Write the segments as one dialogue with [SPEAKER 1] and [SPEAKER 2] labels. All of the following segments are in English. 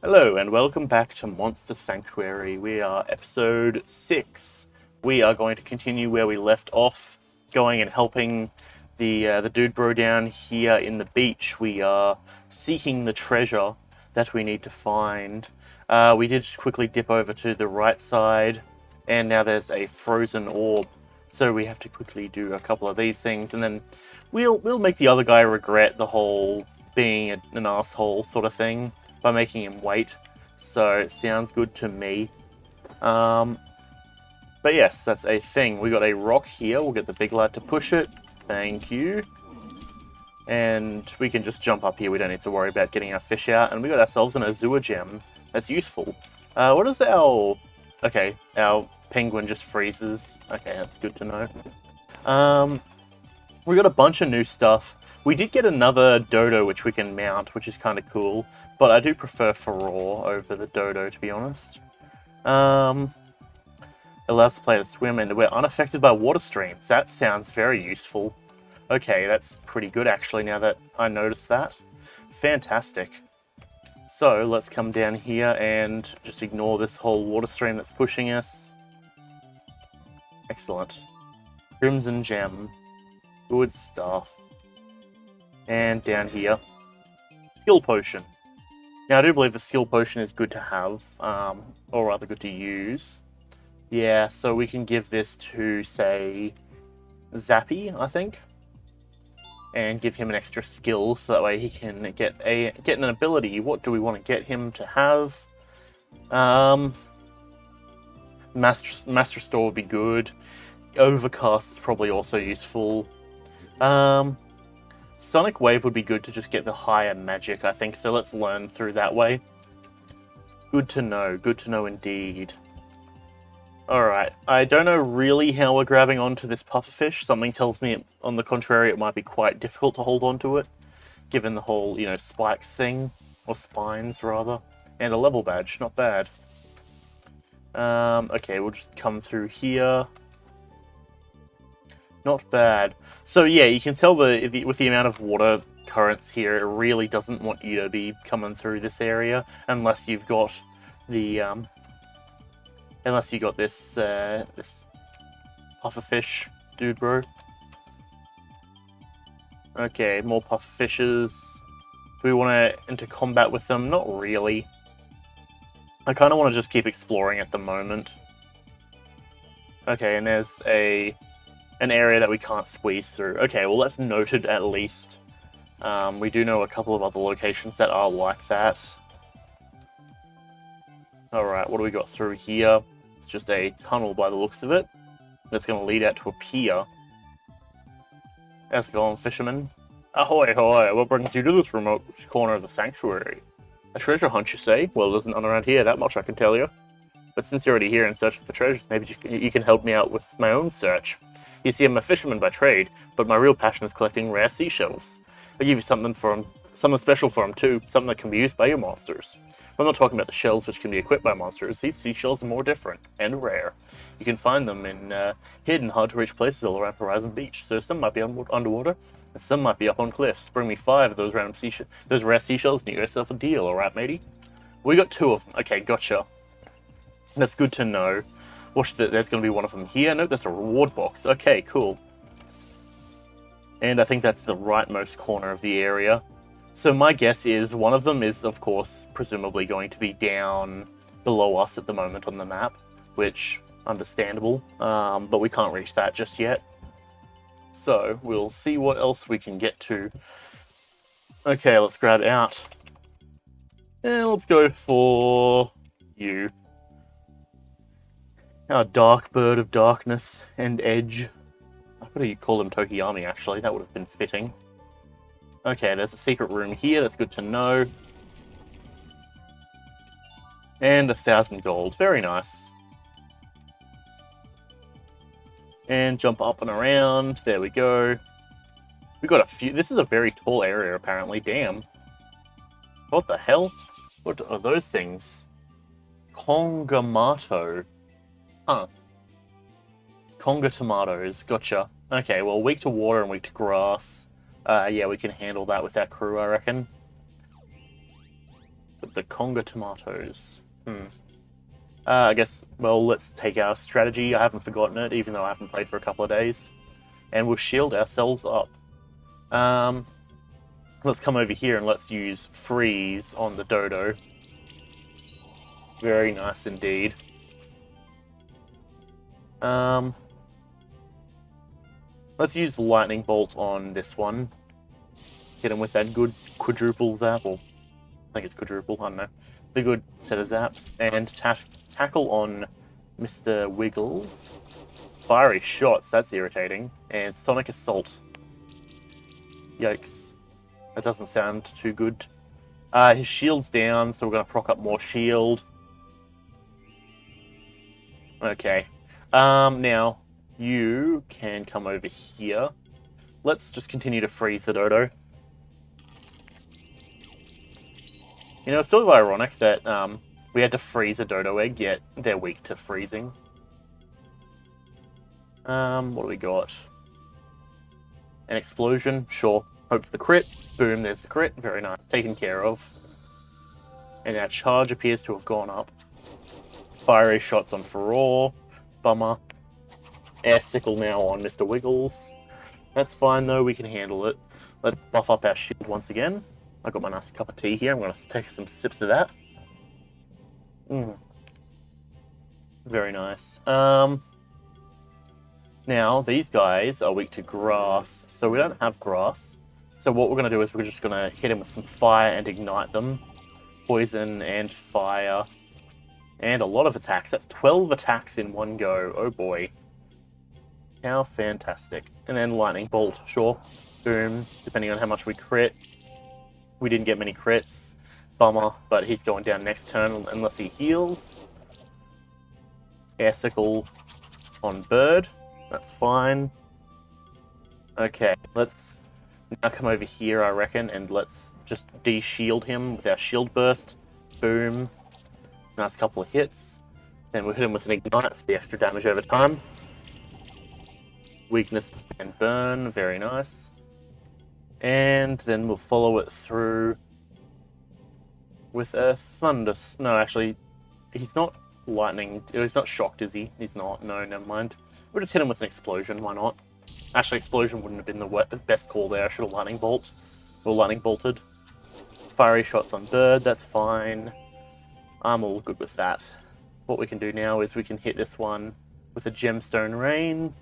[SPEAKER 1] Hello and welcome back to Monster Sanctuary. We are episode 6. We are going to continue where we left off, going and helping the dude bro down here in the beach. We are seeking the treasure that we need to find. We did quickly dip over to the right side, and now there's a frozen orb. So we have to quickly do a couple of these things, and then we'll make the other guy regret the whole being an asshole sort of thing by making him wait. So it sounds good to me. But yes, that's a thing. We got a rock here. We'll get the big lad to push it. Thank you. And we can just jump up here. We don't need to worry about getting our fish out. And we got ourselves an Azure gem. That's useful. What is our... Okay, our penguin just freezes. Okay, that's good to know. We got a bunch of new stuff. We did get another dodo which we can mount, which is kind of cool. But I do prefer Farore over the dodo, to be honest. Allows the player to swim and we're unaffected by water streams. That sounds very useful. Okay, that's pretty good actually now that I noticed that. Fantastic. So let's come down here and just ignore this whole water stream that's pushing us. Excellent. Crimson Gem. Good stuff. And down here. Skill Potion. Now I do believe the Skill Potion is good to have, or rather good to use. Yeah, so we can give this to, say, Zappy, I think. And give him an extra skill, so that way he can get an ability. What do we want to get him to have? Master Store would be good. Overcast is probably also useful. Sonic Wave would be good to just get the higher magic, I think, so let's learn through that way. Good to know indeed. Alright, I don't know really how we're grabbing onto this pufferfish. Something tells me, on the contrary, it might be quite difficult to hold onto it, given the whole, spikes thing, or spines, rather. And a level badge, not bad. Okay, we'll just come through here. Not bad. So yeah, you can tell with the amount of water currents here, it really doesn't want you to be coming through this area unless you've got the this pufferfish dude, bro. Okay, more pufferfishes. Do we want to enter combat with them? Not really. I kind of want to just keep exploring at the moment. Okay, and there's an area that we can't squeeze through. Okay, well that's noted at least. We do know a couple of other locations that are like that. Alright, what do we got through here? It's just a tunnel by the looks of it. That's going to lead out to a pier. How's it going, fisherman? Ahoy, ahoy, what brings you to this remote corner of the sanctuary? A treasure hunt, you say? Well, there's none around here, that much I can tell you. But since you're already here and searching for treasures, maybe you can help me out with my own search. You see, I'm a fisherman by trade, but my real passion is collecting rare seashells. I'll give you something special for them too, something that can be used by your monsters. I'm not talking about the shells which can be equipped by monsters. These seashells are more different and rare. You can find them in hidden, hard-to-reach places all around Horizon Beach. So some might be underwater, and some might be up on cliffs. Bring me 5 of those those rare seashells, and you get yourself a deal, alright, matey? We got 2 of them. Okay, gotcha. That's good to know. Watch there's going to be one of them here. Nope, that's a reward box. Okay, cool. And I think that's the rightmost corner of the area. So my guess is one of them is, of course, presumably going to be down below us at the moment on the map, which, understandable, but we can't reach that just yet. So, we'll see what else we can get to. Okay, let's grab out. And let's go for you. Our dark bird of darkness and edge. I could have called him Tokiyami, actually. That would have been fitting. Okay, there's a secret room here. That's good to know. And 1,000 gold. Very nice. And jump up and around. There we go. We got a few. This is a very tall area, apparently. Damn. What the hell? What are those things? Kongamato. Huh. Conga tomatoes. Gotcha. Okay, well, weak to water and weak to grass. Yeah, we can handle that with our crew, I reckon. With the Conga tomatoes. I guess, well, let's take our strategy. I haven't forgotten it, even though I haven't played for a couple of days. And we'll shield ourselves up. Let's come over here and let's use Freeze on the Dodo. Very nice indeed. Let's use Lightning Bolt on this one. Hit him with that good quadruple zap, or I think it's quadruple, I don't know. The good set of zaps. And tackle on Mr. Wiggles. Fiery shots, that's irritating. And Sonic Assault. Yikes. That doesn't sound too good. His shield's down, so we're going to proc up more shield. Okay. Now, you can come over here. Let's just continue to freeze the Dodo. You know, it's sort of ironic that we had to freeze a Dodo egg, yet they're weak to freezing. What do we got? An explosion, sure. Hope for the crit. Boom, there's the crit. Very nice. Taken care of. And our charge appears to have gone up. Fiery shots on Furore. Bummer. Air Sickle now on Mr. Wiggles. That's fine though, we can handle it. Let's buff up our shield once again. I got my nice cup of tea here. I'm going to take some sips of that. Very nice. Now, these guys are weak to grass, so we don't have grass. So what we're going to do is we're just going to hit him with some fire and ignite them. Poison and fire. And a lot of attacks. That's 12 attacks in one go. Oh boy. How fantastic. And then Lightning Bolt, sure. Boom. Depending on how much we crit. We didn't get many crits. Bummer, but he's going down next turn unless he heals. Air Sickle on Bird. That's fine. Okay, let's now come over here, I reckon, and let's just de-shield him with our Shield Burst. Boom. Nice couple of hits. Then we'll hit him with an Ignite for the extra damage over time. Weakness and Burn, very nice. And then we'll follow it through with a Thunder... No, actually, he's not lightning... He's not shocked, is he? He's not. No, never mind. We'll just hit him with an Explosion, why not? Actually, Explosion wouldn't have been the best call there. I should have Lightning Bolt. Or Lightning Bolted. Fiery shots on Bird, that's fine. I'm all good with that. What we can do now is we can hit this one with a Gemstone Rain.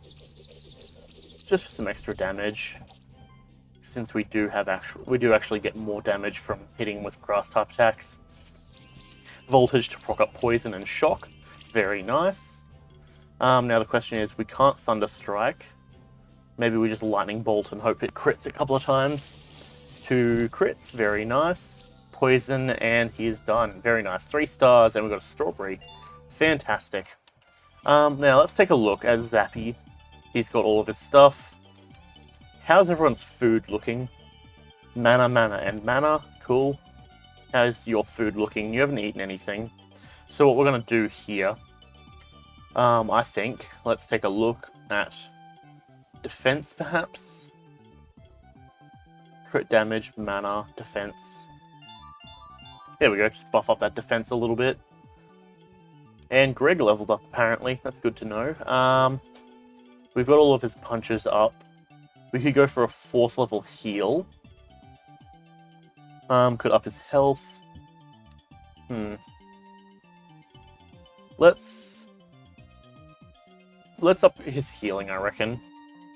[SPEAKER 1] Just for some extra damage. Since we do actually get more damage from hitting with grass type attacks. Voltage to proc up poison and shock. Very nice. Now the question is, we can't Thunder Strike. Maybe we just Lightning Bolt and hope it crits a couple of times. 2 crits, very nice. Poison, and he is done. Very nice. 3 stars, and we've got a Strawberry. Fantastic. Now let's take a look at Zappy. He's got all of his stuff. How's everyone's food looking? Mana, and mana. Cool. How's your food looking? You haven't eaten anything. So what we're going to do here, I think, let's take a look at defense, perhaps? Crit damage, mana, defense. There we go, just buff up that defense a little bit. And Greg leveled up, apparently. That's good to know. We've got all of his punches up. We could go for a 4th level heal. Could up his health. Let's up his healing, I reckon.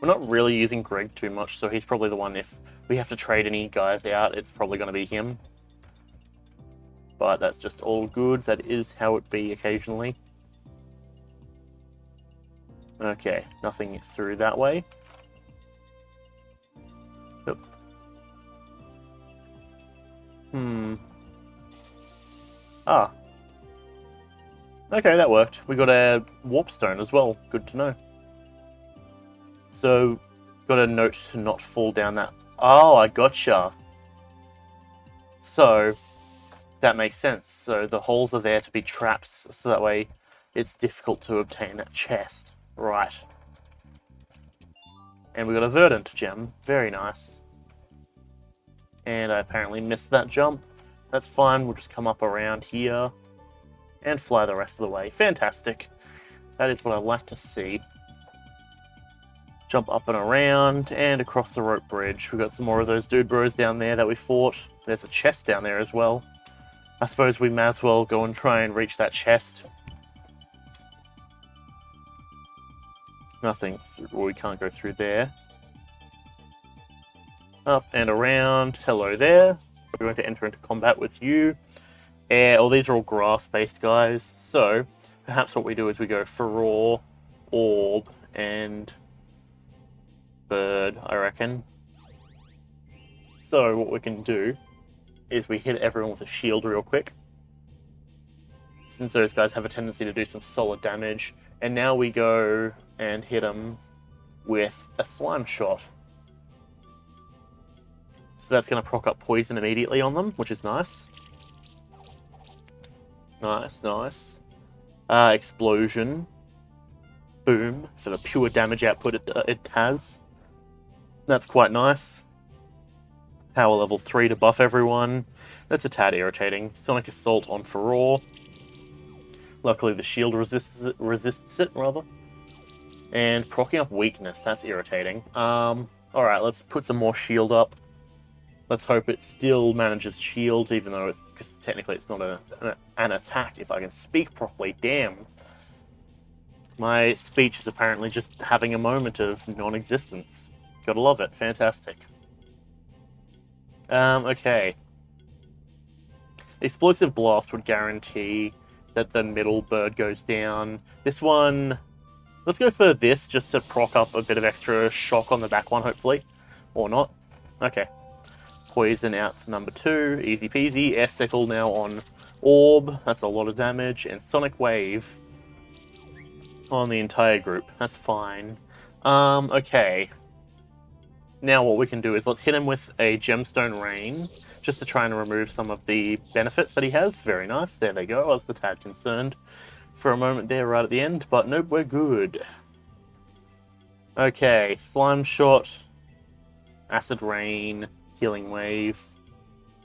[SPEAKER 1] We're not really using Greg too much, so he's probably the one, if we have to trade any guys out, it's probably going to be him. But that's just all good. That is how it be occasionally. Okay, nothing through that way. Yep. Ah. Okay, that worked. We got a Warp Stone as well. Good to know. So, got a note to not fall down that... Oh, I gotcha. So, that makes sense. So the holes are there to be traps, so that way it's difficult to obtain that chest. Right. And we got a Verdant gem. Very nice. And I apparently missed that jump. That's fine. We'll just come up around here and fly the rest of the way. Fantastic. That is what I like to see. Jump up and around and across the rope bridge. We've got some more of those dude bros down there that we fought. There's a chest down there as well. I suppose we may as well go and try and reach that chest. Nothing. Well, we can't go through there. Up and around. Hello there. We're going to enter into combat with you. These are all grass-based guys. So, perhaps what we do is we go Furore, Orb, and Bird, I reckon. So, what we can do is we hit everyone with a shield real quick. Since those guys have a tendency to do some solid damage. And now we go and hit them with a slime shot. So that's going to proc up poison immediately on them, which is nice. Nice. Explosion. Boom, for the pure damage output it has. That's quite nice. Power level 3 to buff everyone. That's a tad irritating. Sonic Assault on Furore. Luckily the shield resists it, rather. And proccing up weakness, that's irritating. Alright, let's put some more shield up. Let's hope it still manages shield, even though it's... because technically it's not an attack, if I can speak properly. Damn. My speech is apparently just having a moment of non-existence. Gotta love it. Fantastic. Okay. Explosive Blast would guarantee that the middle bird goes down. This one... let's go for this, just to proc up a bit of extra shock on the back one, hopefully. Or not. Okay. Poison out for number 2. Easy peasy. Air Sickle now on Orb. That's a lot of damage. And Sonic Wave on the entire group. That's fine. Okay. Now what we can do is let's hit him with a Gemstone Rain, just to try and remove some of the benefits that he has. Very nice. There they go. I was a tad concerned for a moment there right at the end, but nope, we're good. Okay, Slime Shot, Acid Rain, Healing Wave,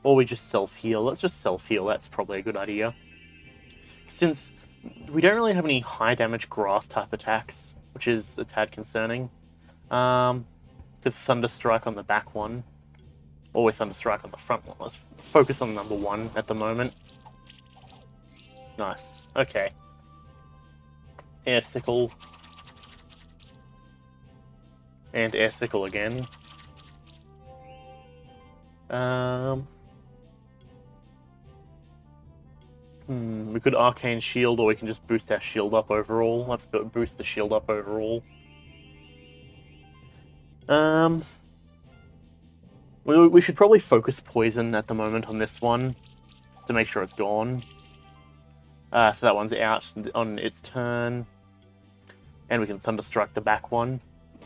[SPEAKER 1] or we just self-heal. Let's just self-heal. That's probably a good idea. Since we don't really have any high damage grass type attacks, which is a tad concerning. Could Thunderstrike on the back one, or with Thunderstrike on the front one. Let's focus on number 1 at the moment. Nice. Okay. Air Sickle. And Air Sickle again. We could Arcane Shield, or we can just boost our shield up overall. Let's boost the shield up overall. We should probably focus Poison at the moment on this one, just to make sure it's gone. So that one's out on its turn. And we can Thunderstrike the back one.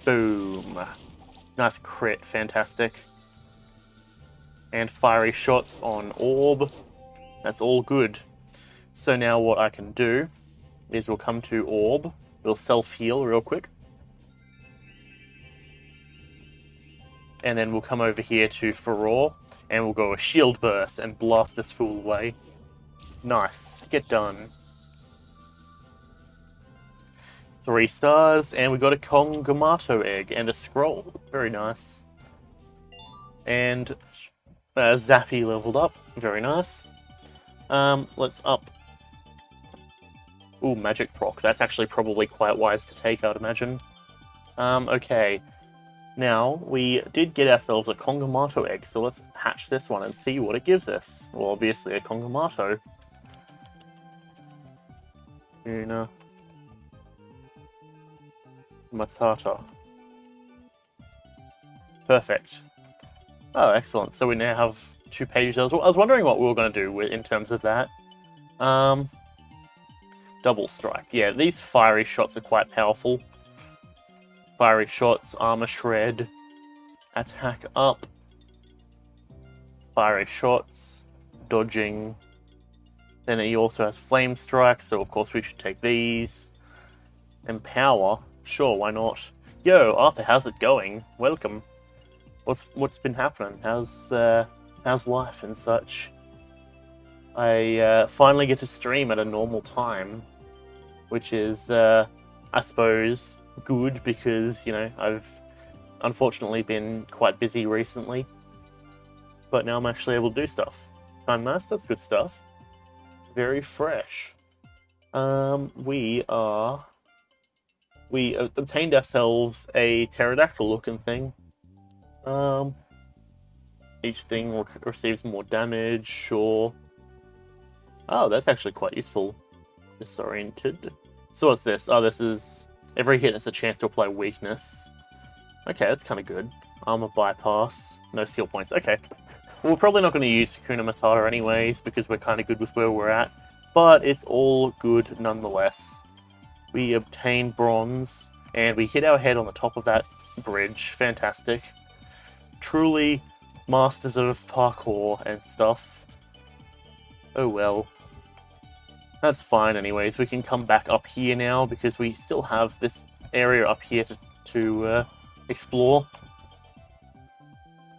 [SPEAKER 1] Boom. Nice crit, fantastic. And Fiery Shots on Orb. That's all good. So now what I can do is we'll come to Orb. We'll self-heal real quick. And then we'll come over here to Furore, and we'll go a Shield Burst and blast this fool away. Nice. Get done. 3 stars, and we got a Kongamato egg and a scroll. Very nice. And Zappy leveled up. Very nice. Let's up. Ooh, Magic Proc. That's actually probably quite wise to take, I'd imagine. Okay. Now, we did get ourselves a Kongamato egg, so let's hatch this one and see what it gives us. Well, obviously a Kongamato. Una. Matata. Perfect. Oh, excellent. So we now have 2 pages. I was wondering what we were going to do in terms of that. Double Strike. Yeah, these Fiery Shots are quite powerful. Fiery Shots, Armor Shred, Attack Up, Fiery Shots, Dodging. Then he also has Flame Strike, so of course we should take these. Empower, sure, why not? Yo, Arthur, how's it going? Welcome. What's been happening? How's life and such? I finally get to stream at a normal time, which is, I suppose, good because, you know, I've unfortunately been quite busy recently. But now I'm actually able to do stuff. Time Mass, that's good stuff. Very fresh. We obtained ourselves a pterodactyl looking thing. Each thing receives more damage, sure. Oh, that's actually quite useful. Disoriented. So what's this? Oh, this is... Every hit has a chance to apply weakness. Okay, that's kind of good. Armor bypass. No skill points. Okay. Well, we're probably not going to use Hakuna Matata anyways, because we're kind of good with where we're at. But it's all good nonetheless. We obtain bronze, and we hit our head on the top of that bridge. Fantastic. Truly masters of parkour and stuff. Oh well. That's fine anyways. We can come back up here now, because we still have this area up here to explore.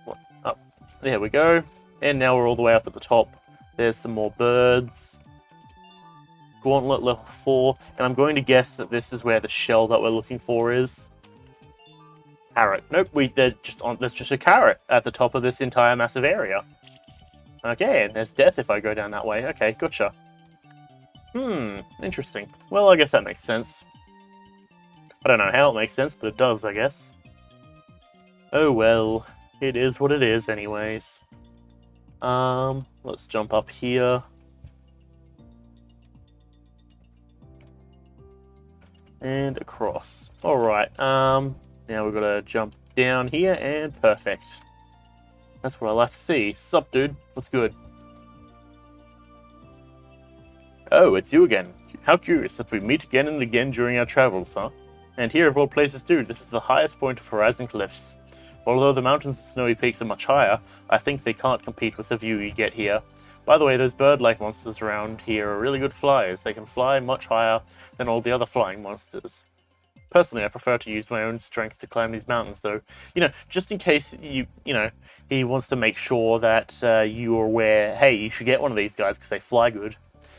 [SPEAKER 1] What? Up. There we go. And now we're all the way up at the top. There's some more birds. Gauntlet level 4. And I'm going to guess that this is where the shell that we're looking for is. Carrot. Nope, there's just a carrot at the top of this entire massive area. Okay, and there's death if I go down that way. Okay, gotcha. Interesting. Well, I guess that makes sense. I don't know how it makes sense, but it does, I guess. Oh well, it is what it is anyways. Let's jump up here. And across. Alright, now we've got to jump down here, and perfect. That's what I like to see. Sup, dude? What's good? Oh, it's you again. How curious that we meet again and again during our travels, huh? And here of all places too, this is the highest point of Horizon Cliffs. Although the mountains and snowy peaks are much higher, I think they can't compete with the view you get here. By the way, those bird-like monsters around here are really good flyers. They can fly much higher than all the other flying monsters. Personally, I prefer to use my own strength to climb these mountains, though. You know, just in case he wants to make sure that you are aware, hey, you should get one of these guys because they fly good.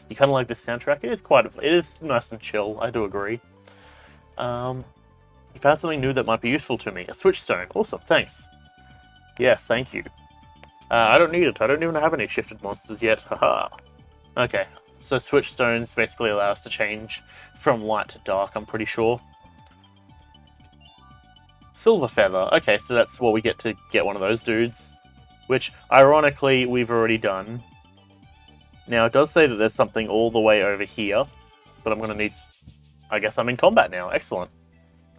[SPEAKER 1] You kind of like this soundtrack? It is nice and chill, I do agree. You found something new that might be useful to me. A switch stone. Awesome, thanks. Yes, thank you. I don't need it. I don't even have any shifted monsters yet. Haha. Okay, so switch stones basically allow us to change from light to dark, I'm pretty sure. Silver feather. Okay, so that's what we get to get one of those dudes. Which, ironically, we've already done. Now, it does say that there's something all the way over here. But I'm going to need... I guess I'm in combat now. Excellent.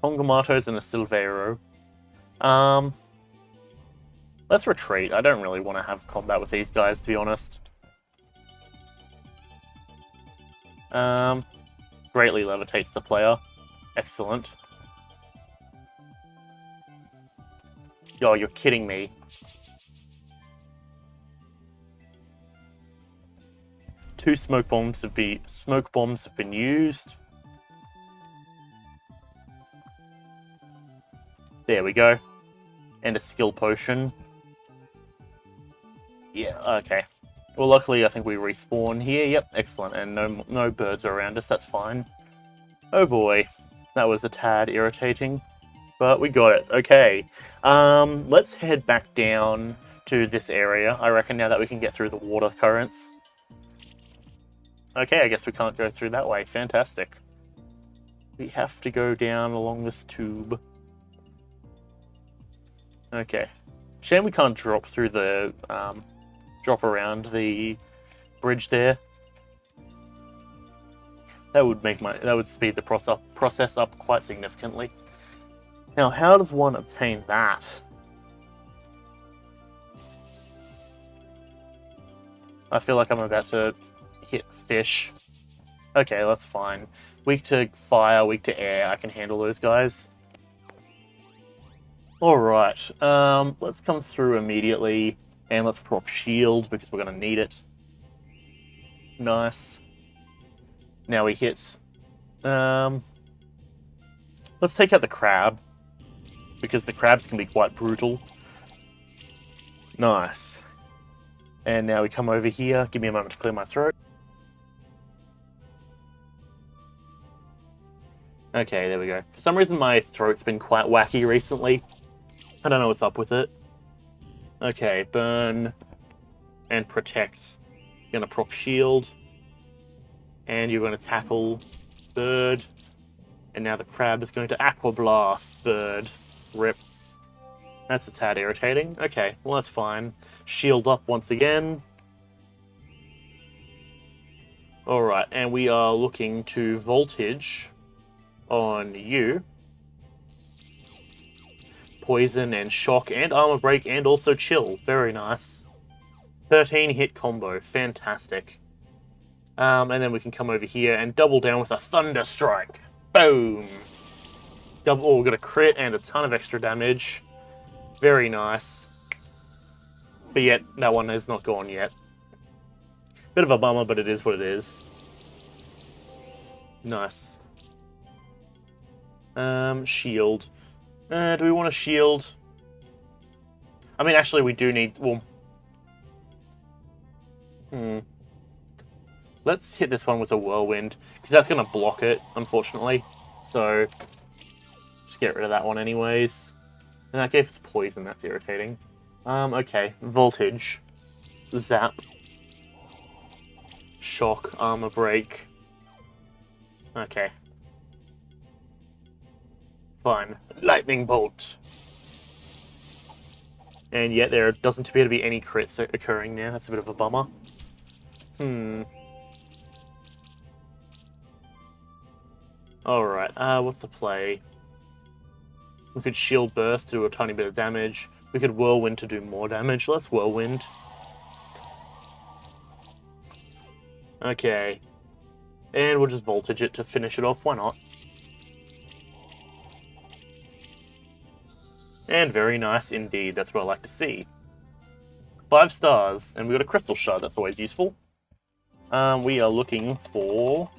[SPEAKER 1] Kongamatos and a Silvero. Let's retreat. I don't really want to have combat with these guys, to be honest. Greatly levitates the player. Excellent. Yo, you're kidding me. Two smoke bombs have been used. There we go. And a skill potion. Yeah, okay. Well, luckily, I think we respawn here. Yep, excellent. And no birds are around us. That's fine. Oh boy. That was a tad irritating. But we got it. Okay. Let's head back down to this area. I reckon now that we can get through the water currents. Okay, I guess we can't go through that way. Fantastic. We have to go down along this tube. Okay. Shame we can't drop through the, drop around the bridge there. That would speed the process up quite significantly. Now, how does one obtain that? I feel like I'm about to hit fish. Okay, that's fine. Weak to fire, weak to air. I can handle those guys. Alright, let's come through immediately, and let's proc shield, because we're going to need it. Nice. Now we hit... let's take out the crab, because the crabs can be quite brutal. Nice. And now we come over here. Give me a moment to clear my throat. Okay, there we go. For some reason, my throat's been quite wacky recently. I don't know what's up with it. Okay, burn and protect. You're going to proc shield. And you're going to tackle bird. And now the crab is going to aqua blast bird. Rip. That's a tad irritating. Okay, well that's fine. Shield up once again. Alright, and we are looking to voltage on you. Poison and shock and armor break and also chill. Very nice. 13 hit combo. Fantastic. And then we can come over here and double down with a thunder strike. Boom. Double. Oh, we got a crit and a ton of extra damage. Very nice. But yet, that one is not gone yet. Bit of a bummer, but it is what it is. Nice. Shield. Do we want a shield? I mean, actually, we do need... Well... Let's hit this one with a whirlwind, because that's going to block it, unfortunately. So, just get rid of that one anyways. And that gave us poison, that's irritating. Okay. Voltage. Zap. Shock. Armor break. Okay. Fine. Lightning bolt. And yet there doesn't appear to be any crits occurring now. That's a bit of a bummer. Alright, what's the play? We could shield burst to do a tiny bit of damage. We could whirlwind to do more damage. Let's whirlwind. Okay. And we'll just voltage it to finish it off. Why not? And very nice indeed. That's what I like to see. 5 stars. And we got a crystal shard. That's always useful. We are looking for...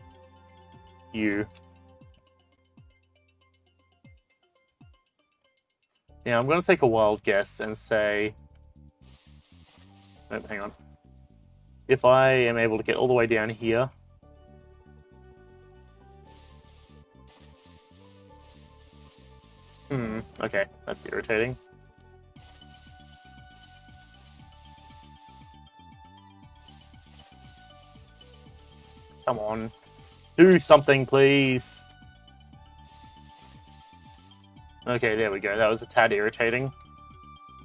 [SPEAKER 1] you. Now, I'm going to take a wild guess and say... Oh, hang on. If I am able to get all the way down here... Okay, that's irritating. Come on. Do something, please! Okay, there we go. That was a tad irritating.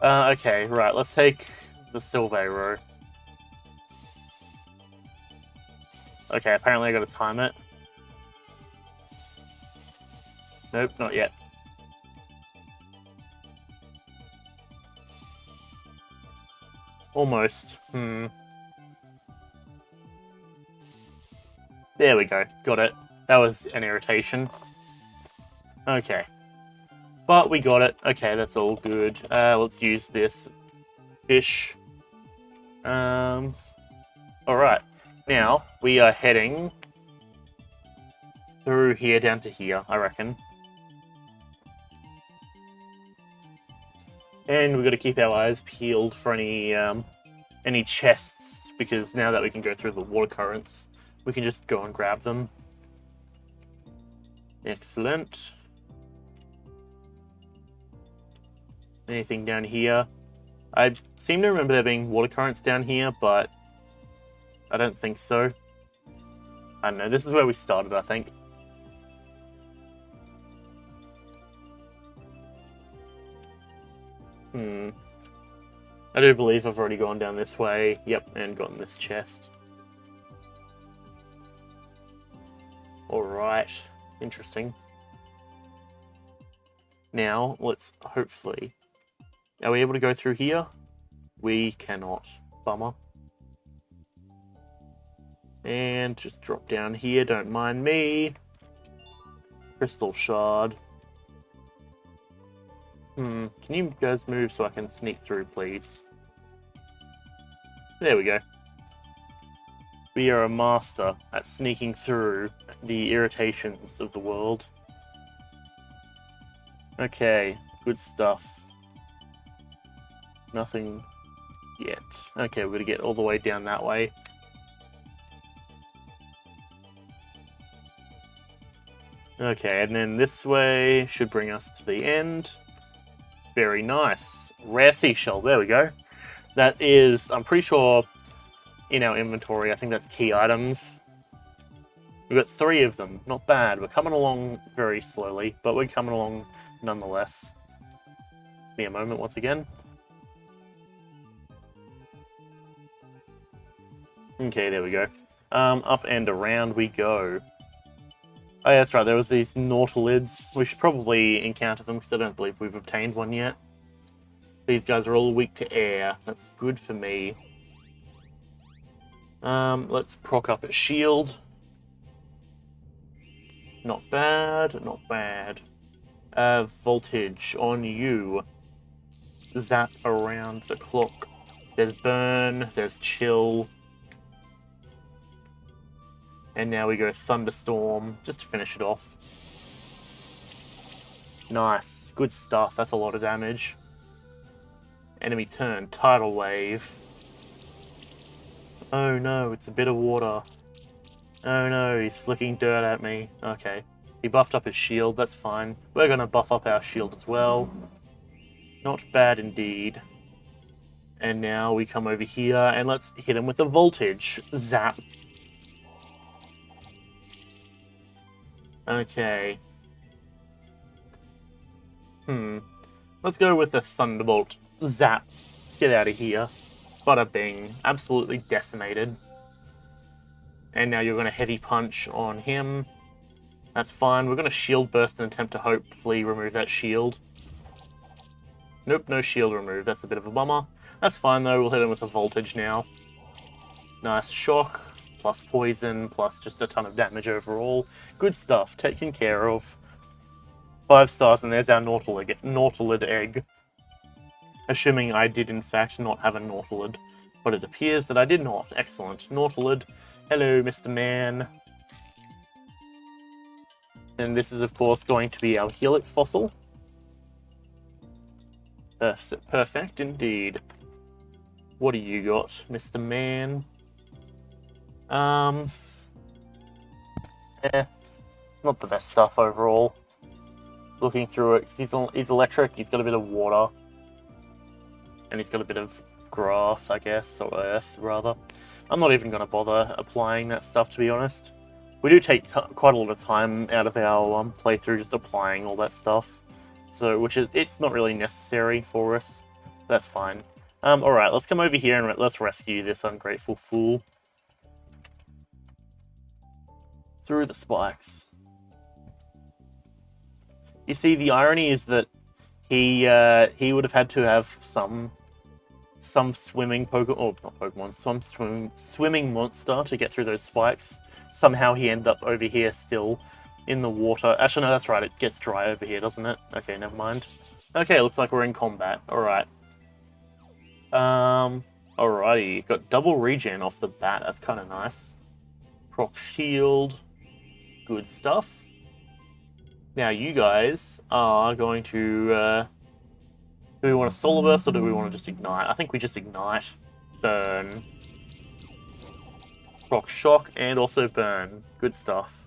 [SPEAKER 1] Okay, right. Let's take the Silveiro. Okay, apparently I gotta time it. Nope, not yet. Almost. There we go. Got it. That was an irritation. Okay. But we got it. Okay, that's all good. Let's use this fish. Alright. Now, we are heading through here down to here, I reckon. And we've got to keep our eyes peeled for any chests, because now that we can go through the water currents, we can just go and grab them. Excellent. Anything down here? I seem to remember there being water currents down here, but I don't think so. I don't know, this is where we started, I think. I do believe I've already gone down this way. Yep, and gotten this chest. Alright, interesting. Now, let's hopefully... Are we able to go through here? We cannot. Bummer. And just drop down here, don't mind me. Crystal shard. Can you guys move so I can sneak through, please? There we go. We are a master at sneaking through the irritations of the world. Okay, good stuff. Nothing yet. Okay, we're going to get all the way down that way. Okay, and then this way should bring us to the end. Very nice. Rare seashell, there we go. That is, I'm pretty sure, in our inventory. I think that's key items. We've got 3 of them. Not bad. We're coming along very slowly, but we're coming along nonetheless. Give me a moment once again. Okay, there we go. Up and around we go. Oh yeah, that's right, there was these Nautilids. We should probably encounter them, because I don't believe we've obtained one yet. These guys are all weak to air. That's good for me. Let's proc up a shield. Not bad, not bad. Voltage on you. Zap around the clock. There's burn, there's chill. And now we go thunderstorm, just to finish it off. Nice, good stuff, that's a lot of damage. Enemy turn, tidal wave. Oh no, it's a bit of water. Oh no, he's flicking dirt at me. Okay. He buffed up his shield, that's fine. We're gonna buff up our shield as well. Not bad indeed. And now we come over here and let's hit him with a voltage. Zap. Okay. Let's go with the Thunderbolt. Zap. Get out of here. Bada bing. Absolutely decimated. And now you're going to heavy punch on him. That's fine. We're going to shield burst and attempt to hopefully remove that shield. Nope, no shield removed. That's a bit of a bummer. That's fine though. We'll hit him with a voltage now. Nice shock. Plus poison, plus just a ton of damage overall. Good stuff, taken care of. 5 stars, and there's our Nautilid egg. Assuming I did in fact not have a Nautilid. But it appears that I did not. Excellent. Nautilid. Hello, Mr. Man. And this is of course going to be our Helix fossil. Perfect indeed. What do you got, Mr. Man? Not the best stuff overall. Looking through it, because he's electric, he's got a bit of water. And he's got a bit of grass, I guess, or earth, rather. I'm not even going to bother applying that stuff, to be honest. We do take quite a lot of time out of our playthrough just applying all that stuff. So, it's not really necessary for us. That's fine. Alright, let's come over here and let's rescue this ungrateful fool. Through the spikes. You see, the irony is that he would have had to have some swimming some swimming monster to get through those spikes. Somehow he ended up over here still in the water. Actually, no, that's right. It gets dry over here, doesn't it? Okay, never mind. Okay, looks like we're in combat. All right. Alrighty. Got double regen off the bat. That's kind of nice. Proc shield. Good stuff. Now you guys are going to... do we want to solar burst or do we want to just ignite? I think we just ignite. Burn. Proc shock and also burn. Good stuff.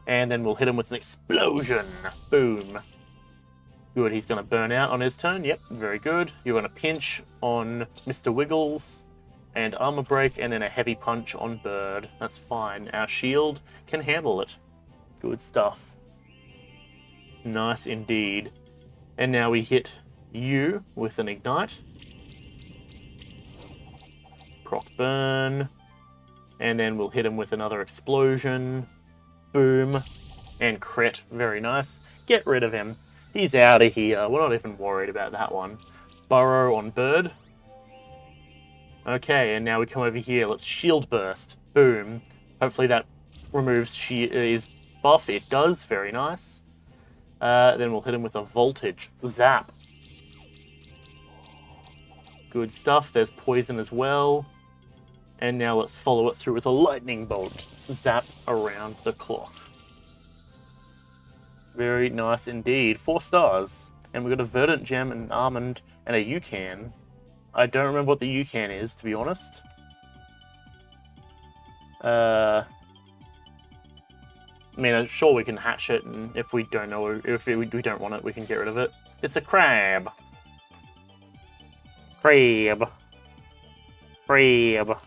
[SPEAKER 1] And then we'll hit him with an explosion. Boom. Good, he's going to burn out on his turn. Yep, very good. You're going to pinch on Mr. Wiggles and armor break and then a heavy punch on Bird. That's fine. Our shield can handle it. Good stuff. Nice indeed. And now we hit you with an ignite. Proc burn. And then we'll hit him with another explosion. Boom. And crit. Very nice. Get rid of him. He's out of here. We're not even worried about that one. Burrow on Bird. Okay, and now we come over here. Let's shield burst. Boom. Hopefully that removes his buff. It does. Very nice. Then we'll hit him with a voltage. Zap. Good stuff. There's poison as well. And now let's follow it through with a lightning bolt. Zap around the clock. Very nice indeed. 4 stars. And we've got a Verdant Gem, an Almond, and a Yucan. I don't remember what the UCAN is, to be honest. I mean, sure, we can hatch it, and if we don't know, if we don't want it, we can get rid of it. It's a crab. Crab. Crab.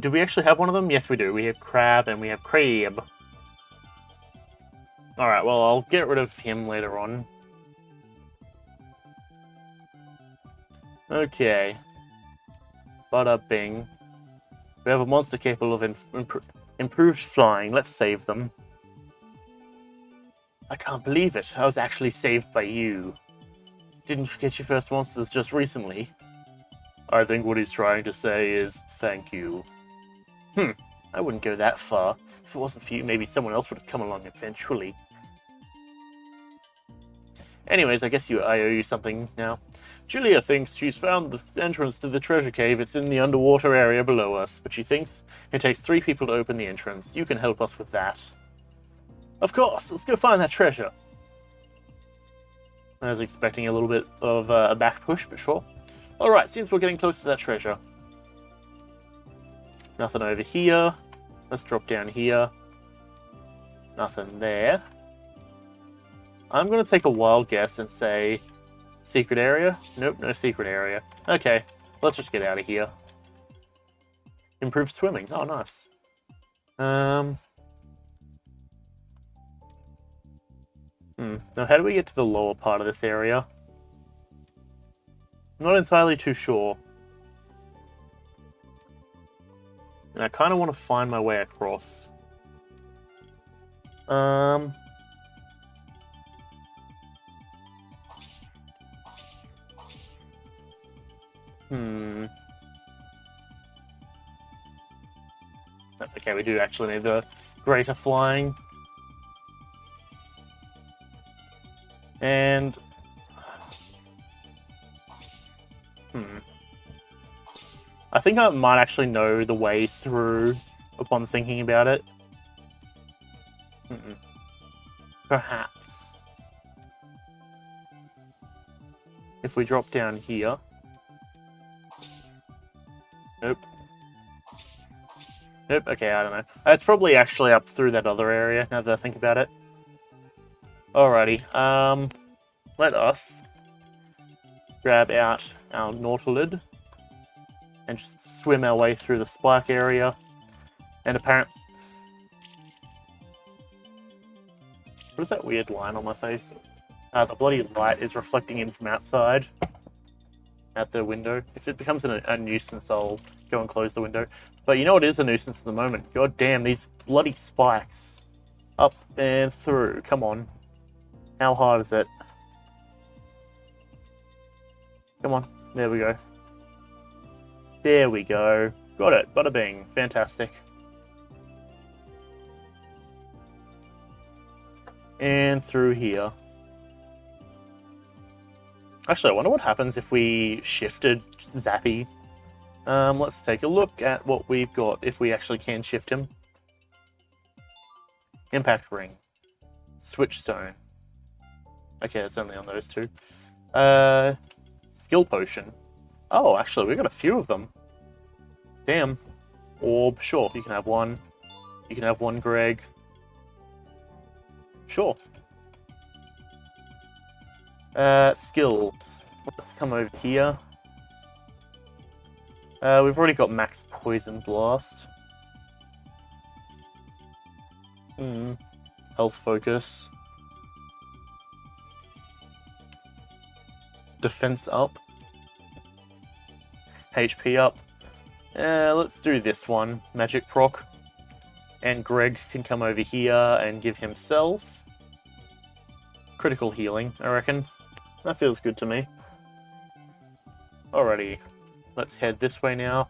[SPEAKER 1] Do we actually have one of them? Yes, we do. We have crab and we have crab. Alright, well, I'll get rid of him later on. Okay. Bada bing. We have a monster capable of improved flying. Let's save them. I can't believe it. I was actually saved by you. Didn't you get your first monsters just recently? I think what he's trying to say is thank you. I wouldn't go that far. If it wasn't for you, maybe someone else would have come along eventually. Anyways, I guess I owe you something now. Julia thinks she's found the entrance to the treasure cave. It's in the underwater area below us, but she thinks it takes 3 people to open the entrance. You can help us with that. Of course, let's go find that treasure. I was expecting a little bit of a back push, but sure. Alright, seems we're getting close to that treasure. Nothing over here. Let's drop down here. Nothing there. I'm going to take a wild guess and say secret area? Nope, no secret area. Okay, let's just get out of here. Improved swimming. Oh, nice. Now, how do we get to the lower part of this area? I'm not entirely too sure. And I kind of want to find my way across. Okay, we do actually need the greater flying. And... I think I might actually know the way through upon thinking about it. Perhaps. If we drop down here. Nope. Nope, okay, I don't know. It's probably actually up through that other area, now that I think about it. Alrighty, let us grab out our Nautilid and just swim our way through the spike area. And apparently... What is that weird line on my face? The bloody light is reflecting in from outside. Out the window. If it becomes a nuisance, I'll go and close the window. But you know what is a nuisance at the moment? God damn, these bloody spikes. Up and through. Come on. How hard is it? Come on. There we go. There we go. Got it. Bada bing. Fantastic. And through here. Actually, I wonder what happens if we shifted Zappy. Let's take a look at what we've got, if we actually can shift him. Impact Ring. Switch Stone. Okay, it's only on those 2. Skill Potion. Oh, actually, we got a few of them. Damn. Orb, sure, you can have one. You can have one, Greg. Sure. Skills. Let's come over here. We've already got Max Poison Blast. Health Focus. Defense up. HP up. Let's do this one. Magic proc. And Greg can come over here and give himself critical healing, I reckon. That feels good to me. Alrighty. Let's head this way now.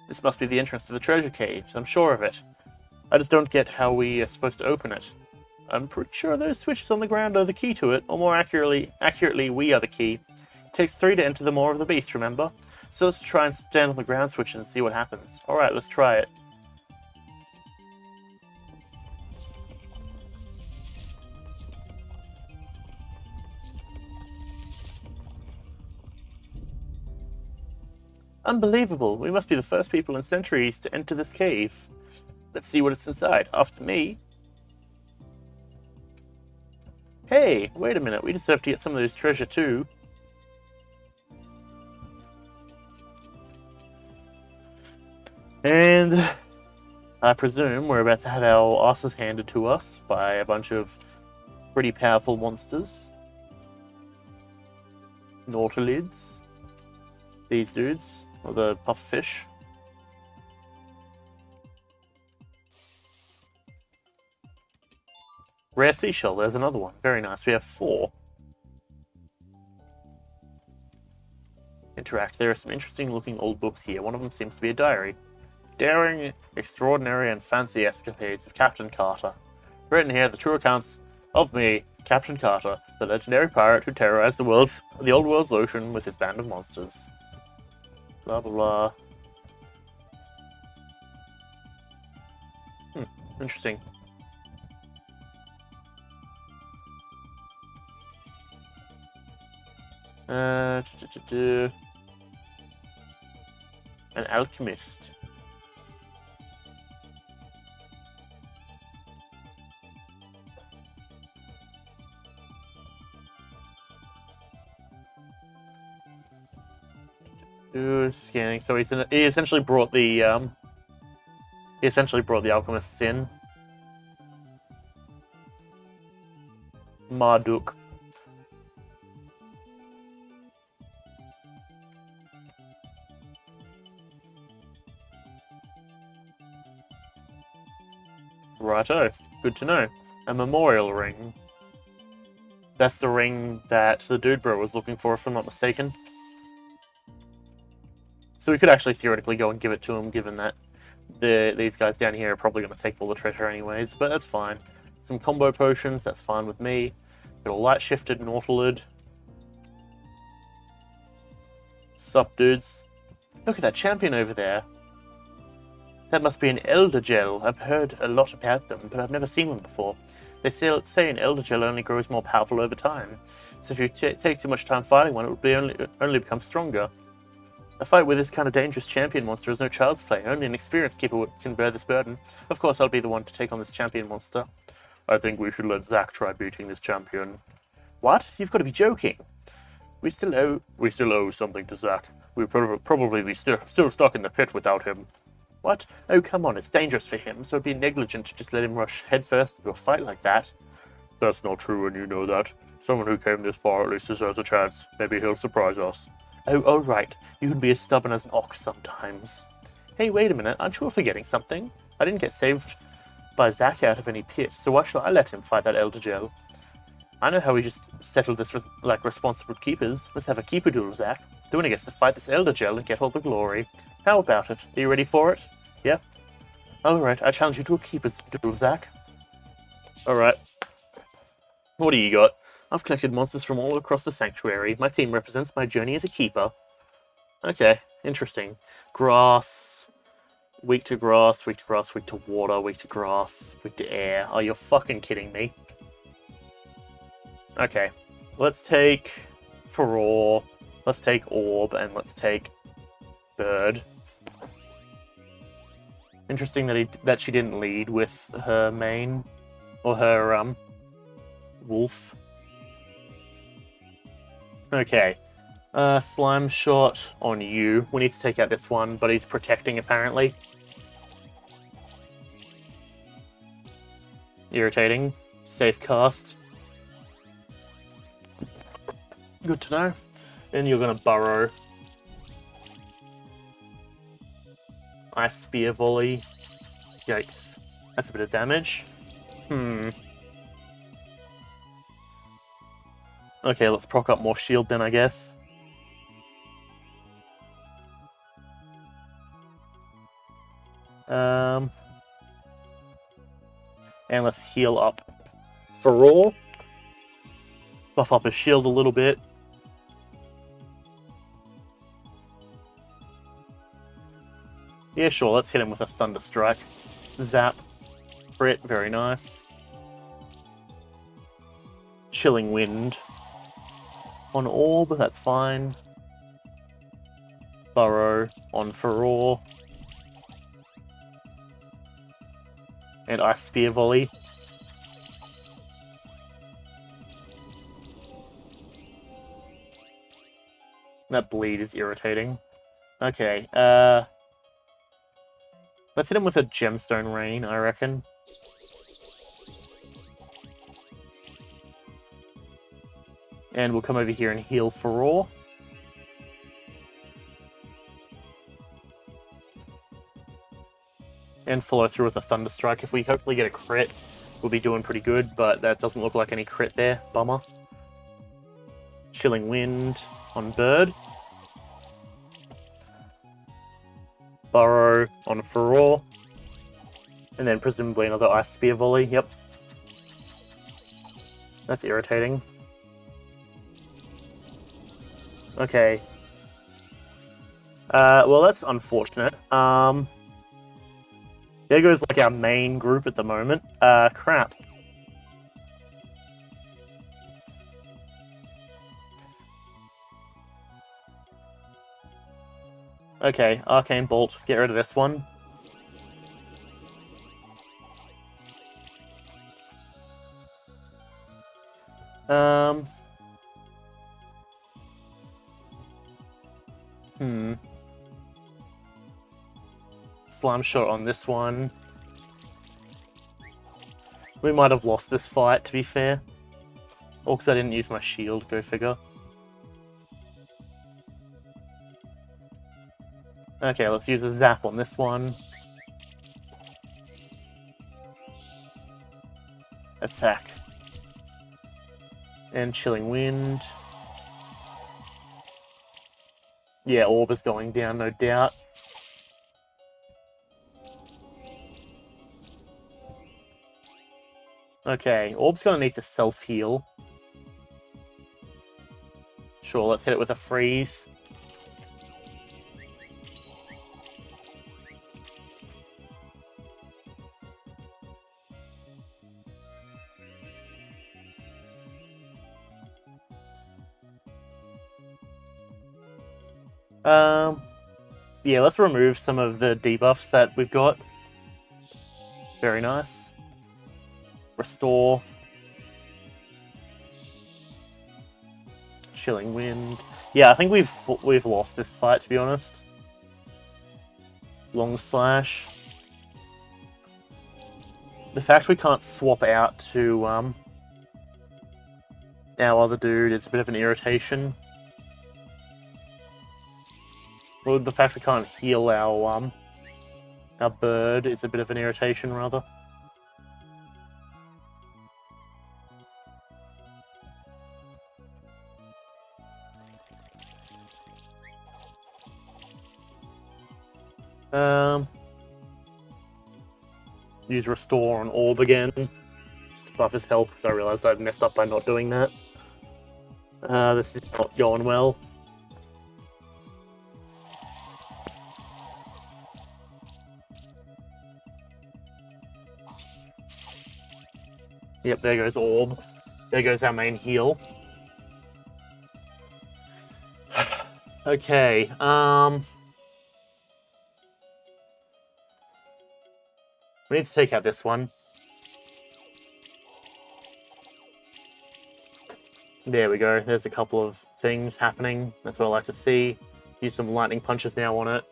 [SPEAKER 1] This must be the entrance to the treasure caves, I'm sure of it. I just don't get how we are supposed to open it. I'm pretty sure those switches on the ground are the key to it, or more accurately, we are the key. It takes 3 to enter the Maw of the Beast, remember? So let's try and stand on the ground switch and see what happens. Alright, let's try it. Unbelievable! We must be the first people in centuries to enter this cave. Let's see what it's inside. After me. Hey, wait a minute. We deserve to get some of this treasure too. And I presume we're about to have our asses handed to us by a bunch of pretty powerful monsters. Nautilids. These dudes. Or the pufferfish. Rare seashell, there's another one. Very nice. We have 4. Interact. There are some interesting looking old books here. One of them seems to be a diary. Daring, extraordinary, and fancy escapades of Captain Carter. Written here, the true accounts of me, Captain Carter, the legendary pirate who terrorized the old world's ocean with his band of monsters. Blah blah blah. Interesting. An alchemist. Scanning. So he essentially brought the alchemists in. Marduk. Righto. Good to know. A memorial ring. That's the ring that the dude bro was looking for, if I'm not mistaken. So we could actually theoretically go and give it to him, given that these guys down here are probably going to take all the treasure anyways, but that's fine. Some combo potions, that's fine with me. Got a light-shifted Nautilid. Sup, dudes? Look at that champion over there. That must be an Elder Gel. I've heard a lot about them, but I've never seen one before. They say an Elder Gel only grows more powerful over time, so if you take too much time fighting one, it will only become stronger. A fight with this kind of dangerous champion monster is no child's play. Only an experienced keeper can bear this burden. Of course, I'll be the one to take on this champion monster. I think we should let Zack try beating this champion. What? You've got to be joking. We still owe something to Zack. We'll probably be still stuck in the pit without him. What? Oh, come on, it's dangerous for him, so it'd be negligent to just let him rush headfirst into a fight like that. That's not true, and you know that. Someone who came this far at least deserves a chance. Maybe he'll surprise us. Oh, all right. You can be as stubborn as an ox sometimes. Hey, wait a minute. Aren't you forgetting something? I didn't get saved by Zack out of any pit, so why should I let him fight that Elder Gel? I know how we just settled this like responsible keepers. Let's have a keeper duel, Zack. The winner gets to fight this Elder Gel and get all the glory. How about it? Are you ready for it? Yeah? Alright, I challenge you to a keeper's duel, Zack. Alright. What do you got? I've collected monsters from all across the sanctuary. My team represents my journey as a keeper. Okay, interesting. Grass. Weak to grass, weak to grass, weak to water, weak to grass, weak to air. Oh, you're fucking kidding me. Okay, let's take Furore, let's take Orb, and let's take Bird. Interesting that she didn't lead with her main, or her, wolf. Okay, Slime Shot on you. We need to take out this one, but he's protecting apparently. Irritating. Safe cast. Good to know. Then you're gonna burrow. Ice Spear Volley. Yikes. That's a bit of damage. Okay, let's proc up more shield then, I guess. And let's heal up Furore. Buff up his shield a little bit. Yeah, sure, let's hit him with a Thunder Strike. Zap. Crit, very nice. Chilling Wind. On Orb, that's fine. Burrow on Furore. And Ice Spear Volley. That bleed is irritating. Okay, let's hit him with a Gemstone Rain, I reckon. And we'll come over here and heal Furore. And follow through with a Thunderstrike. If we hopefully get a crit, we'll be doing pretty good, but that doesn't look like any crit there. Bummer. Chilling Wind on Bird. Burrow on Furore. And then presumably another Ice Spear Volley. Yep. That's irritating. Okay. Well, that's unfortunate. There goes, like, our main group at the moment. Crap. Okay, Arcane Bolt. Get rid of this one. Slime Shot on this one. We might have lost this fight, to be fair. Or because I didn't use my shield, go figure. Okay, let's use a Zap on this one. Attack. And Chilling Wind. Yeah, Orb is going down, no doubt. Okay, Orb's gonna need to self-heal. Sure, let's hit it with a Freeze. Yeah, let's remove some of the debuffs that we've got. Very nice. Restore. Chilling Wind. Yeah, I think we've lost this fight, to be honest. Long Slash. The fact we can't swap out to our other dude is a bit of an irritation. Well, the fact we can't heal our bird is a bit of an irritation, rather. Use Restore on Orb again. Just to buff his health, because I realized I'd messed up by not doing that. This is not going well. Yep, there goes Orb. There goes our main heal. Okay, we need to take out this one. There we go. There's a couple of things happening. That's what I like to see. Use some lightning punches now on it.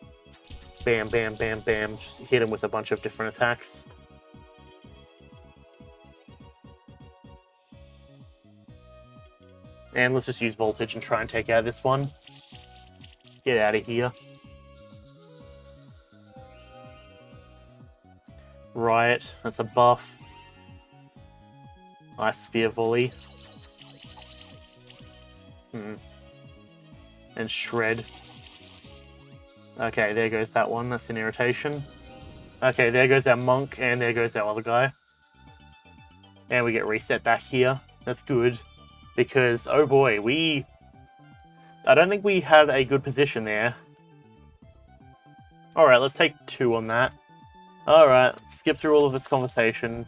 [SPEAKER 1] Bam, bam, bam, bam. Just hit him with a bunch of different attacks. And let's just use Voltage and try and take out this one. Get out of here. Riot, that's a buff. Ice Spear Volley. And Shred. Okay, there goes that one. That's an irritation. Okay, there goes our monk, and there goes our other guy. And we get reset back here. That's good. Because, oh boy, I don't think we had a good position there. Alright, let's take 2 on that. Alright, skip through all of this conversation.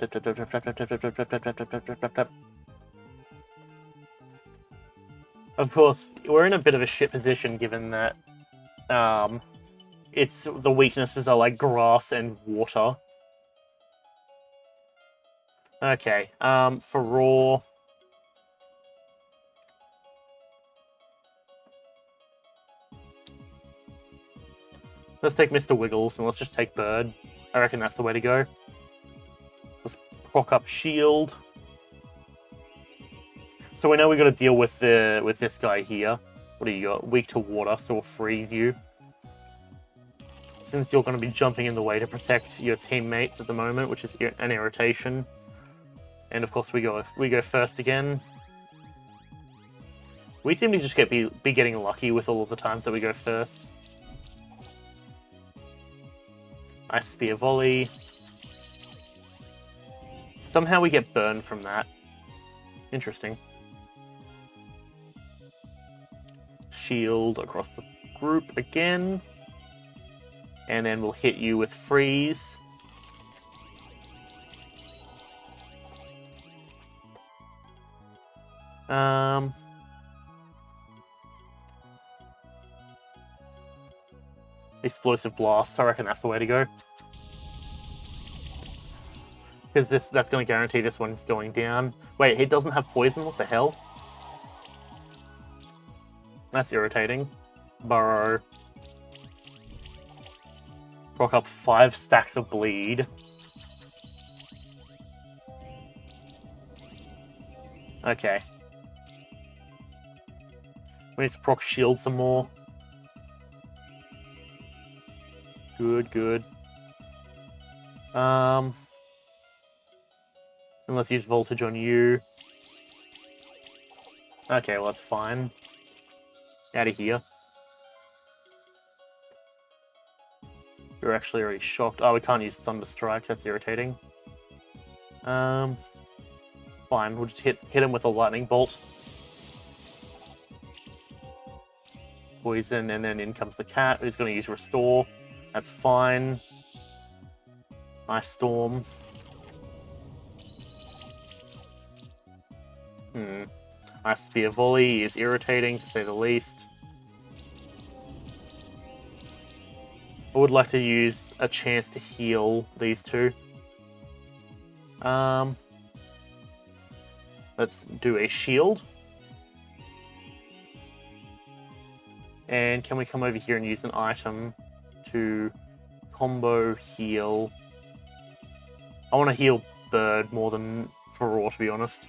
[SPEAKER 1] Of course, we're in a bit of a shit position given that It's the weaknesses are like grass and water. Okay, for raw. Let's take Mr. Wiggles and let's just take Bird. I reckon that's the way to go. Let's proc up Shield. So we know we got to deal with this guy here. What do you got? Weak to water, so we'll freeze you. Since you're going to be jumping in the way to protect your teammates at the moment, which is an irritation. And of course we go first again. We seem to just be getting lucky with all of the times that we go first. Ice Spear Volley. Somehow we get burned from that. Interesting. Shield across the group again. And then we'll hit you with Freeze. Explosive Blast, I reckon that's the way to go. Because that's going to guarantee this one's going down. Wait, it doesn't have poison? What the hell? That's irritating. Burrow. Proc up 5 stacks of bleed. Okay. We need to proc shield some more. Good. And let's use voltage on you. Okay, well that's fine. Out of here. You're actually already shocked. Oh, we can't use Thunder Strike. That's irritating. Fine. We'll just hit him with a lightning bolt. Poison, and then in comes the cat, who's going to use Restore. That's fine. Ice Storm. Ice Spear Volley is irritating, to say the least. I would like to use a chance to heal these two. Let's do a shield. And can we come over here and use an item to combo heal? I want to heal Bird more than for Raw, to be honest.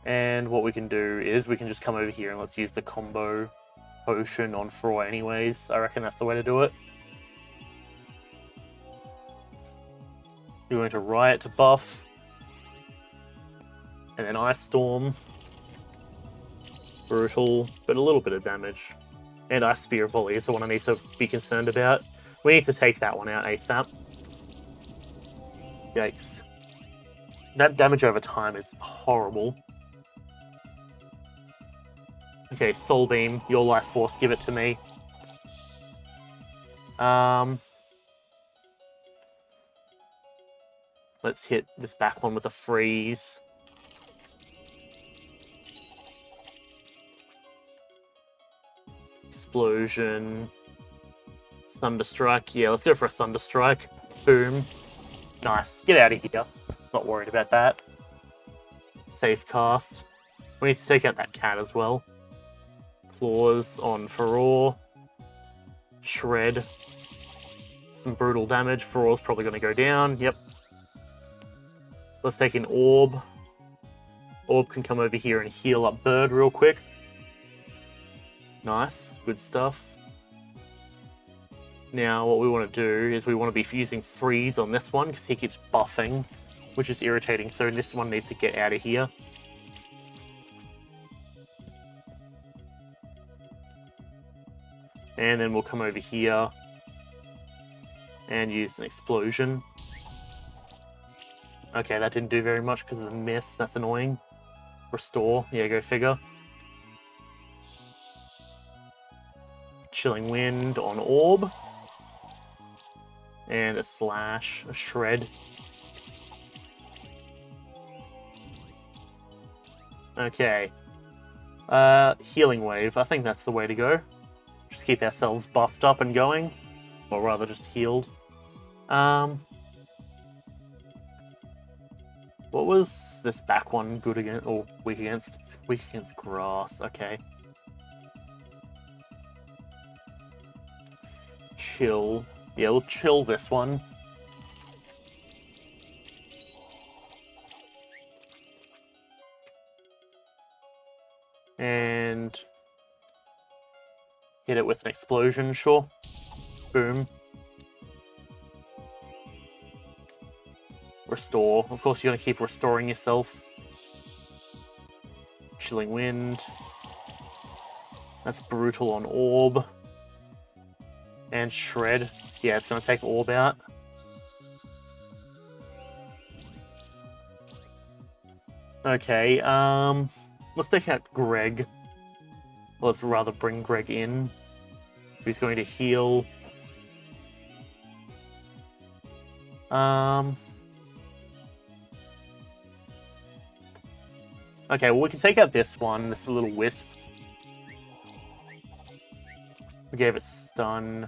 [SPEAKER 1] And what we can do is we can just come over here and let's use the combo potion on Froy anyways. I reckon that's the way to do it. You're going to Riot to buff. And then Ice Storm. Brutal, but a little bit of damage. And Ice Spear Volley is the one I need to be concerned about. We need to take that one out ASAP. Yikes. That damage over time is horrible. Okay, Soul Beam, your life force, give it to me. Let's hit this back one with a freeze. Explosion. Thunderstrike. Yeah, let's go for a Thunderstrike. Boom. Nice. Get out of here. Not worried about that. Safe cast. We need to take out that cat as well. Claws on Furore. Shred. Some brutal damage. Furore's probably going to go down. Yep. Let's take an Orb. Orb can come over here and heal up Bird real quick. Nice. Good stuff. Now, what we want to do is we want to be using Freeze on this one because he keeps buffing, which is irritating. So this one needs to get out of here. And then we'll come over here and use an Explosion. Okay, that didn't do very much because of the miss. That's annoying. Restore. Yeah, go figure. Chilling Wind on Orb. And a Slash, a Shred. Okay. Healing wave. I think that's the way to go. Just keep ourselves buffed up and going. Or rather, just healed. What was this back one good against, or weak against? It's weak against grass, okay. Chill. Yeah, we'll chill this one. And hit it with an explosion, sure. Boom. Restore. Of course, you're going to keep restoring yourself. Chilling Wind. That's brutal on Orb. And Shred. Yeah, it's going to take Orb out. Okay, let's take out Greg. Let's rather bring Greg in. He's going to heal. Okay, well, we can take out this one, this little wisp. We gave it stun.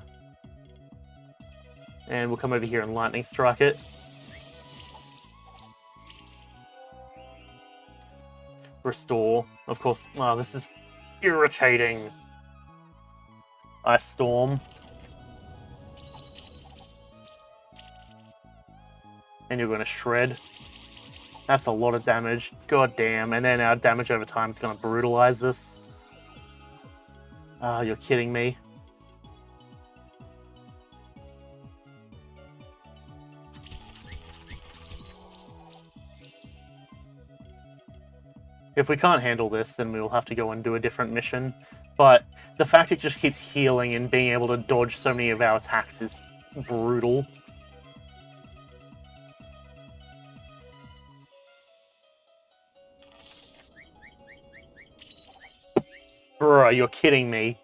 [SPEAKER 1] And we'll come over here and lightning strike it. Restore. Of course. Oh, this is irritating. Ice Storm. And you're going to shred. That's a lot of damage. God damn. And then our damage over time is going to brutalize this. Ah, you're kidding me. If we can't handle this, then we'll have to go and do a different mission. But the fact it just keeps healing and being able to dodge so many of our attacks is brutal. Bruh, you're kidding me.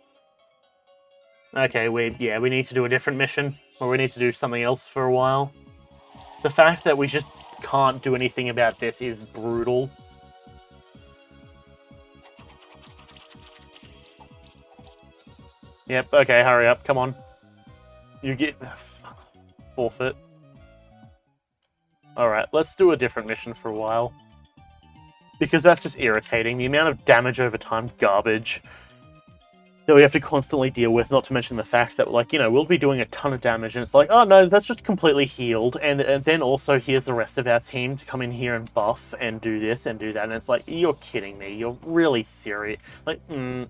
[SPEAKER 1] Okay, we need to do a different mission. Or we need to do something else for a while. The fact that we just can't do anything about this is brutal. Yep, okay, hurry up, come on. You get... forfeit. Alright, let's do a different mission for a while. Because that's just irritating. The amount of damage over time, garbage. That we have to constantly deal with, not to mention the fact that, like, you know, we'll be doing a ton of damage, and it's like, oh no, that's just completely healed, and then also here's the rest of our team to come in here and buff, and do this, and do that, and it's like, you're kidding me, you're really serious. Like, don't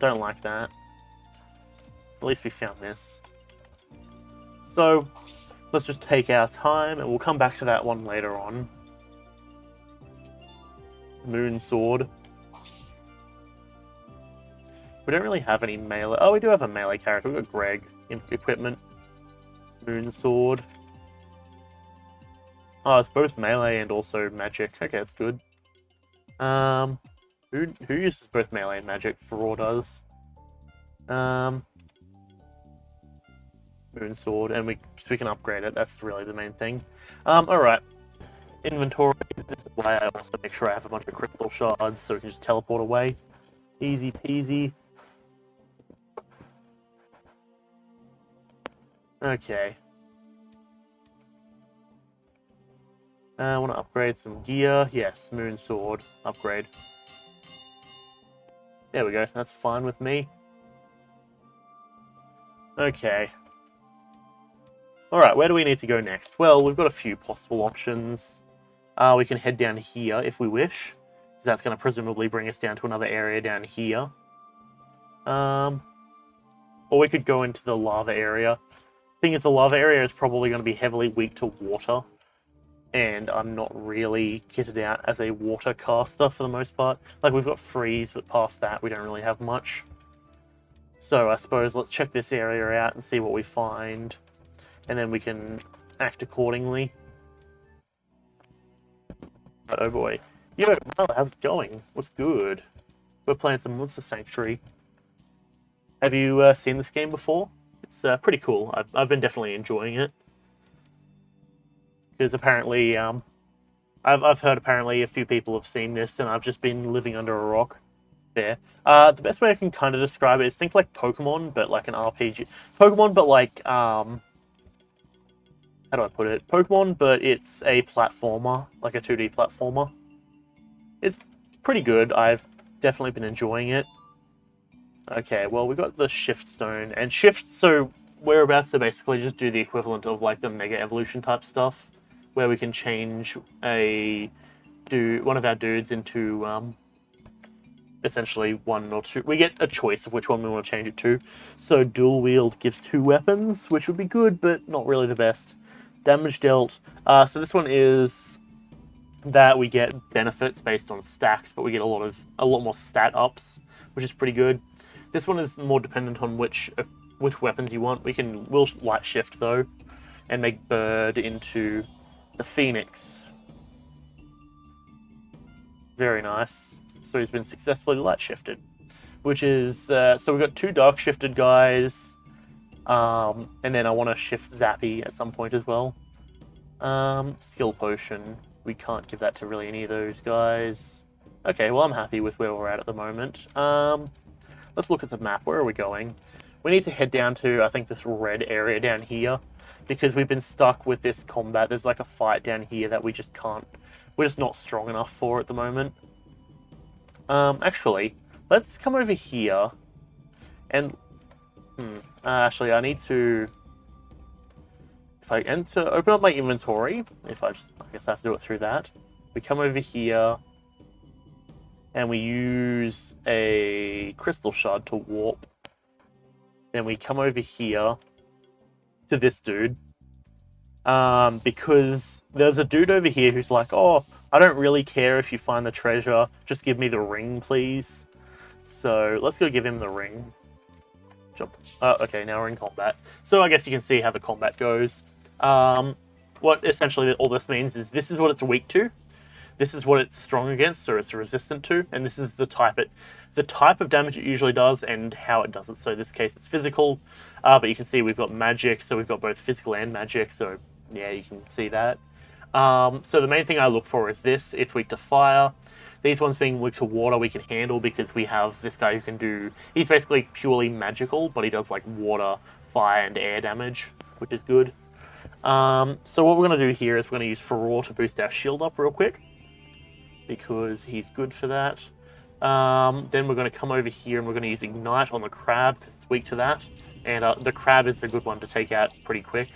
[SPEAKER 1] like that. At least we found this. So, let's just take our time, and we'll come back to that one later on. Moon Sword. We don't really have any melee. Oh, we do have a melee character. We've got Greg in equipment. Moon Sword. Oh, it's both melee and also magic. Okay, that's good. Who uses both melee and magic? Faraw does. Moon Sword, and we can upgrade it. That's really the main thing. Alright. Inventory. This is why I also make sure I have a bunch of crystal shards so we can just teleport away. Easy peasy. Okay. I want to upgrade some gear. Yes, Moon Sword. Upgrade. There we go. That's fine with me. Okay. Alright, where do we need to go next? Well, we've got a few possible options. We can head down here if we wish. Because that's going to presumably bring us down to another area down here. Or we could go into the lava area. Thing is, the lava area is probably going to be heavily weak to water. And I'm not really kitted out as a water caster for the most part. Like, we've got freeze, but past that we don't really have much. So I suppose let's check this area out and see what we find. And then we can act accordingly. Oh boy. Yo, how's it going? What's good? We're playing some Monster Sanctuary. Have you seen this game before? It's pretty cool. I've been definitely enjoying it. Because apparently, I I've heard apparently a few people have seen this, and I've just been living under a rock. There. The best way I can kind of describe it is think like Pokemon, but like an RPG. Pokemon, but like how do I put it? Pokemon, but it's a platformer, like a 2D platformer. It's pretty good. I've definitely been enjoying it. Okay, well, we got the Shift Stone, and Shift, so we're about to basically just do the equivalent of like the Mega Evolution type stuff, where we can change one of our dudes into essentially one or two. We get a choice of which one we want to change it to. So dual wield gives 2 weapons, which would be good, but not really the best. Damage dealt. So this one is that we get benefits based on stacks, but we get a lot more stat ups, which is pretty good. This one is more dependent on which weapons you want. We'll light shift though, and make Bird into the Phoenix. Very nice. So he's been successfully light shifted, which is so we've got 2 dark shifted guys, and then I want to shift Zappy at some point as well. Skill potion. We can't give that to really any of those guys. Okay, well I'm happy with where we're at the moment. Let's look at the map. Where are we going? We need to head down to, I think, this red area down here, because we've been stuck with this combat. There's like a fight down here that we just can't... We're just not strong enough for at the moment. Actually, let's come over here, and... actually, I need to... If I open up my inventory, I guess I have to do it through that. We come over here, and we use a crystal shard to warp. Then we come over here to this dude, because there's a dude over here who's like, oh, I don't really care if you find the treasure, just give me the ring, please. So let's go give him the ring. Jump. Okay, now we're in combat. So I guess you can see how the combat goes. What essentially all this means is this is what it's weak to, this is what it's strong against, or it's resistant to, and this is the type of damage it usually does and how it does it. So in this case it's physical, but you can see we've got magic, so we've got both physical and magic, so yeah, you can see that. So the main thing I look for is this. It's weak to fire. These ones being weak to water we can handle because we have this guy who can do... He's basically purely magical, but he does like water, fire, and air damage, which is good. So what we're going to do here is we're going to use Furore to boost our shield up real quick, because he's good for that. Then we're going to come over here and we're going to use Ignite on the crab because it's weak to that. And the crab is a good one to take out pretty quick.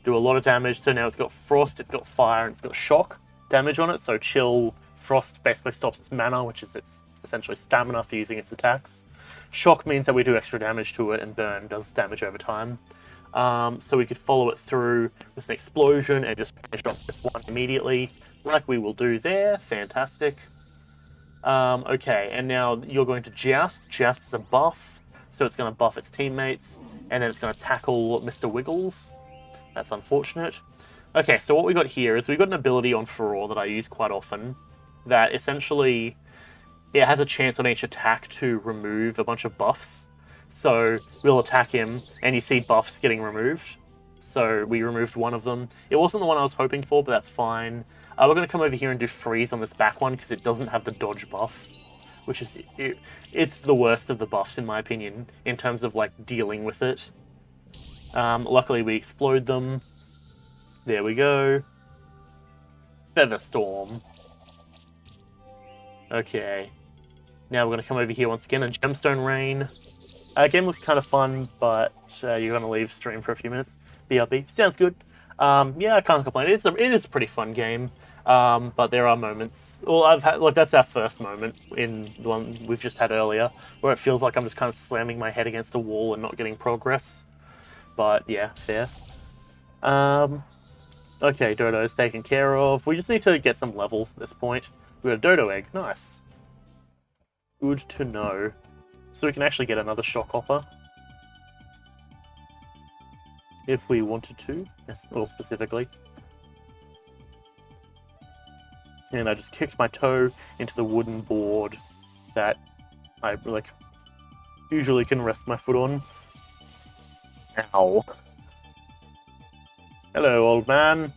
[SPEAKER 1] Do a lot of damage. So now it's got Frost, it's got Fire, and it's got Shock damage on it. So Chill, Frost basically stops its mana, which is its essentially stamina for using its attacks. Shock means that we do extra damage to it, and Burn does damage over time. So we could follow it through with an explosion and just finish off this one immediately, like we will do there. Fantastic. Okay, and now you're going to Joust. Joust is a buff, so it's going to buff its teammates, and then it's going to tackle Mr. Wiggles. That's unfortunate. Okay, so what we got here is we've got an ability on Furore that I use quite often, that essentially it has a chance on each attack to remove a bunch of buffs. So we'll attack him, and you see buffs getting removed. So we removed one of them. It wasn't the one I was hoping for, but that's fine. We're going to come over here and do Freeze on this back one, because it doesn't have the dodge buff, which is... It's the worst of the buffs, in my opinion, in terms of, like, dealing with it. Luckily, we explode them. There we go. Featherstorm. Okay. Now we're going to come over here once again, and Gemstone Rain. Game looks kind of fun, but you're going to leave stream for a few minutes. BRB. Sounds good. Yeah, I can't complain. It is a pretty fun game, but there are moments... Well, that's our first moment in the one we've just had earlier, where it feels like I'm just kind of slamming my head against a wall and not getting progress. But, yeah, fair. Okay, Dodo's taken care of. We just need to get some levels at this point. We've got a Dodo egg. Nice. Good to know. So we can actually get another Shock Hopper. If we wanted to. Yes, well, specifically. And I just kicked my toe into the wooden board that I, like, usually can rest my foot on. Ow. Hello, old man.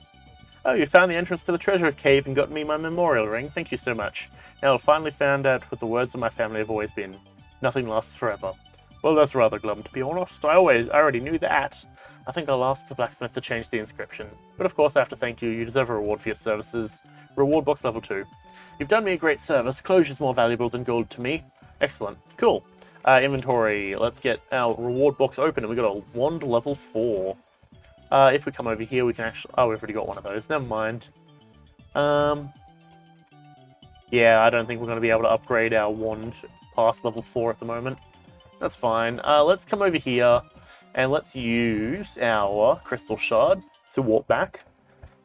[SPEAKER 1] Oh, you found the entrance to the treasure cave and got me my memorial ring. Thank you so much. Now I've finally found out what the words of my family have always been. Nothing lasts forever. Well, that's rather glum, to be honest. I already knew that. I think I'll ask the blacksmith to change the inscription. But of course, I have to thank you. You deserve a reward for your services. Reward box level 2. You've done me a great service. Closure's more valuable than gold to me. Excellent. Cool. Inventory. Let's get our reward box open, and we got a wand level 4. If we come over here, we can actually... Oh, we've already got one of those. Never mind. Yeah, I don't think we're going to be able to upgrade our wand past level 4 at the moment. That's fine. Let's come over here, and let's use our crystal shard to warp back.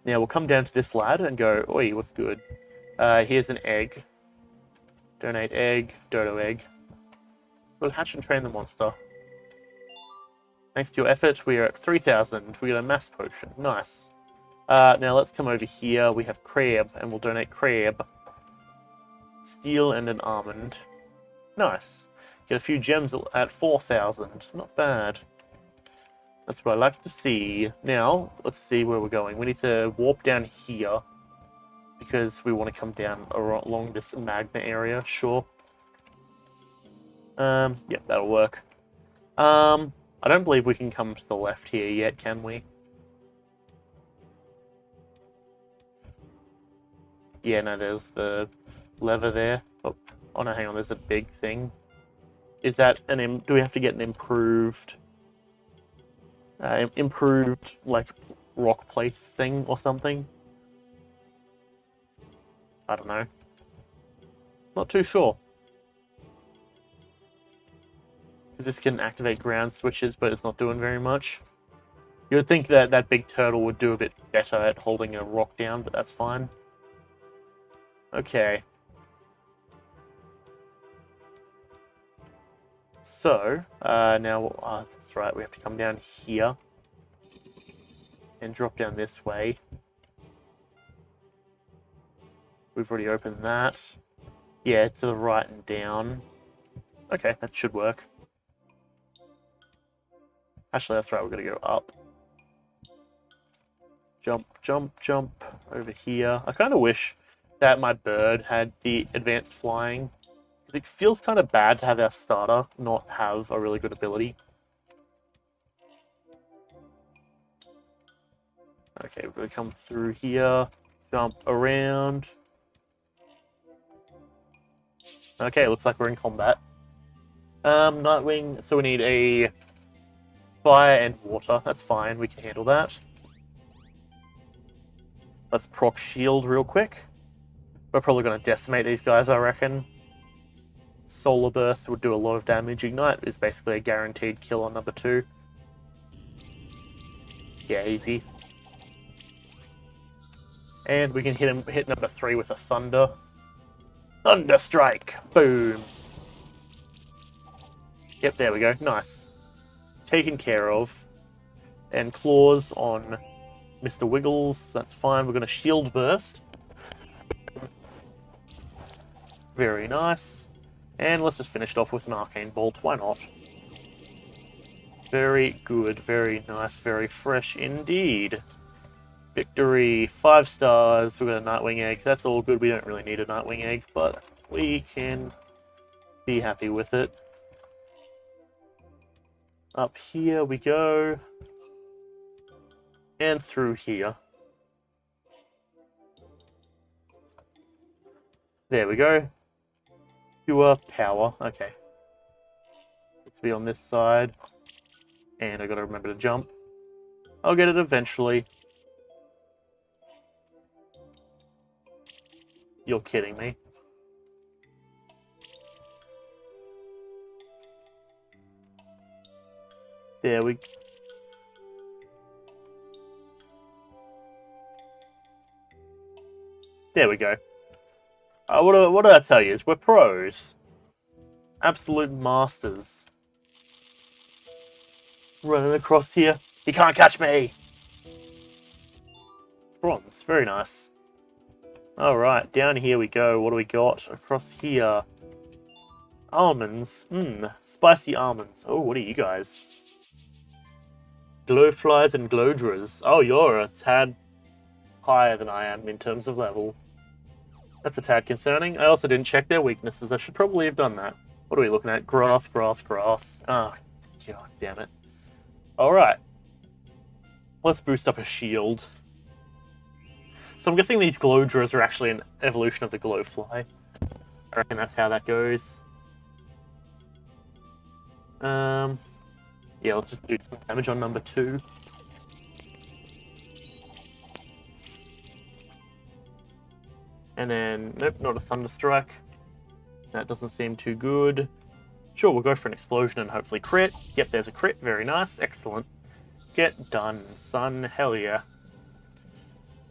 [SPEAKER 1] Now, we'll come down to this lad and go, oi, what's good? Here's an egg. Donate egg, dodo egg. We'll hatch and train the monster. Thanks to your effort, we are at 3,000. We got a mass potion. Nice. Now let's come over here. We have crab, and we'll donate crab. Steel and an almond. Nice. Get a few gems at 4,000. Not bad. That's what I like to see. Now, let's see where we're going. We need to warp down here, because we want to come down along this magma area. Sure. Yep, that'll work. I don't believe we can come to the left here yet, can we? Yeah, no, there's the lever there. Oh no, hang on, there's a big thing. Is that an do we have to get an improved like rock place thing or something? I don't know. Not too sure. Because this can activate ground switches, but it's not doing very much. You would think that that big turtle would do a bit better at holding a rock down, but that's fine. Okay. So, now, that's right, we have to come down here. And drop down this way. We've already opened that. Yeah, to the right and down. Okay, that should work. Actually, that's right, we're going to go up. Jump, jump, jump over here. I kind of wish that my bird had the advanced flying. Because it feels kind of bad to have our starter not have a really good ability. Okay, we're going to come through here. Jump around. Okay, looks like we're in combat. Nightwing, so we need a fire and water. That's fine, we can handle that. Let's proc shield real quick. We're probably going to decimate these guys, I reckon. Solar Burst would do a lot of damage. Ignite is basically a guaranteed kill on number 2. Yeah, easy. And we can hit number 3 with a Thunder. Thunder Strike! Boom! Yep, there we go. Nice. Taken care of. And claws on Mr. Wiggles. That's fine. We're going to Shield Burst. Very nice. And let's just finish it off with an Arcane Bolt. Why not? Very good. Very nice. Very fresh indeed. Victory. 5 stars. We've got a Nightwing Egg. That's all good. We don't really need a Nightwing Egg, but we can be happy with it. Up here we go. And through here. There we go. Pure power. Okay. Let's be on this side. And I gotta remember to jump. I'll get it eventually. You're kidding me. There we go. What did I tell you? We're pros. Absolute masters. Running across here. He can't catch me! Bronze. Very nice. Alright, down here we go. What do we got? Across here. Almonds. Spicy almonds. Oh, what are you guys? Glowflies and glowdras. Oh, you're a tad higher than I am in terms of level. That's a tad concerning. I also didn't check their weaknesses. I should probably have done that. What are we looking at? Grass, grass, grass. Ah, god damn it. Alright. Let's boost up a shield. So I'm guessing these Glowdras are actually an evolution of the Glowfly. I reckon that's how that goes. Yeah, let's just do some damage on number 2. And then, nope, not a Thunderstrike. That doesn't seem too good. Sure, we'll go for an explosion and hopefully crit. Yep, there's a crit. Very nice. Excellent. Get done, son. Hell yeah.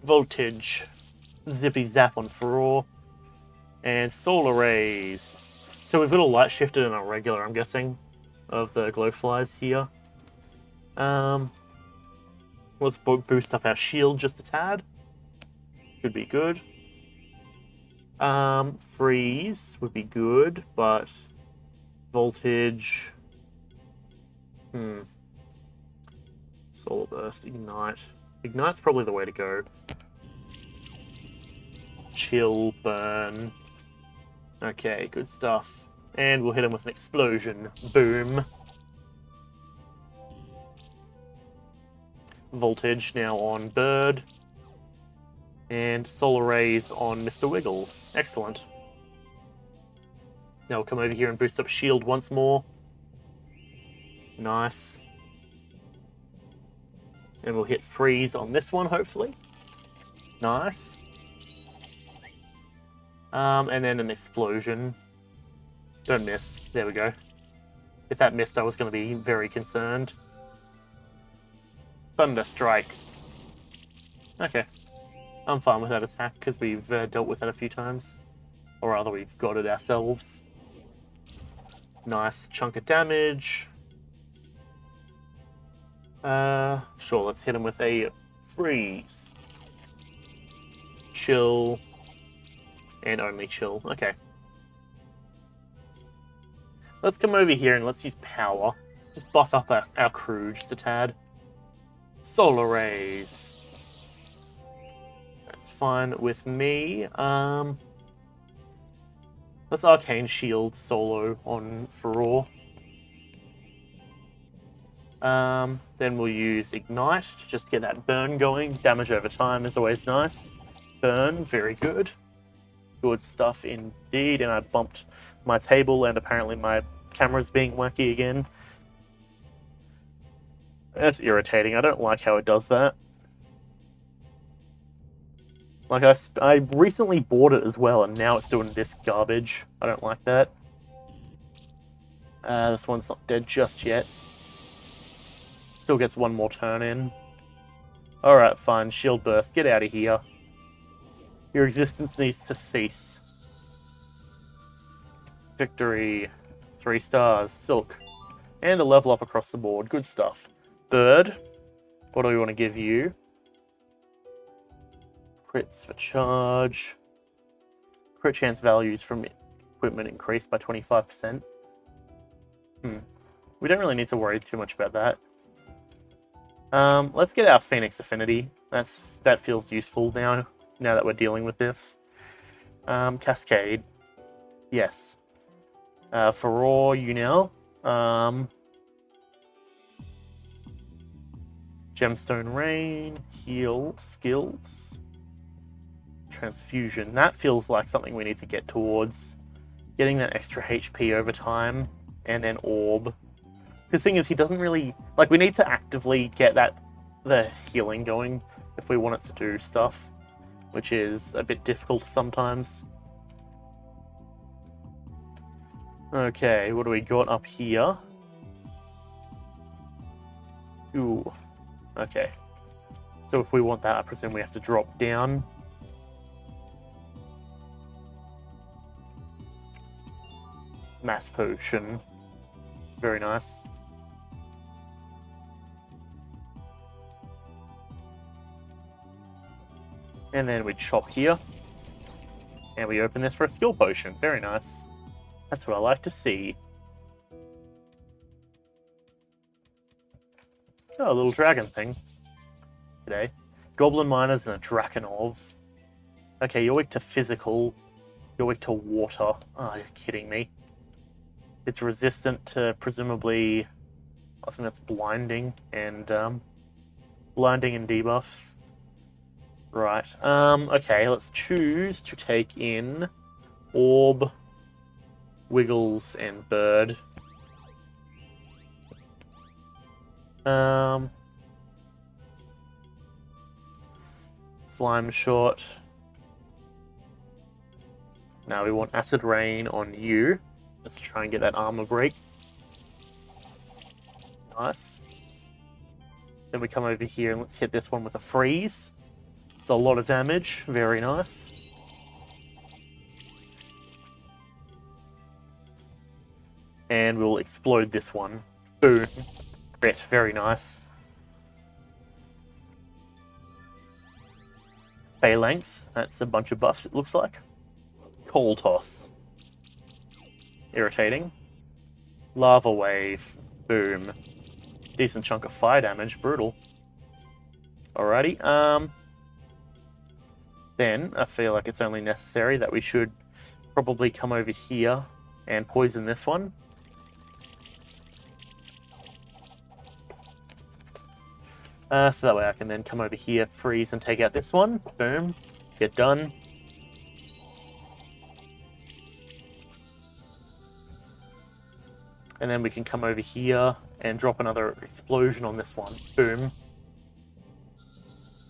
[SPEAKER 1] Voltage. Zippy zap on Furore. And Solar Rays. So we've got a light shifted and a regular, I'm guessing, of the Glowflies here. Let's boost up our shield just a tad. Should be good. Freeze would be good, but voltage. Solar Burst, Ignite. Ignite's probably the way to go. Chill, burn. Okay, good stuff. And we'll hit him with an explosion. Boom. Voltage now on Bird. And Solar Rays on Mr. Wiggles. Excellent. Now we'll come over here and boost up shield once more. Nice. And we'll hit freeze on this one, hopefully. Nice. And then an explosion. Don't miss. There we go. If that missed, I was going to be very concerned. Thunderstrike. Okay. I'm fine with that attack, because we've dealt with that a few times. Or rather, we've got it ourselves. Nice chunk of damage. Sure, let's hit him with a freeze. Chill. And only chill. Okay. Let's come over here and let's use power. Just buff up our crew just a tad. Solar Rays. That's fine with me. Let's Arcane Shield solo on Furore. Then we'll use Ignite to just get that burn going. Damage over time is always nice. Burn, very good. Good stuff indeed. And I bumped my table and apparently my camera's being wacky again. That's irritating. I don't like how it does that. Like, I recently bought it as well, and now it's doing this garbage. I don't like that. This one's not dead just yet. Still gets one more turn in. Alright, fine. Shield Burst. Get out of here. Your existence needs to cease. Victory. 3 stars. Silk. And a level up across the board. Good stuff. Bird. What do we want to give you? Crits for charge. Crit chance values from equipment increased by 25%. We don't really need to worry too much about that. Let's get our Phoenix Affinity. That feels useful now that we're dealing with this. Cascade. Yes. Furore, you know. Gemstone Rain. Heal. Skills. Transfusion. That feels like something we need to get towards. Getting that extra HP over time. And then Orb. The thing is, he doesn't really... Like, we need to actively get the healing going if we want it to do stuff, which is a bit difficult sometimes. Okay, what do we got up here? Ooh. Okay. So if we want that, I presume we have to drop down. Mass Potion. Very nice. And then we chop here. And we open this for a skill potion. Very nice. That's what I like to see. Oh, a little dragon thing. Today. Goblin Miners and a Drakenov. Okay, you're weak to physical. You're weak to water. Oh, you're kidding me. It's resistant to, presumably, I think that's blinding and debuffs. Right. Okay, let's choose to take in Orb, Wiggles, and Bird. Slime Shot. Now we want Acid Rain on you. Let's try and get that armor break. Nice. Then we come over here and let's hit this one with a freeze. It's a lot of damage. Very nice. And we'll explode this one. Boom. Crit. Very nice. Phalanx. That's a bunch of buffs, it looks like. Coal Toss. Irritating. Lava Wave. Boom. Decent chunk of fire damage. Brutal. Alrighty. Then, I feel like it's only necessary that we should probably come over here and poison this one. So that way I can then come over here, freeze, and take out this one. Boom. Get done. And then we can come over here and drop another explosion on this one. Boom.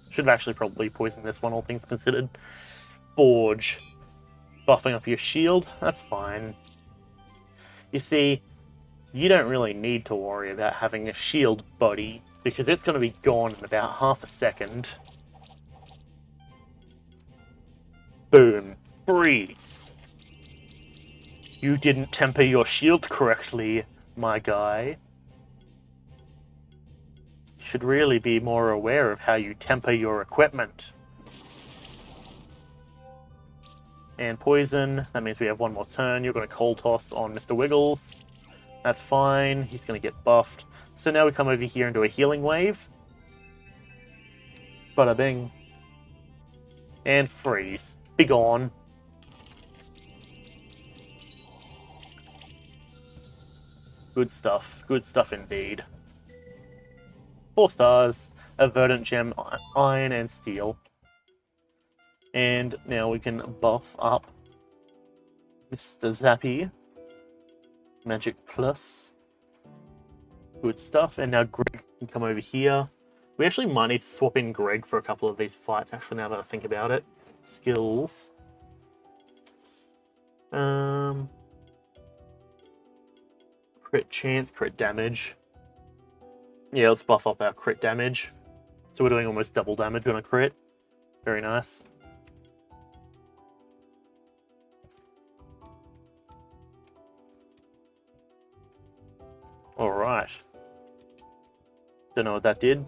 [SPEAKER 1] Should have actually probably poisoned this one, all things considered. Forge. Buffing up your shield. That's fine. You see, you don't really need to worry about having a shield buddy, because it's going to be gone in about half a second. Boom. Freeze. You didn't temper your shield correctly, my guy. You should really be more aware of how you temper your equipment. And poison. That means we have one more turn. You're going to Coal Toss on Mr. Wiggles. That's fine. He's going to get buffed. So now we come over here and do a healing wave. Bada bing. And freeze. Be gone. Good stuff. Good stuff indeed. 4 stars. A Verdant Gem, Iron, and Steel. And now we can buff up Mr. Zappy. Magic Plus. Good stuff. And now Greg can come over here. We actually might need to swap in Greg for a couple of these fights, actually, now that I think about it. Skills. Crit chance, crit damage. Yeah, let's buff up our crit damage. So we're doing almost double damage on a crit. Very nice. Alright. Don't know what that did,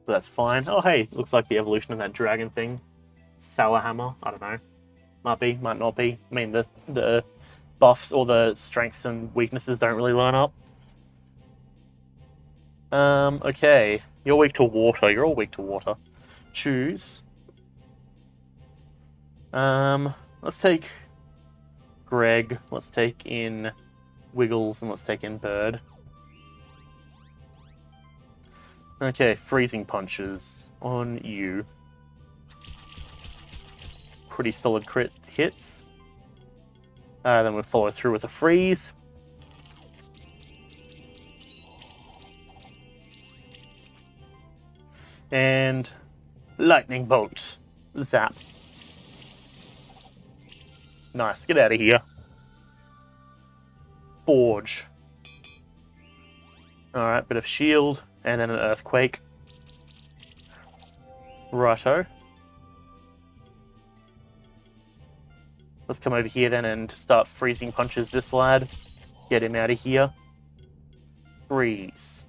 [SPEAKER 1] but that's fine. Oh, hey, looks like the evolution of that dragon thing. Sour Hammer, I don't know. Might be, might not be. I mean, the buffs or the strengths and weaknesses don't really line up. Okay. You're weak to water. You're all weak to water. Choose. Let's take Greg. Let's take in Wiggles, and let's take in Bird. Okay, Freezing Punches on you. Pretty solid crit hits. Then we'll follow through with a freeze. And Lightning Bolt. Zap. Nice, get out of here. Forge. Alright, bit of shield, and then an earthquake. Righto. Let's come over here then and start freezing punches this lad. Get him out of here. Freeze.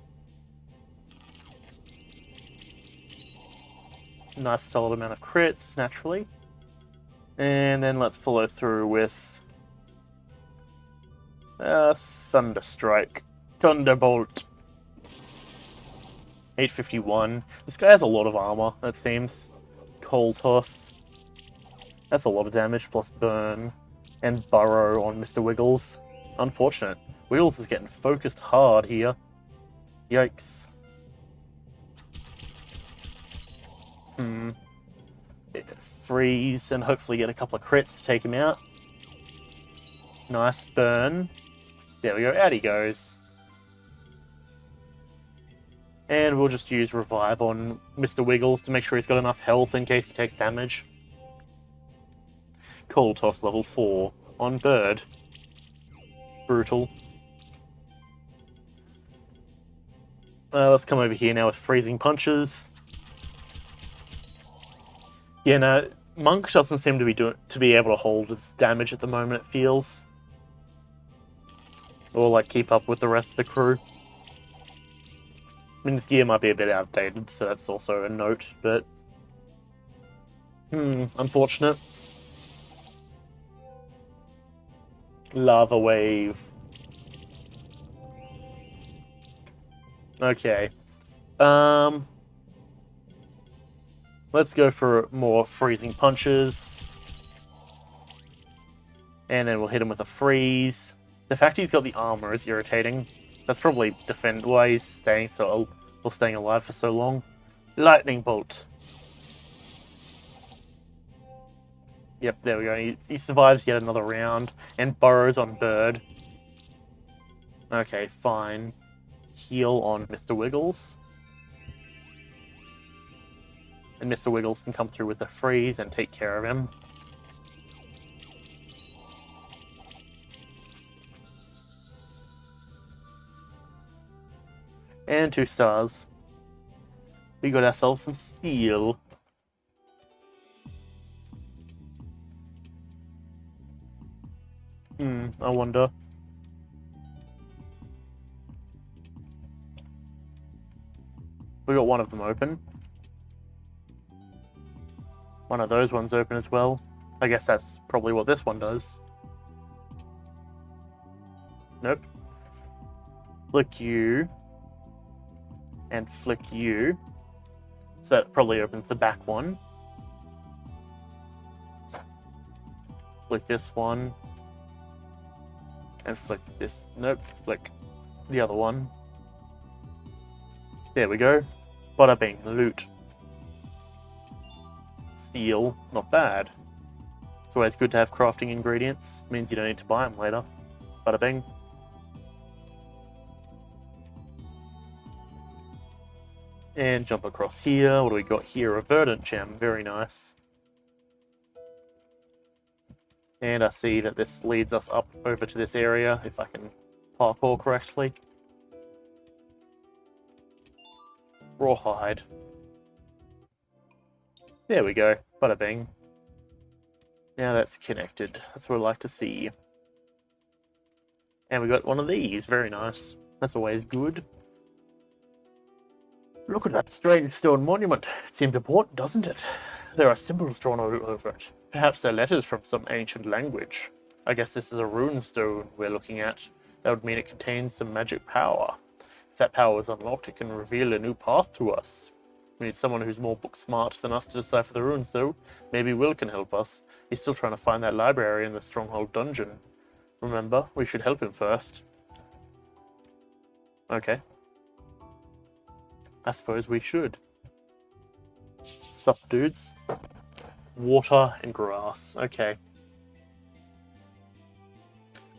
[SPEAKER 1] Nice solid amount of crits, naturally. And then let's follow through with Thunderstrike. Thunderbolt. 851. This guy has a lot of armor, it seems. Cold Toss. That's a lot of damage, plus Burn. And Burrow on Mr. Wiggles. Unfortunate. Wiggles is getting focused hard here. Yikes. Freeze and hopefully get a couple of crits to take him out. Nice Burn. There we go, out he goes. And we'll just use Revive on Mr. Wiggles to make sure he's got enough health in case he takes damage. Cold Toss level 4 on Bird. Brutal. Let's come over here now with Freezing Punches. Yeah, no, Monk doesn't seem to be able to hold his damage at the moment, it feels. Or, like, keep up with the rest of the crew. I mean, this gear might be a bit outdated, so that's also a note, but... unfortunate. Lava Wave. Okay. Let's go for more Freezing Punches. And then we'll hit him with a Freeze. The fact he's got the armor is irritating. That's probably why he's staying staying alive for so long. Lightning Bolt. Yep, there we go. He survives yet another round and burrows on Bird. Okay, fine. Heal on Mr. Wiggles. And Mr. Wiggles can come through with a freeze and take care of him. And 2 stars. We got ourselves some steel. I wonder. We got one of them open. One of those ones open as well. I guess that's probably what this one does. Nope. Flick you. And flick you. So that probably opens the back one. Flick this one. And flick this. Nope, flick the other one. There we go. Bada bing, loot. Steel, not bad. It's always good to have crafting ingredients. Means you don't need to buy them later. Bada bing. And jump across here. What do we got here? A Verdant Gem. Very nice. And I see that this leads us up over to this area, if I can parkour correctly. Rawhide. There we go. Bada bing. Now that's connected. That's what I like to see. And we got one of these. Very nice. That's always good. Look at that strange stone monument. It seems important, doesn't it? There are symbols drawn all over it. Perhaps they're letters from some ancient language. I guess this is a rune stone we're looking at. That would mean it contains some magic power. If that power is unlocked, it can reveal a new path to us. We need someone who's more book smart than us to decipher the runes, though. Maybe Will can help us. He's still trying to find that library in the Stronghold dungeon. Remember, we should help him first. Okay. I suppose we should. Sup, dudes? Water and grass. Okay.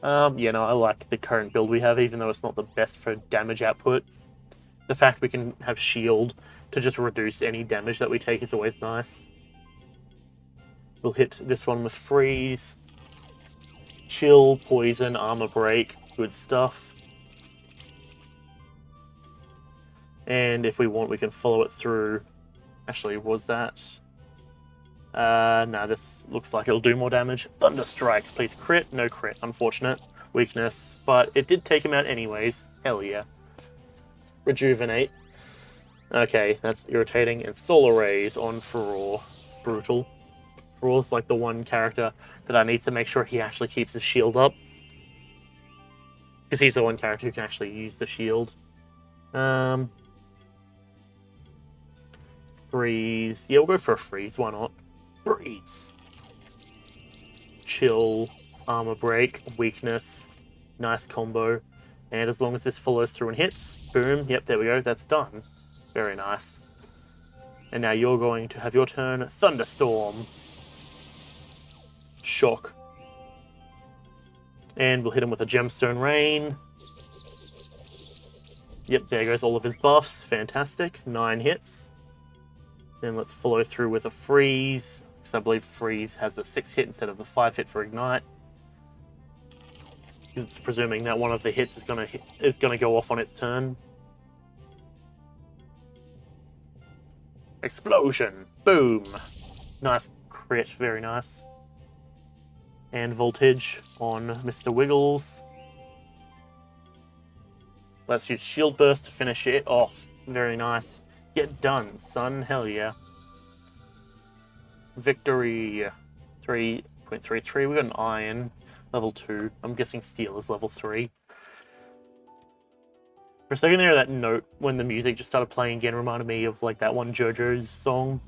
[SPEAKER 1] Yeah, no, I like the current build we have, even though it's not the best for damage output. The fact we can have shield to just reduce any damage that we take is always nice. We'll hit this one with freeze. Chill, poison, armor break. Good stuff. And if we want, we can follow it through. Actually, was that? No, this looks like it'll do more damage. Thunder Strike. Please crit. No crit. Unfortunate. Weakness. But it did take him out anyways. Hell yeah. Rejuvenate. Okay, that's irritating. And Solar Rays on Furore. Brutal. Furore's like the one character that I need to make sure he actually keeps his shield up. Because he's the one character who can actually use the shield.
[SPEAKER 2] Freeze. Yeah, we'll go for a freeze. Why not? Freeze. Chill. Armor break. Weakness. Nice combo. And as long as this follows through and hits, boom. Yep, there we go. That's done. Very nice. And now you're going to have your turn. Thunderstorm. Shock. And we'll hit him with a Gemstone Rain. Yep, there goes all of his buffs. Fantastic. 9 hits. Then let's follow through with a Freeze, because I believe Freeze has a 6 hit instead of the 5 hit for Ignite. Because it's presuming that one of the hits is gonna go off on its turn. Explosion! Boom! Nice crit, very nice. And Voltage on Mr. Wiggles. Let's use Shield Burst to finish it off. Very nice. Get done, son. Hell yeah. Victory. 3.33. We got an Iron. Level 2. I'm guessing Steel is level 3. For a second there, that note when the music just started playing again reminded me of like that one JoJo's song.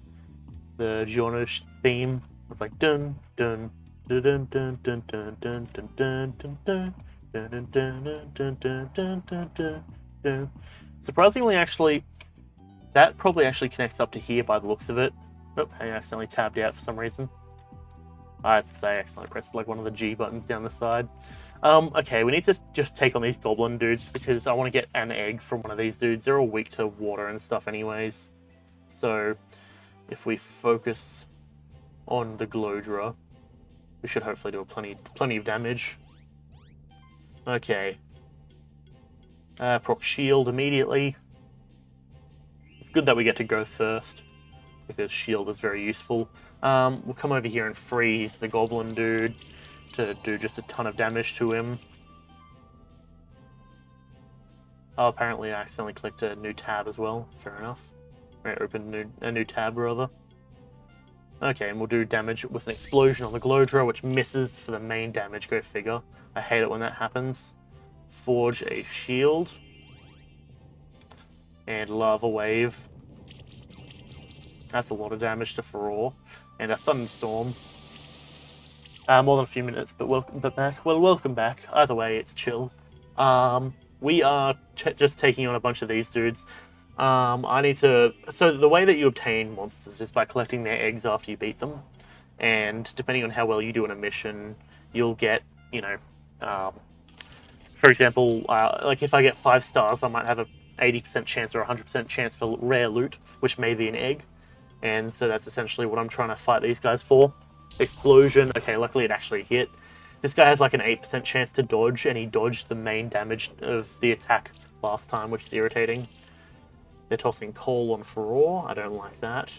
[SPEAKER 2] The Giorno theme. It's like dun dun dun dun dun dun dun dun dun dun dun dun. Dun, dun, dun, dun, dun, dun, dun, dun, dun. Surprisingly, actually, that probably actually connects up to here by the looks of it. Oh, I accidentally tabbed out for some reason. It's because I accidentally pressed like one of the G buttons down the side. Okay, we need to just take on these goblin dudes because I want to get an egg from one of these dudes. They're all weak to water and stuff anyways. So, if we focus on the Glodra, we should hopefully do plenty of damage. Okay. Proc Shield immediately. It's good that we get to go first, because Shield is very useful. We'll come over here and freeze the Goblin dude to do just a ton of damage to him. Oh, apparently I accidentally clicked a new tab as well. Fair enough. Right, open a new tab, rather. Okay, and we'll do damage with an explosion on the Glodra, which misses for the main damage, go figure. I hate it when that happens. Forge a shield. And Lava Wave. That's a lot of damage to Furore. And a Thunderstorm. More than a few minutes, but welcome back. Well, welcome back. Either way, it's chill. We are just taking on a bunch of these dudes. I need to... So the way that you obtain monsters is by collecting their eggs after you beat them. And depending on how well you do in a mission, you'll get, you know... for example, like if I get 5 stars, I might have a 80% chance or 100% chance for rare loot, which may be an egg. And so that's essentially what I'm trying to fight these guys for. Explosion. Okay, luckily it actually hit. This guy has like an 8% chance to dodge, and he dodged the main damage of the attack last time, which is irritating. They're tossing coal on Furore. I don't like that.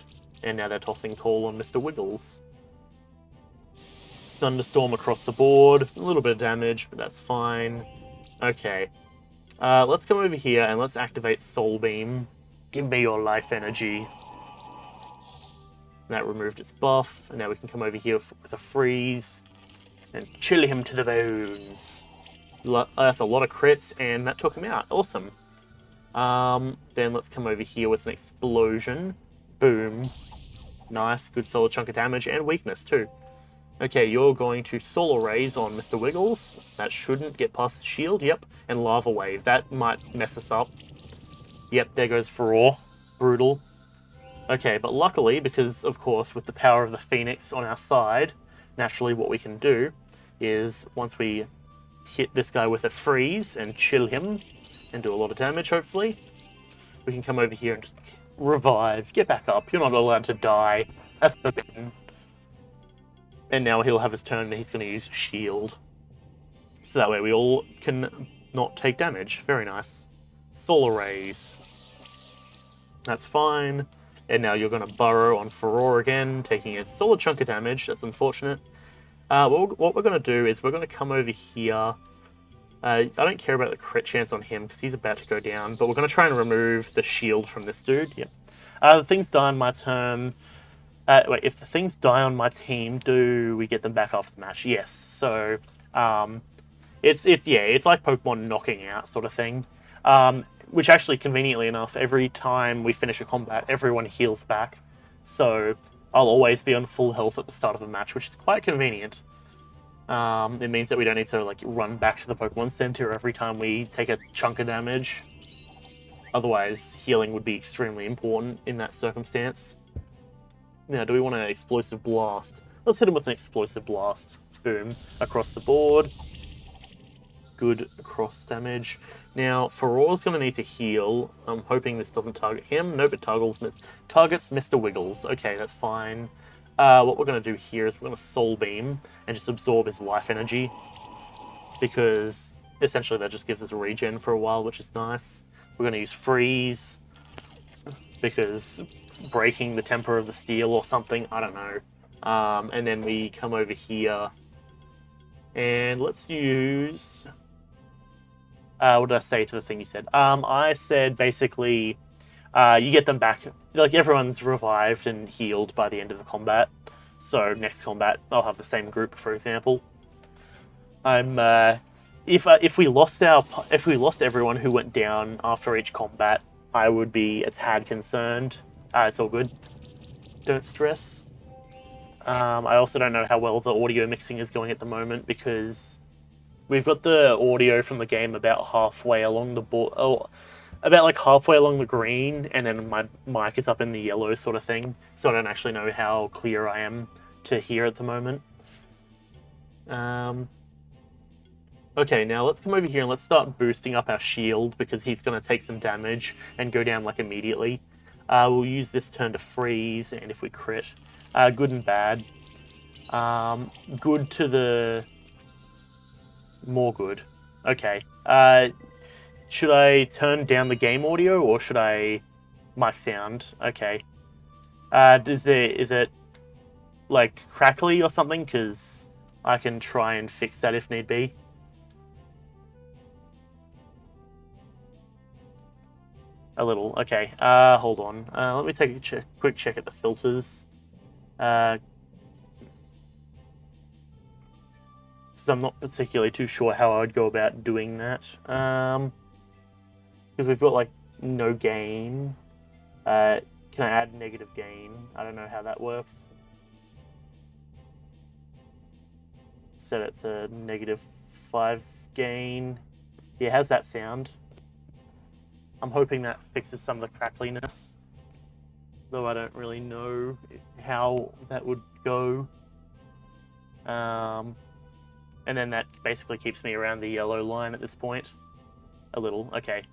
[SPEAKER 2] And now they're tossing coal on Mr. Wiggles. Thunderstorm across the board. A little bit of damage, but that's fine. Okay. Let's come over here and let's activate Soul Beam. Give me your life energy. That removed its buff. And now we can come over here with a freeze. And chill him to the bones. That's a lot of crits, and that took him out. Awesome. Then let's come over here with an explosion. Boom. Nice, good solid chunk of damage, and weakness too. Okay, you're going to Solar Rays on Mr. Wiggles. That shouldn't get past the shield, yep. And Lava Wave, that might mess us up. Yep, there goes Furore. Brutal. Okay, but luckily, because of course with the power of the Phoenix on our side, naturally what we can do is once we hit this guy with a freeze and chill him and do a lot of damage, hopefully, we can come over here and just revive. Get back up. You're not allowed to die. That's forbidden. And now he'll have his turn and he's going to use shield. So that way we all can not take damage. Very nice. Solar Rays. That's fine. And now you're going to burrow on Furore again, taking a solid chunk of damage. That's unfortunate. What we're going to do is we're going to come over here. I don't care about the crit chance on him because he's about to go down, but we're going to try and remove the shield from this dude. Yep. The things die on my turn. Wait, if the things die on my team, do we get them back after the match? Yes. So, it's like Pokemon knocking out sort of thing. which actually, conveniently enough, every time we finish a combat, everyone heals back. So I'll always be on full health at the start of a match, which is quite convenient. It means that we don't need to like run back to the Pokemon Center every time we take a chunk of damage. Otherwise, healing would be extremely important in that circumstance. Now, do we want an Explosive Blast? Let's hit him with an Explosive Blast. Boom. Across the board. Good cross damage. Now, Farore's going to need to heal. I'm hoping this doesn't target him. Nope, it targets Mr. Wiggles. Okay, that's fine. What we're going to do here is we're going to Soul Beam and just absorb his life energy. Because, essentially, that just gives us a regen for a while, which is nice. We're going to use Freeze. Because breaking the temper of the steel or something, I don't know. And then we come over here. And let's use... what did I say to the thing you said? I said basically, you get them back. Like everyone's revived and healed by the end of the combat. So next combat, I'll have the same group, for example. If we lost everyone who went down after each combat, I would be a tad concerned. It's all good. Don't stress. I also don't know how well the audio mixing is going at the moment because we've got the audio from the game about halfway along the board, about like halfway along the green, and then my mic is up in the yellow sort of thing. So I don't actually know how clear I am to hear at the moment. Okay, now let's come over here and let's start boosting up our shield because he's going to take some damage and go down like immediately. We'll use this turn to freeze, and if we crit, good and bad. Good to the... More good. Okay. Should I turn down the game audio or should I mic sound? Okay. Is it like crackly or something? Because I can try and fix that if need be. A little. Okay. Hold on. Let me take a quick check at the filters. Because I'm not particularly too sure how I would go about doing that. Because we've got like no gain. Can I add negative gain? I don't know how that works. Set it to -5 gain. Yeah, how's that sound? I'm hoping that fixes some of the crackliness. Though I don't really know how that would go. And then that basically keeps me around the yellow line at this point. A little, okay.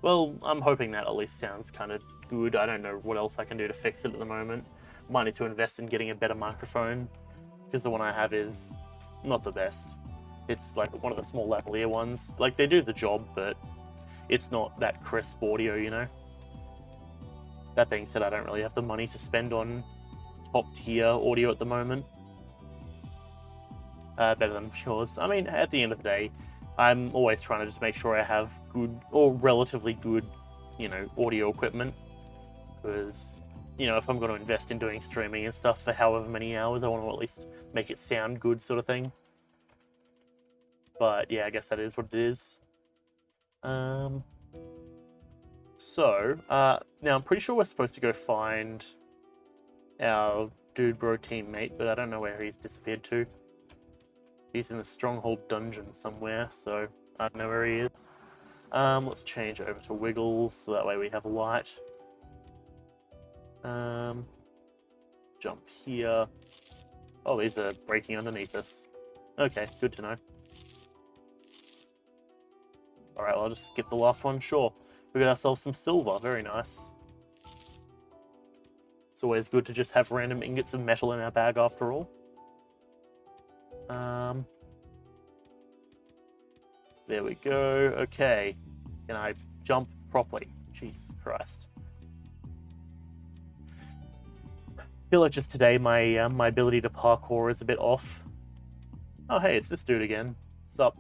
[SPEAKER 2] Well, I'm hoping that at least sounds kind of good. I don't know what else I can do to fix it at the moment. Might need to invest in getting a better microphone, because the one I have is not the best. It's like one of the small lavalier ones. Like, they do the job, but it's not that crisp audio, you know? That being said, I don't really have the money to spend on top-tier audio at the moment. Better than yours. I mean, at the end of the day, I'm always trying to just make sure I have good, or relatively good, you know, audio equipment. Because, you know, if I'm going to invest in doing streaming and stuff for however many hours, I want to at least make it sound good sort of thing. But, yeah, I guess that is what it is. Now I'm pretty sure we're supposed to go find our dude bro teammate, but I don't know where he's disappeared to. He's in the Stronghold dungeon somewhere, so I don't know where he is. Let's change over to Wiggles, so that way we have light. Jump here. Oh, these are breaking underneath us. Okay, good to know. Alright, well, I'll just skip the last one, sure. We got ourselves some silver, very nice. It's always good to just have random ingots of metal in our bag after all. There we go, okay. Can I jump properly? Jesus Christ. I feel like just today my my ability to parkour is a bit off. Oh hey, it's this dude again. Sup?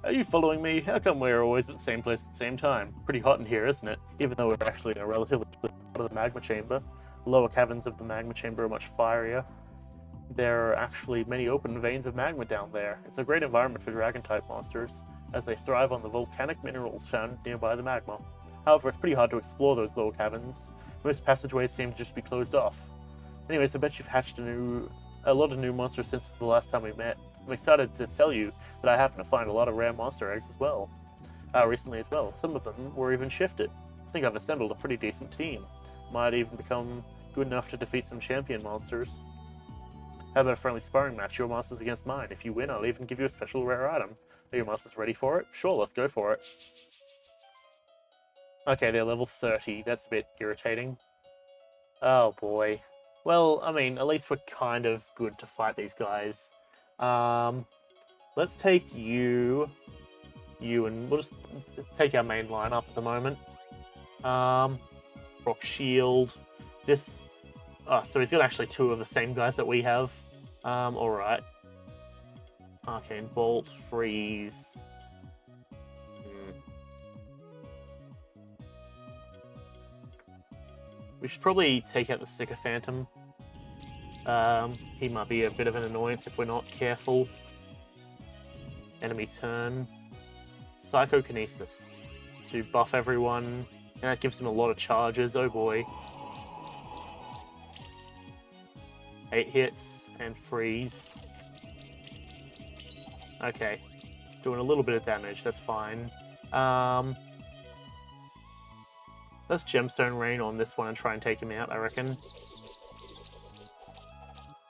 [SPEAKER 2] Are you following me? How come we're always at the same place at the same time? Pretty hot in here, isn't it? Even though we're actually in a relatively part of the magma chamber. The lower caverns of the magma chamber are much firier. There are actually many open veins of magma down there. It's a great environment for dragon-type monsters.
[SPEAKER 1] as they thrive on the volcanic minerals found nearby the magma. However, it's pretty hard to explore those lower caverns. Most passageways seem to just be closed off. Anyways, I bet you've hatched a lot of new monsters since the last time we met. I'm excited to tell you that I happen to find a lot of rare monster eggs as well. Recently as well. Some of them were even shifted. I think I've assembled a pretty decent team. Might even become good enough to defeat some champion monsters. How about a friendly sparring match, your monsters against mine? If you win, I'll even give you a special rare item. Are your monsters ready for it? Sure, let's go for it. Okay, they're level 30. That's a bit irritating. Oh boy. Well, I mean, at least we're kind of good to fight these guys. Let's take you, and we'll just take our main lineup at the moment. Rock Shield. This... Oh, so he's got actually two of the same guys that we have. Alright. Arcane Bolt, Freeze. We should probably take out the Sycophantum. He might be a bit of an annoyance if we're not careful. Enemy turn. Psychokinesis to buff everyone. And that gives him a lot of charges, oh boy. 8 hits and freeze. Okay. Doing a little bit of damage, that's fine. Let's Gemstone Rain on this one and try and take him out, I reckon.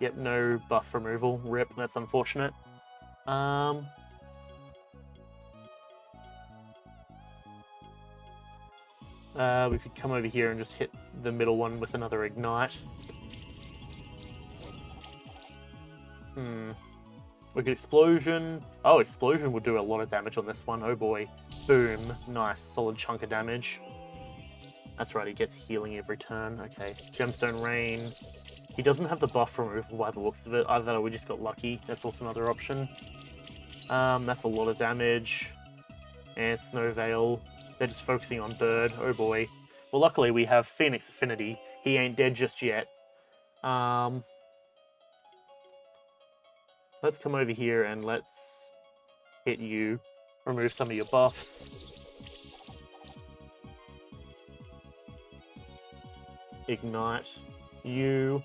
[SPEAKER 1] Yep, no buff removal. Rip, that's unfortunate. We could come over here and just hit the middle one with another Ignite. We could Explosion. Oh, Explosion would do a lot of damage on this one. Oh boy. Boom. Nice. Solid chunk of damage. That's right, he gets healing every turn. Okay. Gemstone Rain. He doesn't have the buff removal by the looks of it. Either that or we just got lucky. That's also another option. That's a lot of damage. And Snow Veil. They're just focusing on Bird. Oh boy. Well, luckily we have Phoenix Affinity. He ain't dead just yet. Let's come over here and let's hit you. Remove some of your buffs. Ignite you.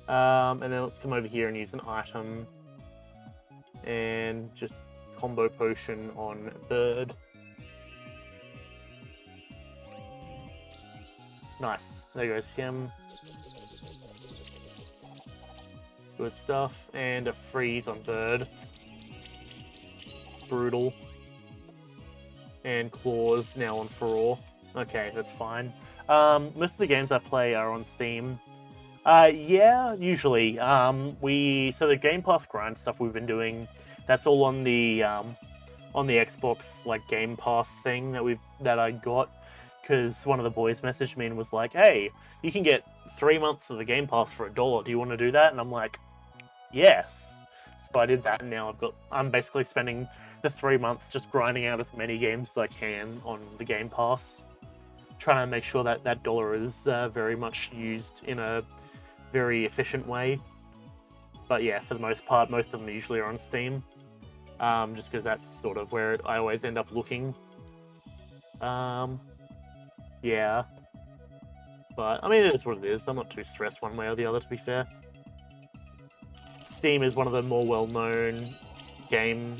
[SPEAKER 1] And then let's come over here and use an item. And just combo potion on Bird. Nice. There goes him. Good stuff. And a freeze on Bird. Brutal. And Claws now on Furore. Okay, that's fine. Most of the games I play are on Steam. Yeah, usually. So the Game Pass grind stuff we've been doing, that's all on the Xbox like Game Pass thing that I got, because one of the boys messaged me and was like, "Hey, you can get 3 months of the Game Pass for $1. Do you want to do that?" And I'm like, "Yes." So I did that, and now I'm basically spending the 3 months just grinding out as many games as I can on the Game Pass, trying to make sure that that dollar is very much used in a very efficient way. But yeah, for the most part, most of them usually are on Steam, just because that's sort of where I always end up looking. Yeah. But, I mean, it is what it is. I'm not too stressed one way or the other, to be fair. Steam is one of the more well-known game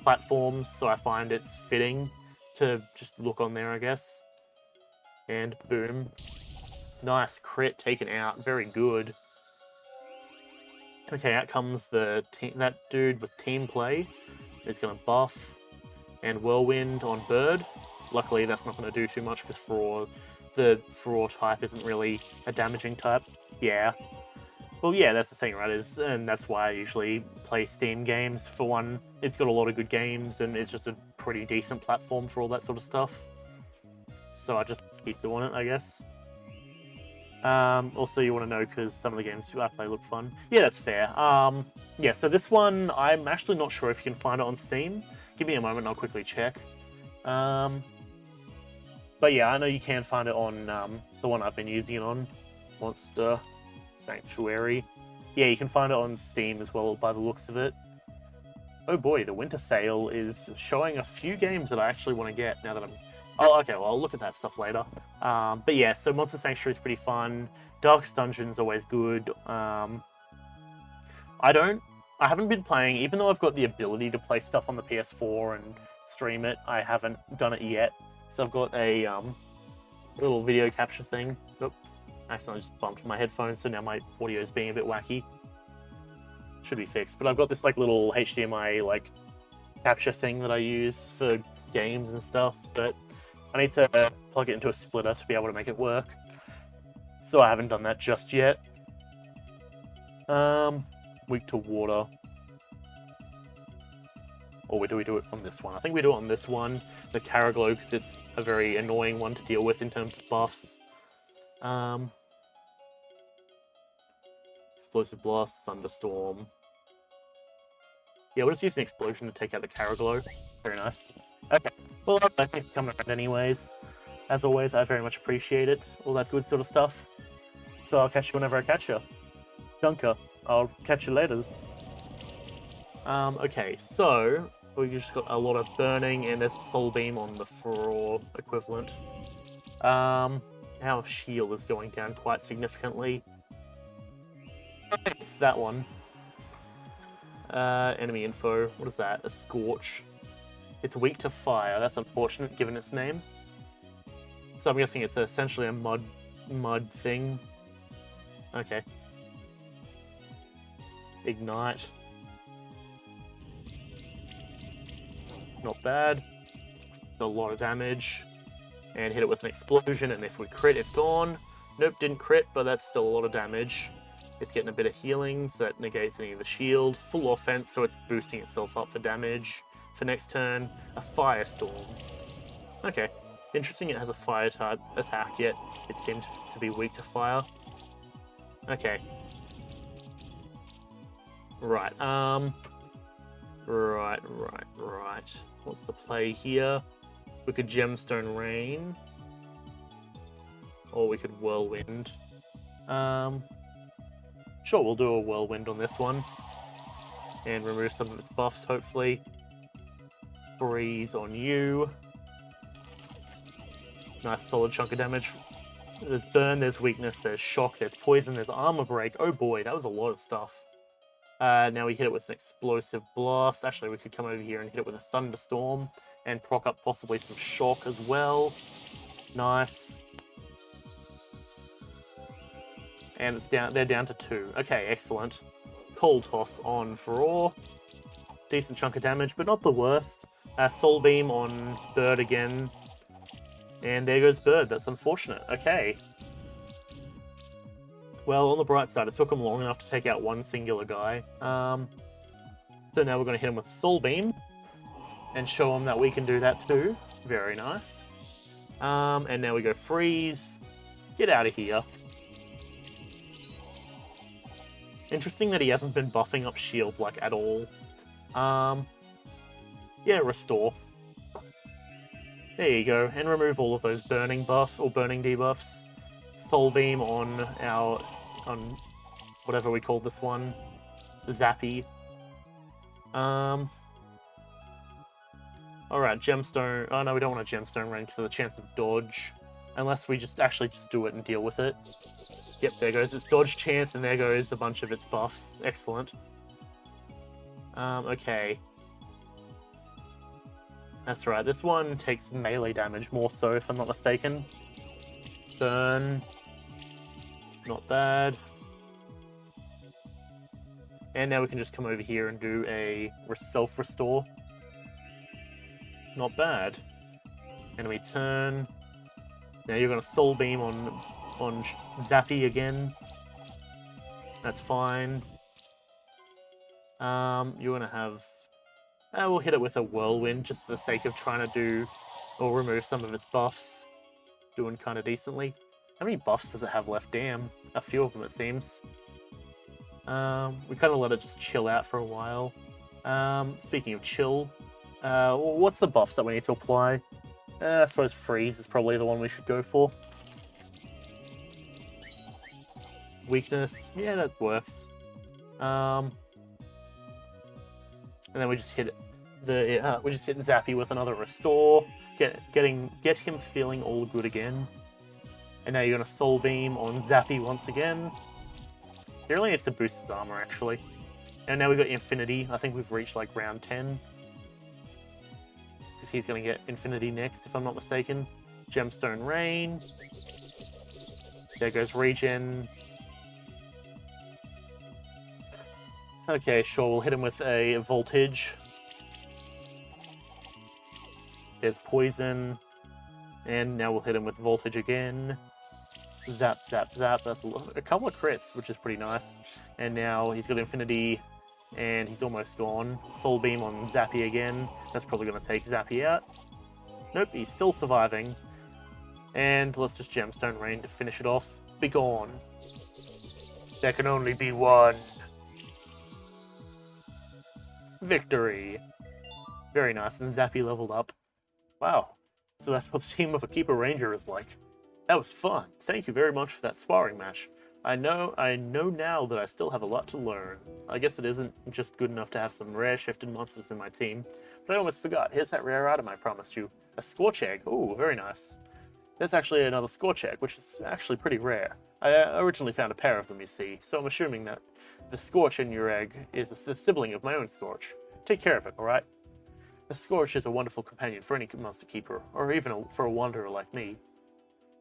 [SPEAKER 1] platforms, so I find it's fitting to just look on there, I guess. And boom. Nice crit taken out. Very good. Okay, out comes that dude with team play. He's going to buff. And Whirlwind on Bird. Luckily, that's not going to do too much because the Furore type isn't really a damaging type. Yeah. Well, yeah, that's the thing, right? And that's why I usually play Steam games. For one, it's got a lot of good games, and it's just a pretty decent platform for all that sort of stuff. So I just keep doing it, I guess. Also, you want to know because some of the games I play look fun. Yeah, that's fair. Yeah, so this one, I'm actually not sure if you can find it on Steam. Give me a moment, I'll quickly check. But yeah, I know you can find it on the one I've been using it on, Monster Sanctuary.
[SPEAKER 2] Yeah, you can find it on Steam as well by the looks of it. Oh boy, the winter sale is showing a few games that I actually want to get now that I'm... Oh, okay, well, I'll look at that stuff later. But yeah, so Monster Sanctuary is pretty fun. Darkest Dungeon's always good. I haven't been playing, even though I've got the ability to play stuff on the PS4 and stream it, I haven't done it yet. So I've got a little video capture thing. Oop, accidentally just bumped my headphones, so now my audio is being a bit wacky. Should be fixed, but I've got this like little HDMI like capture thing that I use for games and stuff, but I need to plug it into a splitter to be able to make it work. So I haven't done that just yet. Weak to water. Or do we do it on this one? I think we do it on this one, the Caraglow, because it's a very annoying one to deal with in terms of buffs. Explosive Blast, Thunderstorm. Yeah, we'll just use an Explosion to take out the Caraglow. Very nice. Okay, well, thanks for coming around anyways. As always, I very much appreciate it. All that good sort of stuff. So I'll catch you whenever I catch you. Dunker, I'll catch you laters. Okay, so we just got a lot of burning, and there's a Soul Beam on the Furor equivalent. Our shield is going down quite significantly. It's that one. Enemy info. What is that? A Scorch. It's weak to fire. That's unfortunate, given its name. So I'm guessing it's essentially a mud thing. Okay. Ignite. Not bad. A lot of damage. And hit it with an explosion, and if we crit, it's gone. Nope, didn't crit, but that's still a lot of damage. It's getting a bit of healing, so that negates any of the shield. Full offense, so it's boosting itself up for damage. For next turn, a Firestorm. Okay. Interesting it has a fire type attack, yet it seems to be weak to fire. Okay. Right, Right. What's the play here? We could Gemstone Rain. Or we could Whirlwind. Sure, we'll do a Whirlwind on this one. And remove some of its buffs, hopefully. Freeze on you. Nice solid chunk of damage. There's Burn, there's Weakness, there's Shock, there's Poison, there's Armor Break. Oh boy, that was a lot of stuff. Now we hit it with an Explosive Blast. Actually, we could come over here and hit it with a Thunderstorm. And proc up possibly some Shock as well. Nice. And it's down. They're down to 2. Okay, excellent. Cold Toss on Furor. Decent chunk of damage, but not the worst. Soul Beam on Bird again. And there goes Bird. That's unfortunate. Okay. Well, on the bright side, it took him long enough to take out one singular guy. So now we're going to hit him with Soul Beam. And show him that we can do that too. Very nice. And now we go Freeze. Get out of here. Interesting that he hasn't been buffing up shield, like, at all. Yeah, Restore. There you go. And remove all of those burning buff, or burning debuffs. Soul Beam on on whatever we call this one. Zappy. Alright, Gemstone... Oh no, we don't want a Gemstone Rain because of the chance of dodge. Unless we just do it and deal with it. Yep, there goes its dodge chance, and there goes a bunch of its buffs. Excellent. Okay. That's right, this one takes melee damage more so, if I'm not mistaken. Burn. Not bad. And now we can just come over here and do a self-restore. Not bad. Enemy turn. Now you're going to Soul Beam on Zappy again. That's fine. You're going to have... we'll hit it with a Whirlwind just for the sake of trying to do... or remove some of its buffs. Doing kind of decently. How many buffs does it have left? Damn. A few of them, it seems. We kind of let it just chill out for a while. Speaking of chill, what's the buffs that we need to apply? I suppose Freeze is probably the one we should go for. Weakness, yeah, that works. And then we just hit Zappy with another restore, get him feeling all good again. And now you're gonna Soul Beam on Zappy once again. He really needs to boost his armor actually. And now we've got Infinity. I think we've reached like round 10. Because he's gonna get Infinity next, if I'm not mistaken. Gemstone Rain. There goes Regen. Okay, sure, we'll hit him with a Voltage. There's Poison. And now we'll hit him with Voltage again. Zap, zap, zap. That's a couple of crits, which is pretty nice. And now he's got Infinity, and he's almost gone. Soul Beam on Zappy again. That's probably going to take Zappy out. Nope, he's still surviving. And let's just Gemstone Rain to finish it off. Be gone. There can only be one. Victory. Very nice, and Zappy leveled up. Wow. So that's what the team of a Keeper Ranger is like. That was fun. Thank you very much for that sparring match. I know now that I still have a lot to learn. I guess it isn't just good enough to have some rare shifted monsters in my team, but I almost forgot. Here's that rare item I promised you. A Scorch Egg. Ooh, very nice. There's actually another Scorch Egg, which is actually pretty rare. I originally found a pair of them, you see, so I'm assuming that the Scorch in your egg is the sibling of my own Scorch. Take care of it, alright? The Scorch is a wonderful companion for any monster keeper, or even for a wanderer like me.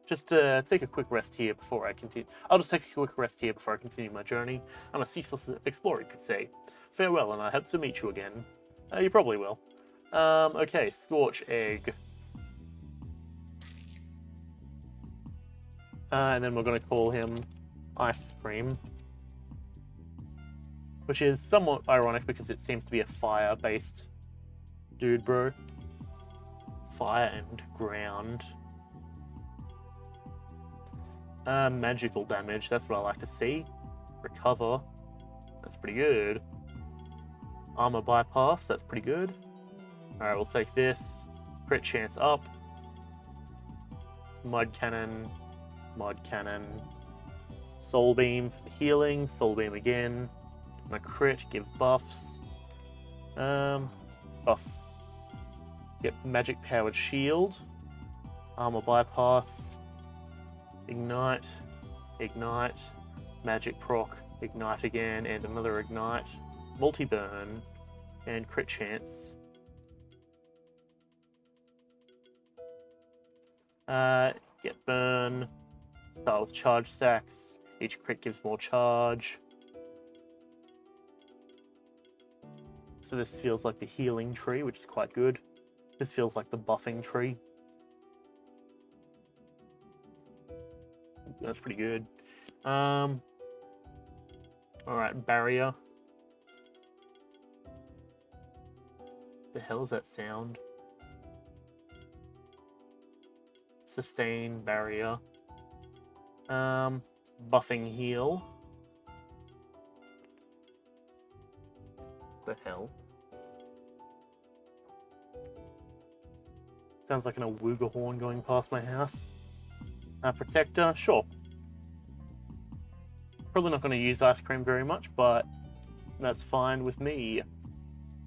[SPEAKER 2] Just take a quick rest here before I continue. I'll just take a quick rest here before I continue my journey. I'm a ceaseless explorer, you could say. Farewell, and I hope to meet you again. You probably will. Okay, Scorch Egg. And then we're going to call him Ice Cream. Which is somewhat ironic because it seems to be a fire-based dude, bro. Fire and ground. Magical damage, that's what I like to see. Recover, that's pretty good. Armor bypass, that's pretty good. Alright, we'll take this. Crit chance up. Mud cannon. Mud cannon. Soul Beam for the healing. Soul Beam again. My crit, give buffs. Buff. Get magic powered shield. Armor bypass. Ignite, ignite, magic proc, ignite again, and another ignite, multi-burn, and crit chance. Get burn, start with charge stacks, each crit gives more charge. So this feels like the healing tree, which is quite good. This feels like the buffing tree. That's pretty good. Alright, barrier. The hell is that sound? Sustain, barrier. Buffing heal. The hell? Sounds like an awooga horn going past my house. Protector, sure. Probably not going to use Ice Cream very much, but that's fine with me.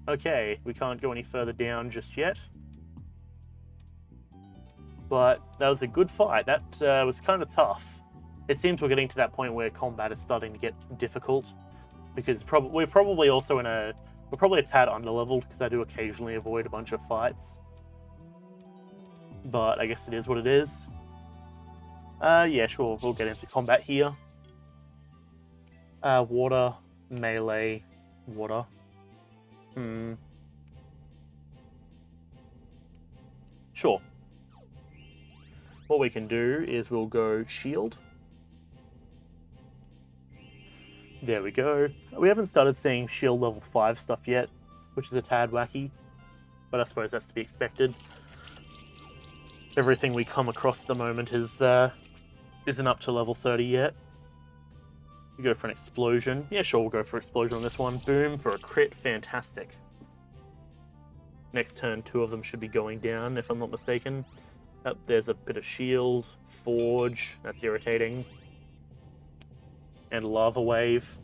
[SPEAKER 2] Okay, we can't go any further down just yet. But that was a good fight. That was kind of tough. It seems we're getting to that point where combat is starting to get difficult. Because we're probably also we're probably a tad underleveled, because I do occasionally avoid a bunch of fights. But I guess it is what it is. Yeah, sure, we'll get into combat here. Water, melee, water. Sure. What we can do is we'll go shield. There we go. We haven't started seeing shield level 5 stuff yet, which is a tad wacky. But I suppose that's to be expected. Everything we come across at the moment isn't up to level 30 yet. You go for an explosion. Yeah, sure, we'll go for explosion on this one. Boom, for a crit. Fantastic. Next turn, 2 of them should be going down, if I'm not mistaken. Oh, there's a bit of shield. Forge. That's irritating. And lava wave.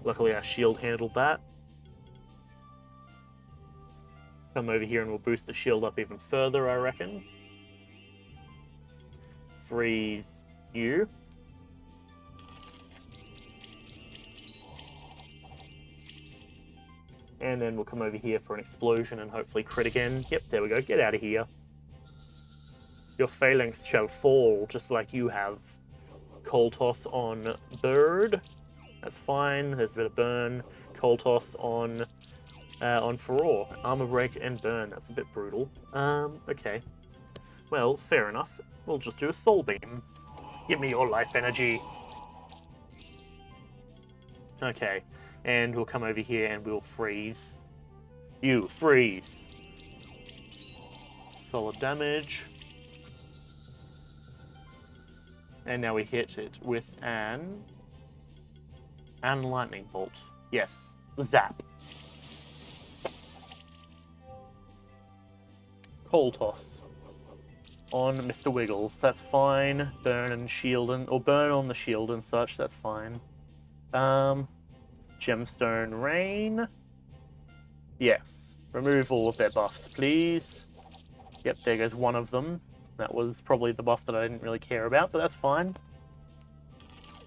[SPEAKER 2] Luckily our shield handled that. Come over here and we'll boost the shield up even further, I reckon. Freeze you. And then we'll come over here for an explosion and hopefully crit again. Yep, there we go. Get out of here. Your phalanx shall fall, just like you have. Cold Toss on Bird. That's fine. There's a bit of burn. Cold Toss on Furore. Armor Break and Burn. That's a bit brutal. Okay. Well, fair enough. We'll just do a Soul Beam. Give me your life energy. Okay. And we'll come over here and we'll freeze. You, freeze. Solid damage. And now we hit it with an Lightning Bolt. Yes. Zap. Cold Toss on Mr. Wiggles. That's fine. Burn and shield or burn on the shield and such. That's fine. Gemstone Rain. Yes. Remove all of their buffs, please. Yep, there goes one of them. That was probably the buff that I didn't really care about, but that's fine.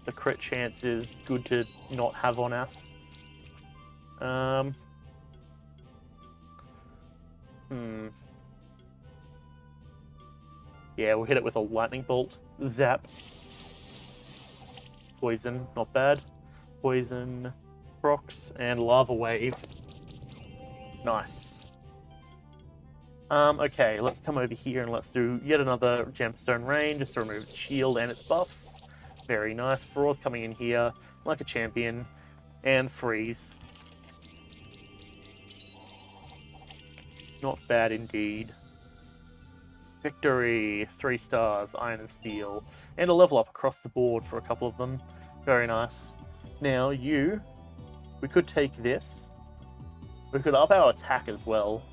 [SPEAKER 2] The crit chance is good to not have on us. Yeah, we'll hit it with a lightning bolt. Zap. Poison, not bad. Poison, Procs, and Lava Wave. Nice. Okay, let's come over here and let's do yet another Gemstone Rain, just to remove its shield and its buffs. Very nice. Furore's coming in here like a champion. And freeze. Not bad indeed. Victory! 3 stars, Iron and Steel. And a level up across the board for a couple of them. Very nice. Now, we could take this. We could up our attack as well.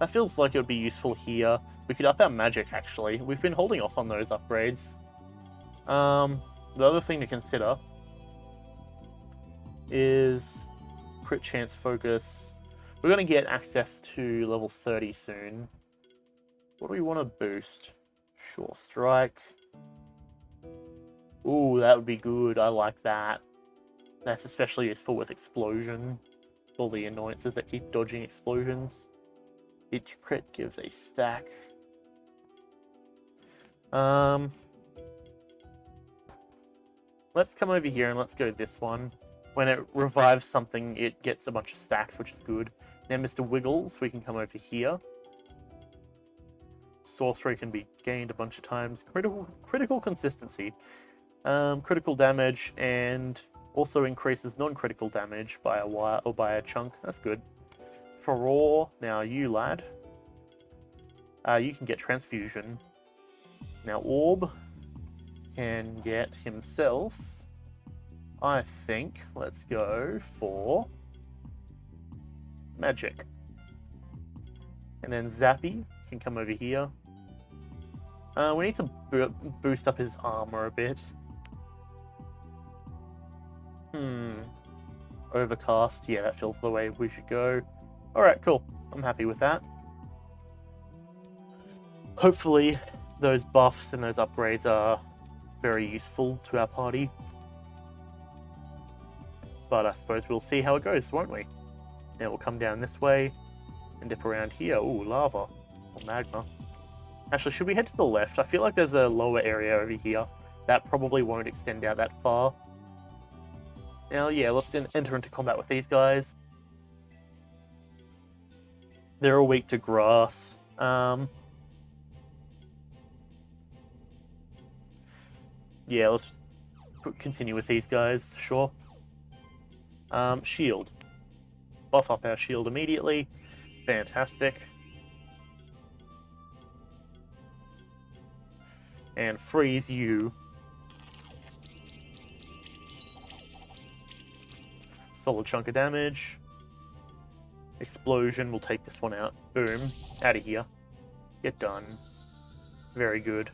[SPEAKER 2] That feels like it would be useful here. We could up our magic, actually. We've been holding off on those upgrades. The other thing to consider is crit chance focus. We're going to get access to level 30 soon. What do we want to boost? Sure Strike. Ooh, that would be good. I like that. That's especially useful with Explosion. All the annoyances that keep dodging explosions. Each crit gives a stack. Let's come over here and let's go this one. When it revives something, it gets a bunch of stacks, which is good. Now, Mr. Wiggles, we can come over here. Sorcery can be gained a bunch of times. Critical consistency. Critical damage, and also increases non-critical damage by a wire or by a chunk. That's good. Furore, now you lad. You can get Transfusion. Now Orb can get himself, I think, let's go for Magic. And then Zappy can come over here. We need to boost up his armor a bit. Overcast, yeah, that feels the way we should go. Alright, cool. I'm happy with that. Hopefully, those buffs and those upgrades are very useful to our party. But I suppose we'll see how it goes, won't we? Now we'll come down this way and dip around here. Ooh, lava. Or magma. Actually, should we head to the left? I feel like there's a lower area over here. That probably won't extend out that far. Now, yeah, let's enter into combat with these guys. They're all weak to grass. Yeah, let's continue with these guys, sure. Shield. Buff up our shield immediately. Fantastic. And freeze you. Solid chunk of damage. Explosion will take this one out. Boom. Out of here. Get done. Very good.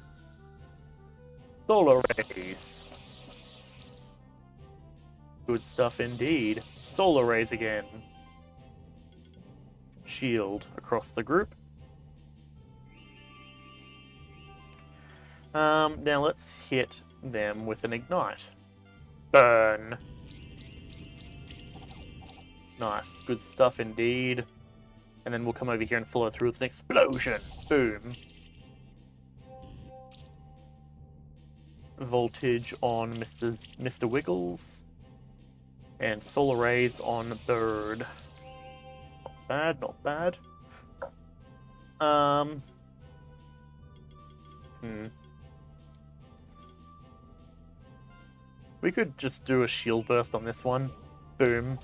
[SPEAKER 2] Solar rays. Good stuff indeed. Solar Rays again. Shield across the group. Now let's hit them with an Ignite. Burn. Nice. Good stuff indeed. And then we'll come over here and follow through with an Explosion. Boom. Voltage on Mr. Wiggles. And Solar Rays on Bird. Not bad, not bad. We could just do a Shield Burst on this one. Boom.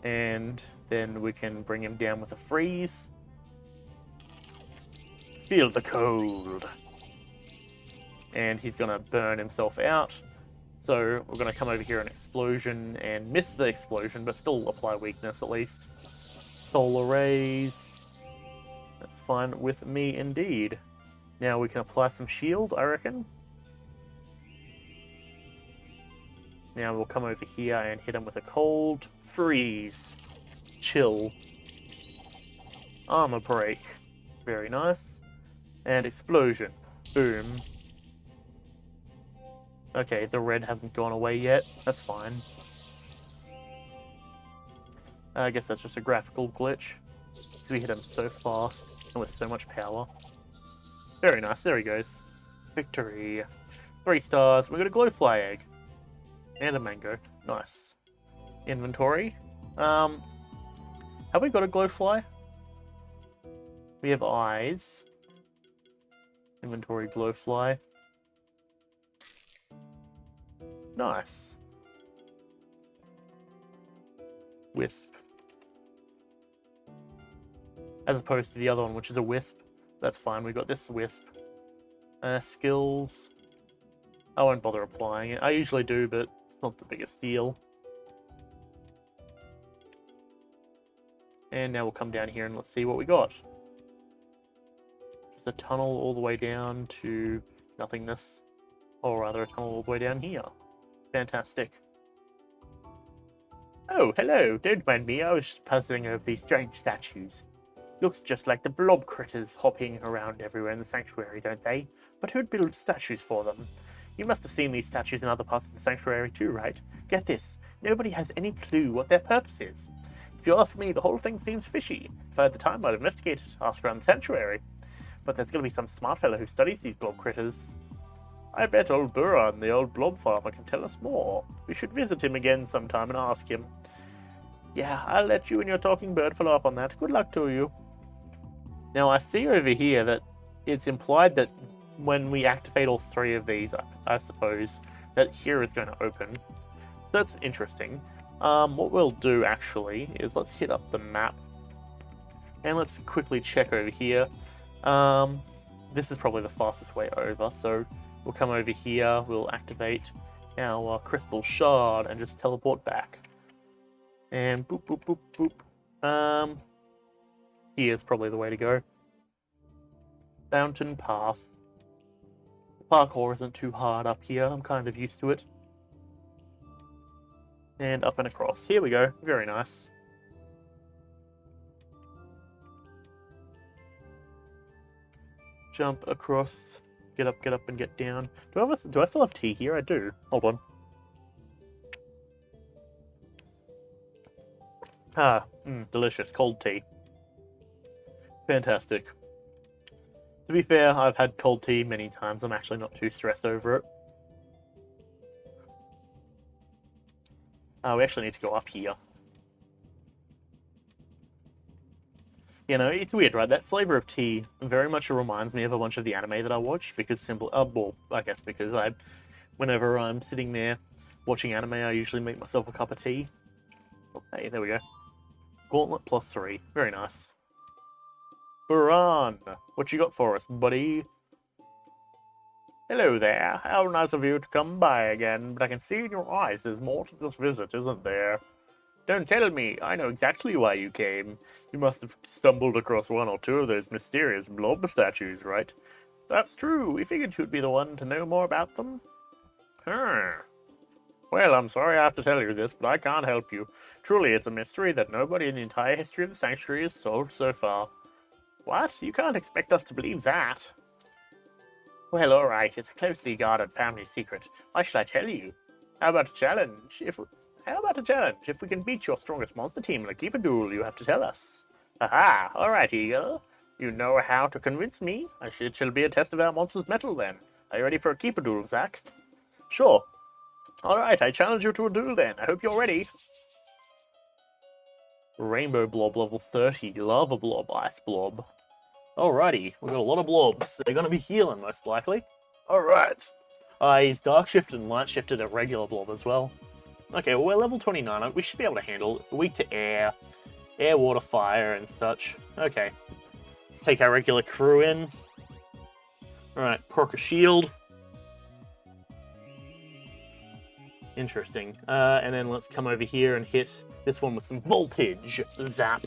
[SPEAKER 2] And then we can bring him down with a Freeze. Feel the cold. And he's gonna burn himself out. So we're gonna come over here and Explosion and miss the Explosion, but still apply weakness at least. Solar Rays. That's fine with me indeed. Now we can apply some shield, I reckon. Now we'll come over here and hit him with a Cold, Freeze, Chill, Armor Break. Very nice. And Explosion. Boom. Okay, the red hasn't gone away yet. That's fine. I guess that's just a graphical glitch. So we hit him so fast and with so much power. Very nice, there he goes. Victory. 3 stars. We got a Glowfly egg. And a mango. Nice. Inventory. Have we got a Glowfly? We have eyes. Inventory Glowfly. Nice. Wisp. As opposed to the other one, which is a Wisp. That's fine, we got this Wisp. Skills. I won't bother applying it. I usually do, but it's not the biggest deal. And now we'll come down here and let's see what we got. Just a tunnel all the way down to nothingness. Or rather, a tunnel all the way down here. Fantastic. Oh, hello. Don't mind me. I was just puzzling over these strange statues. Looks just like the blob critters hopping around everywhere in the sanctuary, don't they? But who'd build statues for them? You must have seen these statues in other parts of the sanctuary too, right? Get this. Nobody has any clue what their purpose is. If you ask me, the whole thing seems fishy. If I had the time, I'd investigate it, ask around the sanctuary. But there's gonna be some smart fellow who studies these blob critters. I bet old Buran, the old blob farmer, can tell us more. We should visit him again sometime and ask him. Yeah, I'll let you and your talking bird follow up on that. Good luck to you. Now, I see over here that it's implied that when we activate all 3 of these, I suppose, that here is going to open. So that's interesting. What we'll do, actually, is let's hit up the map. And let's quickly check over here. This is probably the fastest way over, so we'll come over here, we'll activate our crystal shard and just teleport back. And boop, boop, boop, boop. Here's probably the way to go. Fountain Path. The parkour isn't too hard up here, I'm kind of used to it. And up and across. Here we go, very nice. Jump across. Get up, and get down. Do I still have tea here? I do. Hold on. Delicious. Cold tea. Fantastic. To be fair, I've had cold tea many times. I'm actually not too stressed over it. We actually need to go up here. You know, it's weird, right? That flavor of tea very much reminds me of a bunch of the anime that I watch, because well, I guess because whenever I'm sitting there watching anime, I usually make myself a cup of tea. Oh, hey, there we go. Gauntlet +3. Very nice. Buran, what you got for us, buddy? Hello there. How nice of you to come by again, but I can see in your eyes there's more to this visit, isn't there? Don't tell me. I know exactly why you came. You must have stumbled across 1 or 2 of those mysterious blob statues, right? That's true. We figured you'd be the one to know more about them. What
[SPEAKER 1] Well, I'm sorry I have to tell you this, but I can't help you. Truly, it's a mystery that nobody in the entire history of the Sanctuary has solved so far. What? You can't expect us to believe that. Well, alright, it's a closely guarded family secret. Why should I tell you? How about a challenge? If we can beat your strongest monster team in a keeper duel, you have to tell us. Aha! Alright, Eagle. You know how to convince me? It shall be a test of our monster's mettle then. Are you ready for a keeper duel, Zack? Sure. Alright, I challenge you to a duel then. I hope you're ready. Rainbow Blob level 30, Lava Blob, Ice Blob. Alrighty, we've got a lot of blobs. They're going to be healing, most likely. Alright. He's Dark Shifted and Light Shifted a regular blob as well. Okay, well, we're level 29. We should be able to handle weak to air, water, fire, and such. Okay. Let's take our regular crew in. Alright, proc a shield. Interesting. And then let's come over here and hit this one with some voltage. Zap.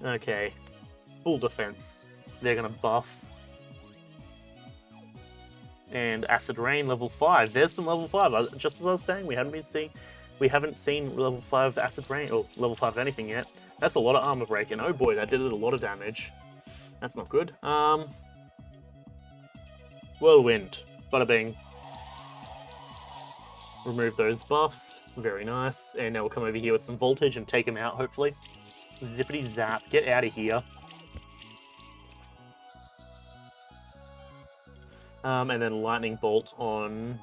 [SPEAKER 1] Okay. Full defense. They're gonna buff. And Acid Rain level 5. There's some level 5. Just as I was saying, we haven't seen level 5 Acid Rain or level 5 anything yet. That's a lot of armor break, and oh boy, that did a lot of damage. That's not good. Whirlwind. Bada bing. Remove those buffs. Very nice. And now we'll come over here with some voltage and take him out, hopefully. Zippity zap. Get out of here. And then Lightning Bolt on...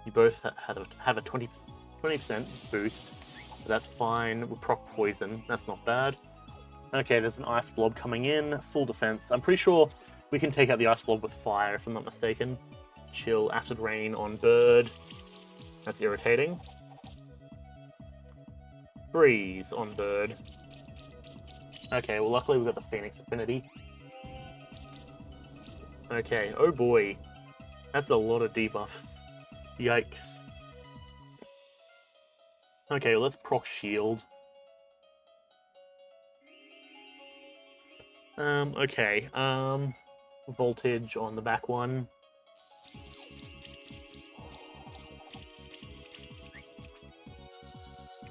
[SPEAKER 1] You both have a 20% boost. So that's fine. We'll proc Poison. That's not bad. Okay, there's an Ice Blob coming in. Full defense. I'm pretty sure we can take out the Ice Blob with Fire, if I'm not mistaken. Chill. Acid Rain on Bird. That's irritating. Freeze on Bird. Okay, well luckily we've got the Phoenix Affinity. Okay, oh boy. That's a lot of debuffs. Yikes. Okay, well, let's proc shield. Okay, voltage on the back one.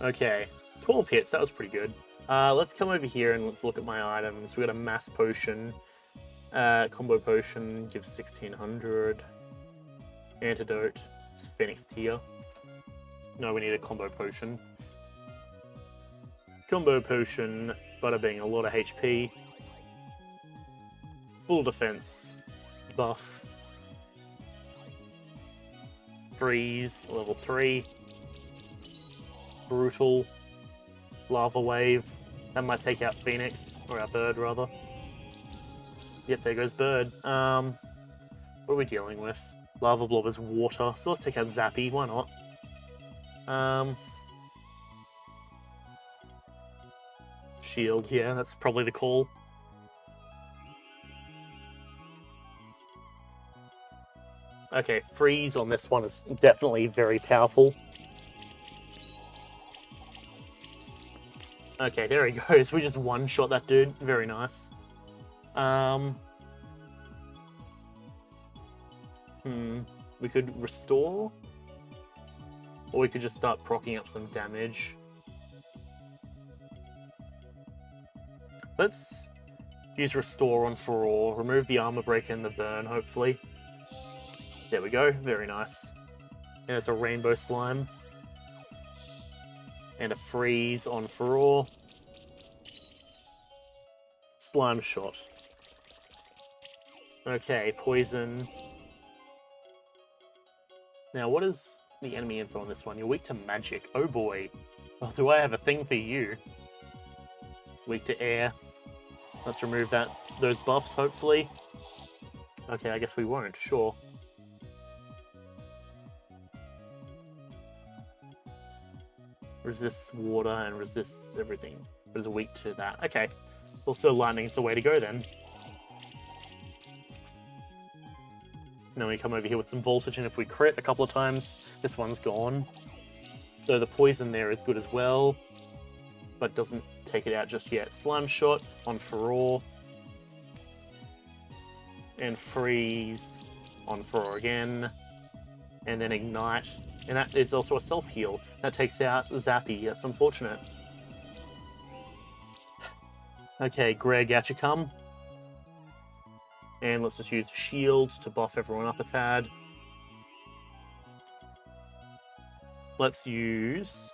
[SPEAKER 1] Okay, 12 hits, that was pretty good. Let's come over here and let's look at my items. We got a Mass Potion. Combo Potion gives 1600. Antidote. Phoenix Tear. No, we need a Combo Potion. Combo Potion, bada bing, a lot of HP. Full Defense. Buff. Freeze, level 3. Brutal. Lava Wave. That might take out Phoenix, or our Bird, rather. Yep, there goes Bird. What are we dealing with? Lava Blob is water, so let's take out Zappy, why not? Shield, yeah, that's probably the call. Okay, Freeze on this one is definitely very powerful. Okay, there he goes. We just one-shot that dude. Very nice. We could restore, or we could just start proccing up some damage. Let's use Restore on Furore, remove the armor break and the burn, hopefully. There we go, very nice. And it's a Rainbow Slime. And a Freeze on Furore. Slime Shot. Okay, Poison. Now, what is the enemy info on this one? You're weak to magic. Oh boy. Well, do I have a thing for you? Weak to air. Let's remove those buffs, hopefully. Okay, I guess we won't. Sure. Resists water and resists everything. But is weak to that. Okay. Well, so lightning's the way to go then. And then we come over here with some voltage, and if we crit a couple of times, this one's gone. So the poison there is good as well, but doesn't take it out just yet. Slime Shot on Furore. And Freeze.
[SPEAKER 2] on Furor again, and then Ignite. And that is also a self-heal. That takes out Zappy. That's unfortunate. Okay, Greg, out you come. And let's just use Shield to buff everyone up a tad. Let's use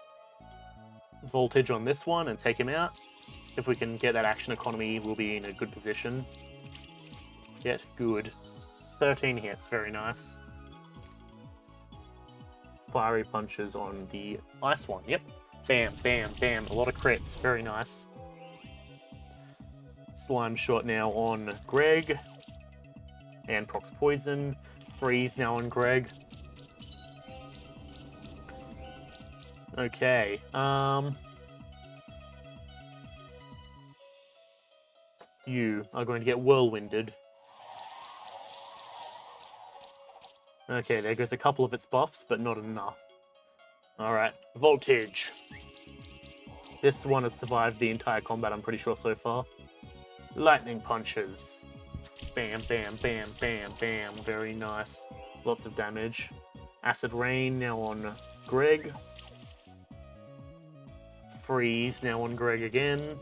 [SPEAKER 2] Voltage on this one and take him out. If we can get that action economy, we'll be in a good position. Get good. 13 hits, very nice. Fiery punches on the ice one. Yep. Bam, bam, bam. A lot of crits. Very nice. Slime shot now on Greg. And procs poison. Freeze now on Greg. Okay. You are going to get whirlwinded. Okay, there goes a couple of its buffs, but not enough. Alright, Voltage. This one has survived the entire combat, I'm pretty sure, so far. Lightning punches. Bam, bam, bam, bam, bam. Very nice. Lots of damage. Acid Rain now on Greg. Freeze now on Greg again.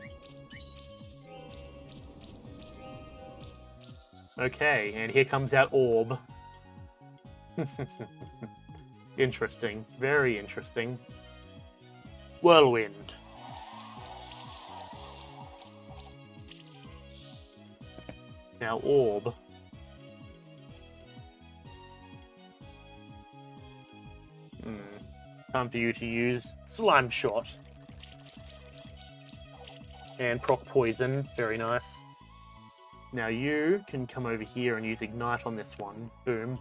[SPEAKER 2] Okay, and here comes out Orb. Interesting. Very interesting. Whirlwind. Now Orb. Time for you to use Slime Shot. And proc Poison. Very nice. Now you can come over here and use Ignite on this one. Boom.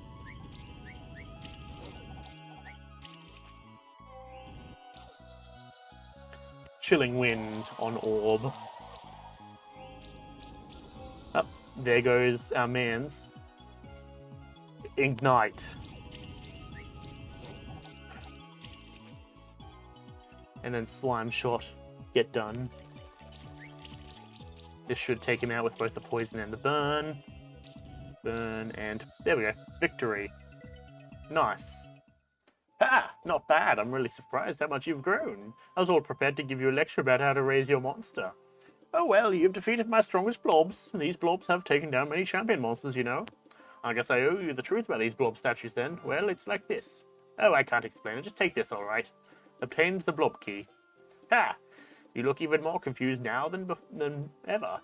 [SPEAKER 2] Chilling Wind on Orb. Up, there goes our man's. Ignite. And then Slime Shot. Get done. This should take him out with both the poison and the burn. Burn, and there we go. Victory. Nice. Ah, not bad. I'm really surprised how much you've grown. I was all prepared to give you a lecture about how to raise your monster. Oh well, you've defeated my strongest blobs. These blobs have taken down many champion monsters, you know. I guess I owe you the truth about these blob statues then. Well, it's like this. Oh, I can't explain it. Just take this, alright. Obtained the blob key. Ha! You look even more confused now than ever.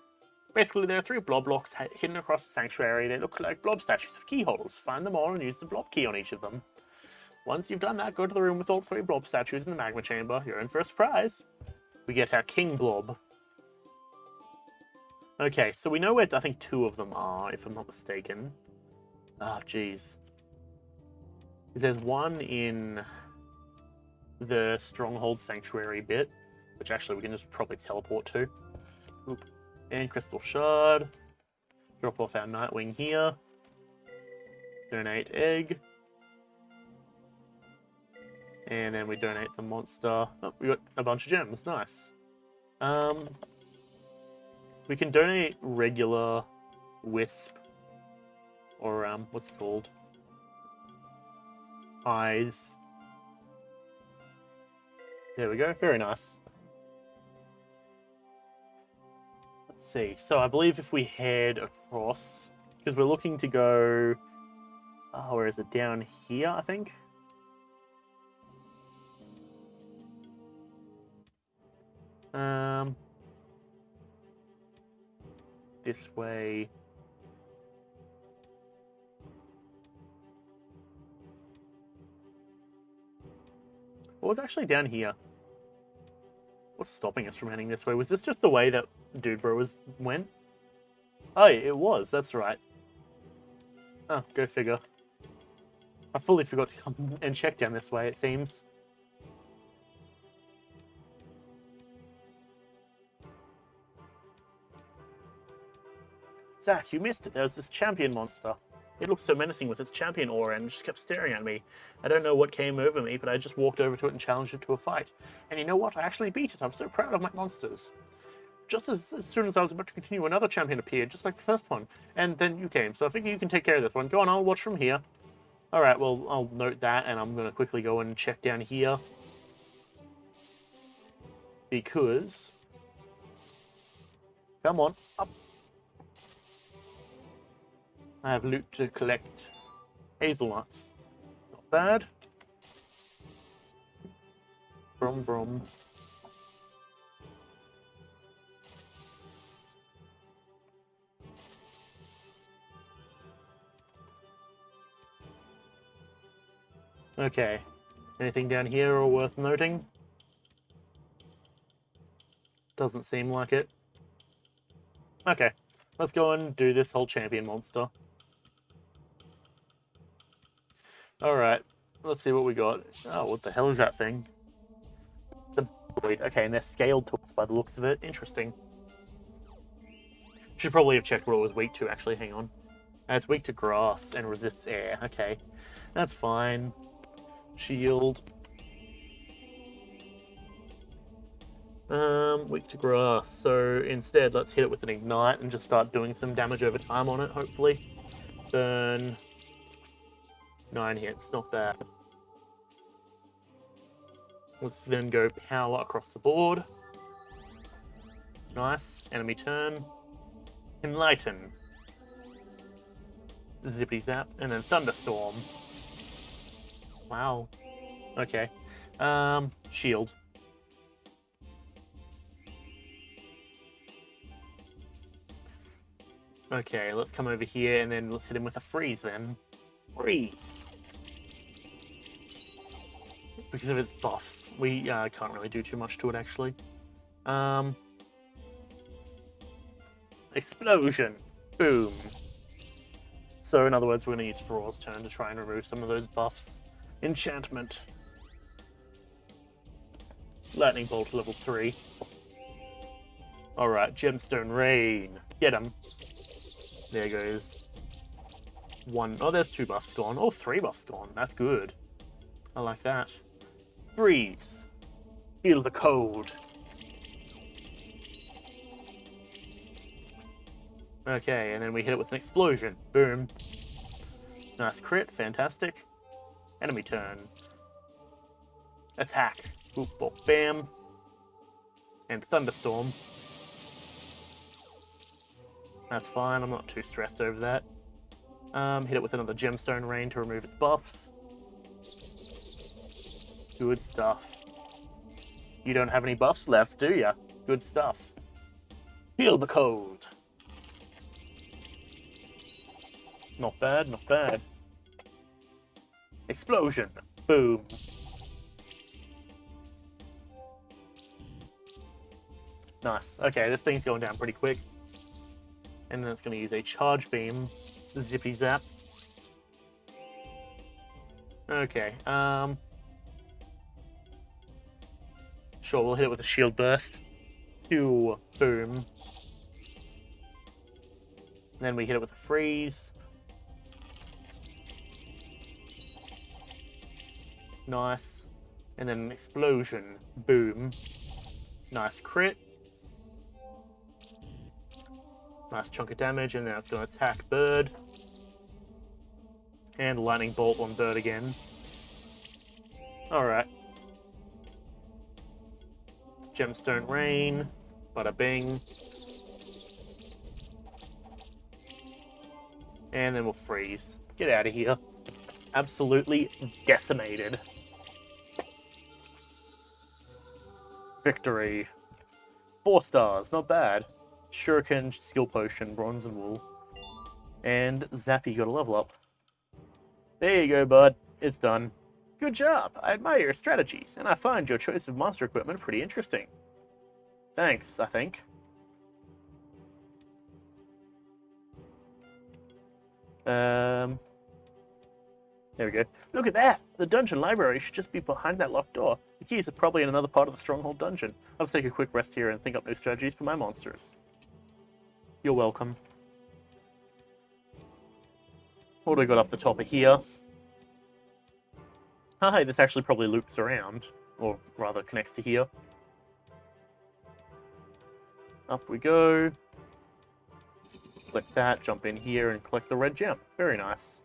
[SPEAKER 2] Basically, there are 3 blob blocks hidden across the sanctuary. They look like blob statues with keyholes. Find them all and use the blob key on each of them. Once you've done that, go to the room with all 3 blob statues in the magma chamber. You're in for a surprise. We get our king blob. Okay, so we know where I think 2 of them are, if I'm not mistaken. Ah, jeez. There's one in the Stronghold Sanctuary bit, which actually we can just probably teleport to. Oop. And Crystal Shard. Drop off our Nightwing here. Donate egg. And then we donate the monster. Oh, we got a bunch of gems. Nice. We can donate regular Wisp. Or, what's it called? Eyes. There we go. Very nice. Let's see. So I believe if we head across, because we're looking to go, where is it? Down here, I think. This way. What was actually down here? What's stopping us from heading this way? Was this just the way that Dude Bro went? Oh, it was. That's right. Oh, go figure. I fully forgot to come and check down this way, it seems. Zach, you missed it. There was this champion monster. It looked so menacing with its champion aura and just kept staring at me. I don't know what came over me, but I just walked over to it and challenged it to a fight. And you know what? I actually beat it. I'm so proud of my monsters. just as soon as I was about to continue, another champion appeared, just like the first one. And then you came, so I think you can take care of this one. Go on, I'll watch from here. Alright, well, I'll note that, and I'm going to quickly go and check down here. Because... Come on, up. I have loot to collect. Hazelnuts. Not bad. Vroom vroom. Okay. Anything down here or worth noting? Doesn't seem like it. Okay. Let's go and do this whole champion monster. Alright. Let's see what we got. Oh, what the hell is that thing? The void. Okay, and they're scaled tools by the looks of it. Interesting. Should probably have checked what it was weak to, actually. Hang on. It's weak to grass and resists air. Okay. That's fine. Shield. Weak to grass. So instead, let's hit it with an ignite and just start doing some damage over time on it, hopefully. Burn. 9 hits, not bad. Let's then go power across the board. Nice. Enemy turn. Enlighten. Zippity zap. And then thunderstorm. Wow. Okay. Shield. Okay, let's come over here and then let's hit him with a freeze then. Freeze! Because of its buffs. We can't really do too much to it, actually. Explosion! Boom! So, in other words, we're going to use Feroz turn to try and remove some of those buffs. Enchantment. Lightning Bolt level 3. Alright, Gemstone Rain. Get him. There goes. 1. Oh, there's 2 buffs gone. Oh, 3 buffs gone. That's good. I like that. Freeze. Feel the cold. Okay, and then we hit it with an explosion. Boom. Nice crit. Fantastic. Enemy turn. Attack. Boop, boop, bam. And thunderstorm. That's fine. I'm not too stressed over that. Hit it with another Gemstone Rain to remove its buffs. Good stuff. You don't have any buffs left, do ya? Good stuff. Feel the cold. Not bad, not bad. Explosion. Boom. Nice. Okay, this thing's going down pretty quick. And then it's going to use a charge beam. Zippy zap. Okay, sure, we'll hit it with a shield burst. Boom. And then we hit it with a freeze. Nice. And then an explosion. Boom. Nice crit. Nice chunk of damage, and now it's going to attack Bird. And Lightning Bolt on Bird again. Alright. Gemstone Rain. Bada bing. And then we'll freeze. Get out of here. Absolutely decimated. Victory. 4 stars, not bad. Shuriken, Skill Potion, Bronze and Wool. And Zappy got a level up. There you go, bud. It's done. Good job. I admire your strategies, and I find your choice of monster equipment pretty interesting. Thanks, I think. There we go. Look at that! The dungeon library should just be behind that locked door. The keys are probably in another part of the stronghold dungeon. I'll take a quick rest here and think up new strategies for my monsters. You're welcome. What do we got up the top of here? Hi, this actually probably loops around. Or rather, connects to here.
[SPEAKER 1] Up we go. Click that, jump in here, and collect the red gem. Very nice.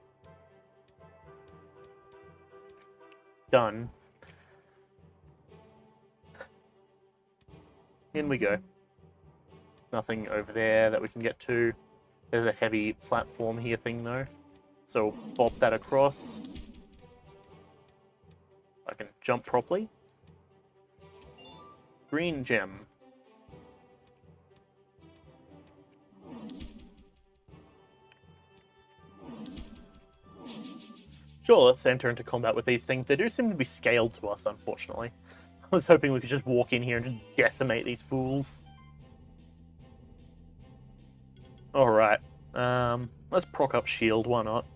[SPEAKER 1] Done. In we go. Nothing over there that we can get to. There's a heavy platform here thing though. So bop that across. I can jump properly. Green gem. Sure, let's enter into combat with these things. They do seem to be scaled to us, unfortunately. I was hoping we could just walk in here and just decimate these fools. Alright. Let's proc up shield, why not?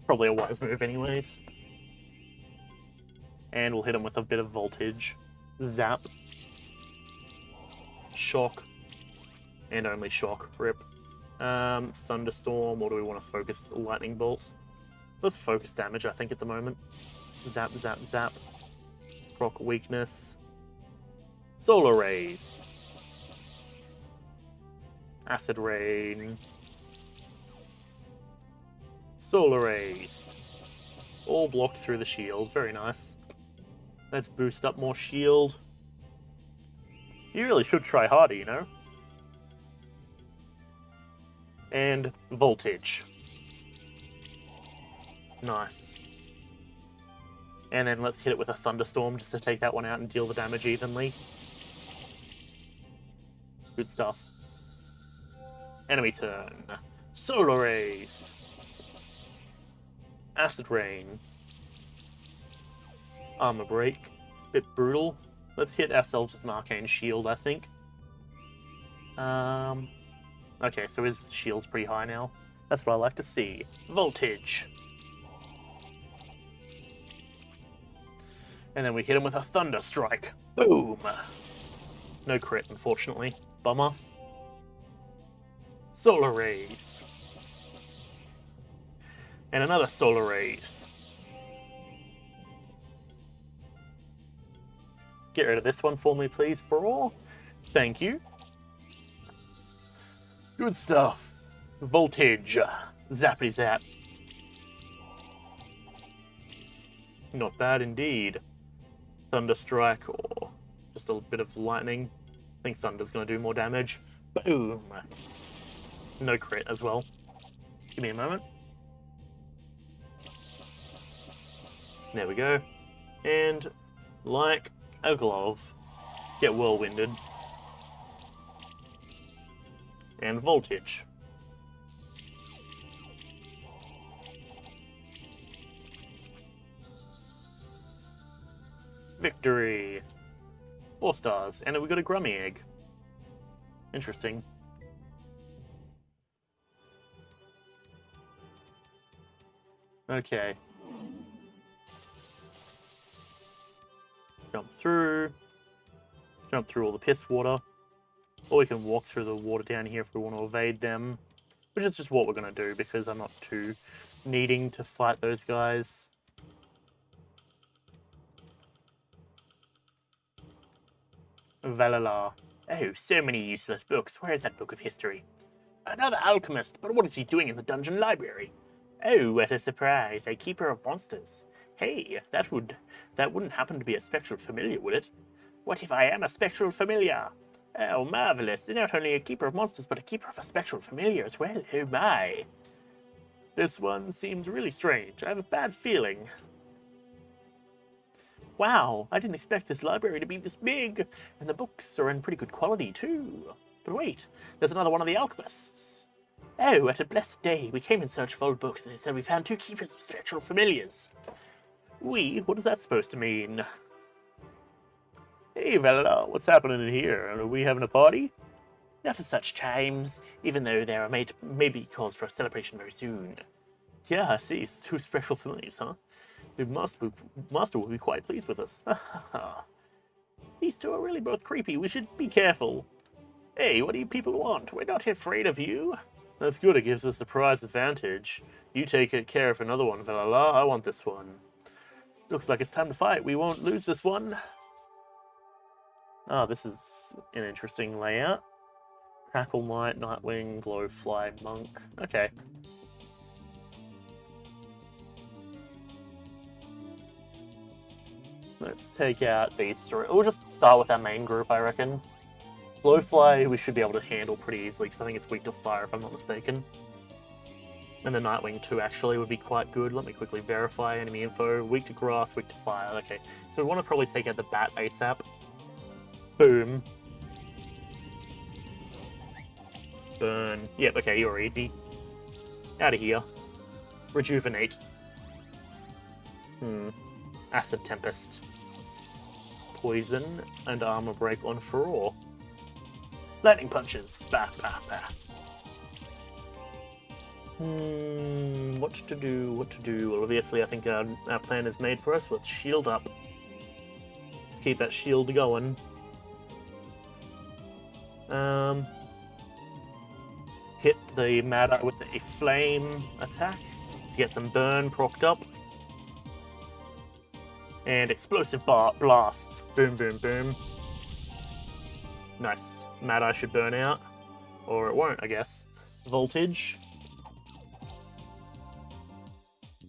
[SPEAKER 1] Probably a wise move anyways. And we'll hit him with a bit of voltage. Zap. Shock. And only shock. Rip. Thunderstorm, or do we want to focus lightning bolt? Let's focus damage, I think, at the moment. Zap, zap, zap. Proc weakness. Solar rays. Acid rain. Solar rays. All blocked through the shield. Very nice. Let's boost up more shield. You really should try harder, you know? And voltage. Nice. And then let's hit it with a thunderstorm just to take that one out and deal the damage evenly. Good stuff. Enemy turn. Solar rays. Acid rain. Armor break. Bit brutal. Let's hit ourselves with an arcane shield, I think. Okay, so his shield's pretty high now. That's what I like to see. Voltage. And then we hit him with a thunder strike. Boom! No crit, unfortunately. Bummer. Solar rays. And another solar rays. Get rid of this one for me, please, for all. Thank you. Good stuff. Voltage. Zappity zap. Not bad indeed. Thunderstrike, or just a bit of lightning. I think Thunder's going to do more damage. Boom! No crit as well. Give me a moment. There we go. And, like a glove, get whirlwinded. And voltage. Victory! 4 stars. And we got a Grummy egg. Interesting. Okay. Jump through all the piss water. Or we can walk through the water down here if we want to evade them. Which is just what we're going to do, because I'm not too needing to fight those guys. Valala. Oh, so many useless books. Where is that book of history? Another alchemist, but what is he doing in the dungeon library? Oh, what a surprise, a keeper of monsters. Hey, that wouldn't happen to be a spectral familiar, would it? What if I am a spectral familiar? Oh, marvelous. Not only a keeper of monsters, but a keeper of a spectral familiar as well. Oh my. This one seems really strange. I have a bad feeling. Wow, I didn't expect this library to be this big, and the books are in pretty good quality too. But wait, there's another one of the alchemists. Oh, what a blessed day. We came in search of old books, and it said we found 2 keepers of spectral familiars. What is that supposed to mean? Hey, Valala, what's happening in here? Are we having a party? Not at such times, even though there may be cause for a celebration very soon. Yeah, I see. 2 spectral familiars, huh? The master will be quite pleased with us. These 2 are really both creepy. We should be careful. Hey, what do you people want? We're not afraid of you. That's good. It gives us the prize advantage. You take care of another one, Valala. I want this one. Looks like it's time to fight. We won't lose this one. Ah, this is an interesting layout.
[SPEAKER 2] Crackle Knight, Nightwing, Glowfly, Monk. Okay. Let's take out these three. We'll just start with our main group, I reckon. Glowfly we should be able to handle pretty easily, because I think it's weak to fire, if I'm not mistaken. And the Nightwing too, actually, would be quite good. Let me quickly verify enemy info. Weak to grass, weak to fire. Okay, so we want to probably take out the Bat ASAP. Boom. Burn. Yep, okay, you're easy. Out of here. Rejuvenate. Acid Tempest. Poison and Armor Break on Furore. Lightning Punches. Bah, bah, bah. What to do, what to do? Well, obviously I think our plan is made for us. Let's shield up. Let's keep that shield going. Hit the Mad Eye with a flame attack to get some burn procced up. And explosive blast. Boom, boom, boom. Nice. Mad Eye should burn out. Or it won't, I guess. Voltage.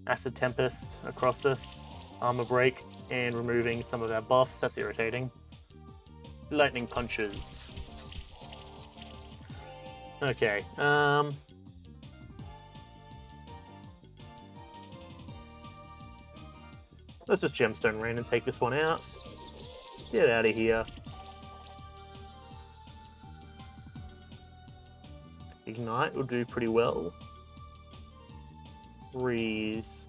[SPEAKER 2] Acid Tempest across this. Armor Break. And removing some of our buffs. That's irritating. Lightning Punches. Okay, let's just Gemstone Rain and take this one out. Get out of here. Ignite will do pretty well. Freeze.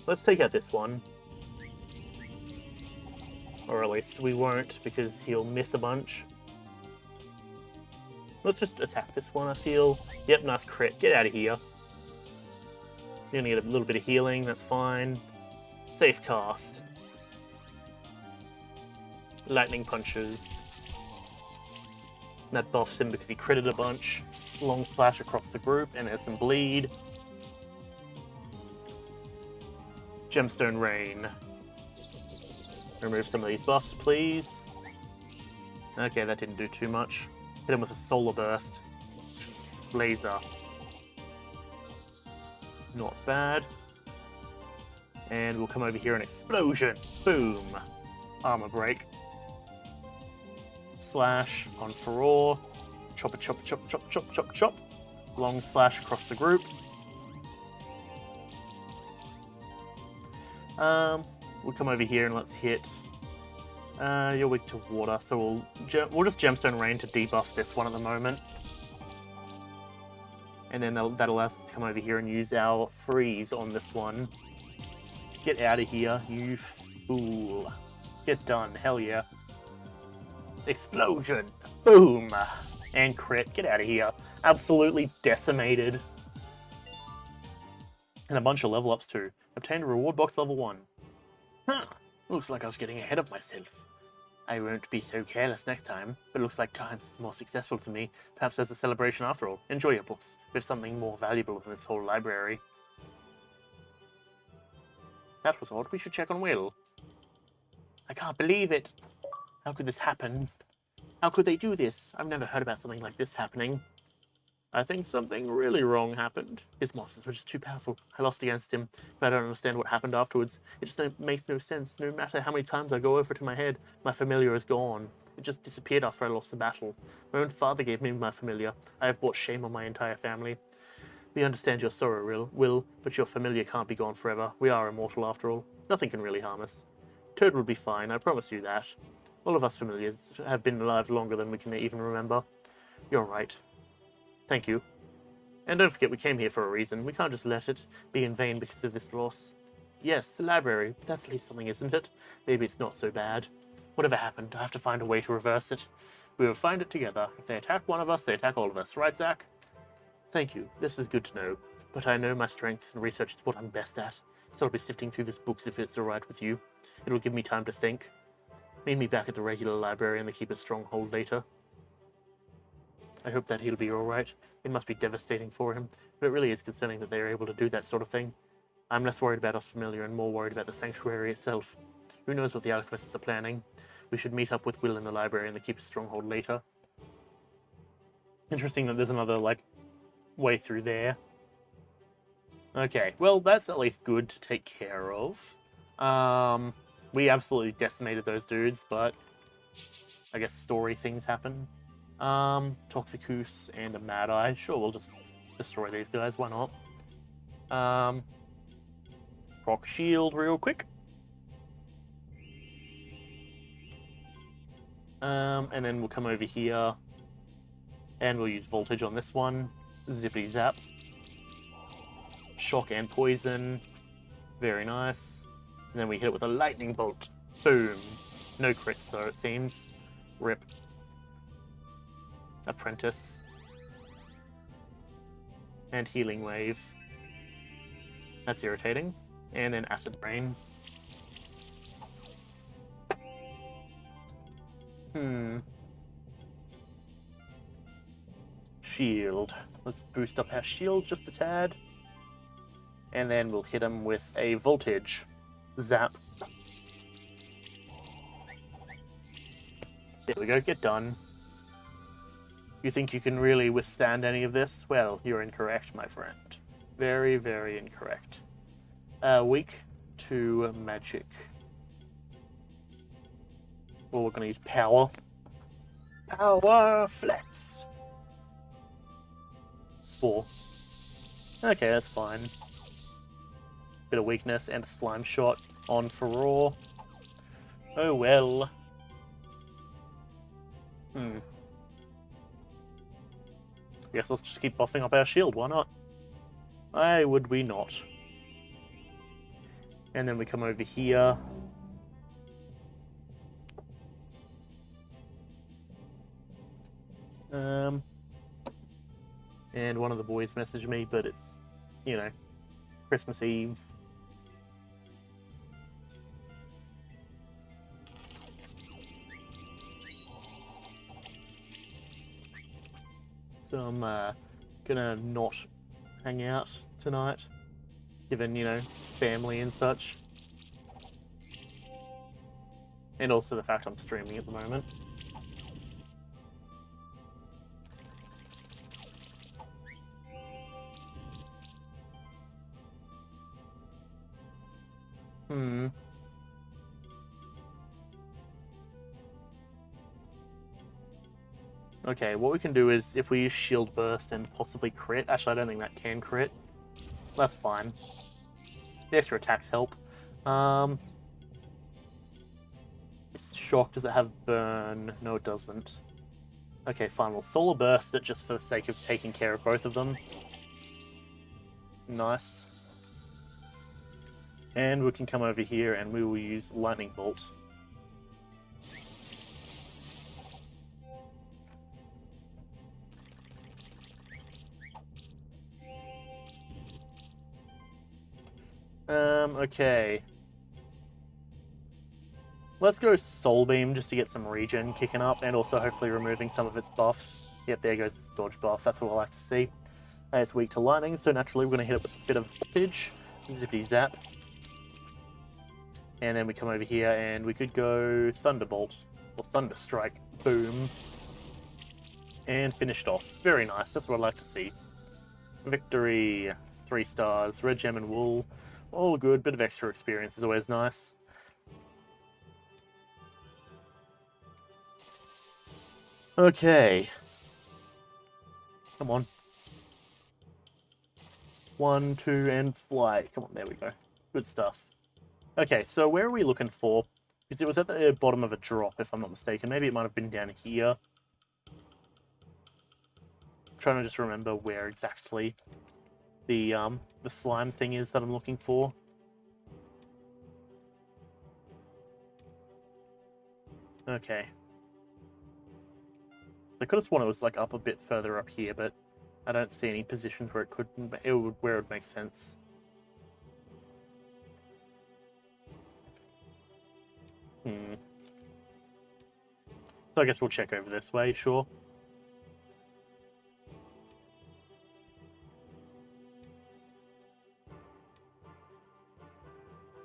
[SPEAKER 2] Let's take out this one. Or at least we won't, because he'll miss a bunch. Let's just attack this one, I feel. Yep, nice crit. Get out of here. You're gonna get a little bit of healing, that's fine. Safe cast. Lightning Punches. That buffs him because he critted a bunch. Long slash across the group, and there's some bleed. Gemstone Rain. Remove some of these buffs, please. Okay, that didn't do too much. Hit him with a Solar Burst. Laser. Not bad. And we'll come over here and Explosion. Boom. Armor Break. Slash on Furore. Chop, chop, chop, chop, chop, chop, chop. Long slash across the group. We'll come over here and let's hit. You're weak to water, so we'll just Gemstone Rain to debuff this one at the moment. And then that allows us to come over here and use our freeze on this one. Get out of here, you fool. Get done, hell yeah. Explosion! Boom! And crit, get out of here. Absolutely decimated. And a bunch of level ups too. Obtained a reward box level 1. Huh, looks like I was getting ahead of myself. I won't be so careless next time, but it looks like times is more successful for me. Perhaps there's a celebration after all. Enjoy your books. We have something more valuable than this whole library. That was odd. We should check on Will. I can't believe it. How could this happen? How could they do this? I've never heard about something like this happening. I think something really wrong happened. His monsters were just too powerful. I lost against him, but I don't understand what happened afterwards. It just makes no sense. No matter how many times I go over it in my head, my familiar is gone. It just disappeared after I lost the battle. My own father gave me my familiar. I have brought shame on my entire family. We understand your sorrow, Will, but your familiar can't be gone forever. We are immortal after all. Nothing can really harm us. Toad will be fine, I promise you that. All of us familiars have been alive longer than we can even remember. You're right. Thank you. And don't forget, we came here for a reason. We can't just let it be in vain because of this loss. Yes, the library, but that's at least something, isn't it? Maybe it's not so bad. Whatever happened, I have to find a way to reverse it. We will find it together. If they attack one of us, they attack all of us. Right, Zach? Thank you. This is good to know. But I know my strengths and research is what I'm best at. So I'll be sifting through these books if it's alright with you. It'll give me time to think. Meet me back at the regular library in the Keeper's Stronghold later. I hope that he'll be alright. It must be devastating for him, but it really is concerning that they are able to do that sort of thing. I'm less worried about us familiar and more worried about the sanctuary itself. Who knows what the alchemists are planning? We should meet up with Will in the library and the Keeper's Stronghold later. Interesting that there's another, like, way through there. Okay, well, that's at least good to take care of. We absolutely decimated those dudes, but I guess story things happen. Toxicus and a Mad Eye. Sure, we'll just destroy these guys, why not? Proc shield real quick. And then we'll come over here and we'll use voltage on this one. Zippity zap. Shock and poison. Very nice. And then we hit it with a lightning bolt. Boom. No crits though, it seems. Rip. Apprentice. And healing wave. That's irritating. And then acid rain. Shield. Let's boost up our shield just a tad. And then we'll hit him with a voltage. Zap. There we go, get done. You think you can really withstand any of this? Well, you're incorrect, my friend. Very, very incorrect. Weak to magic. Well, we're going to use power. Power flex. Spore. Okay, that's fine. Bit of weakness and a slime shot on Furore. Oh well. Guess let's just keep buffing up our shield, why not? Why would we not? And then we come over here. And one of the boys messaged me, but it's, you know, Christmas Eve. So I'm gonna not hang out tonight, given, you know, family and such. And also the fact I'm streaming at the moment. Okay, what we can do is, if we use Shield Burst and possibly crit... Actually, I don't think that can crit. That's fine. The extra attacks help. It's Shock. Does it have Burn? No, it doesn't. Okay, fine. We'll Solar Burst it just for the sake of taking care of both of them. Nice. And we can come over here and we will use Lightning Bolt. Okay. Let's go Soul Beam just to get some regen kicking up and also hopefully removing some of its buffs. Yep, there goes its dodge buff. That's what I like to see. It's weak to lightning, so naturally we're going to hit it with a bit of voltage. Zippity zap. And then we come over here and we could go Thunderbolt or Thunderstrike. Boom. And finish it off. Very nice. That's what I like to see. Victory. 3 stars. Red Gem and Wool. All good. Bit of extra experience is always nice. Okay. Come on. 1, 2, and fly. Come on, there we go. Good stuff. Okay, so where are we looking for? Because it was at the bottom of a drop, if I'm not mistaken. Maybe it might have been down here. I'm trying to just remember where exactly the slime thing is that I'm looking for. Okay. So I could have sworn it was like up a bit further up here, but I don't see any positions where where it would make sense. So I guess we'll check over this way, sure.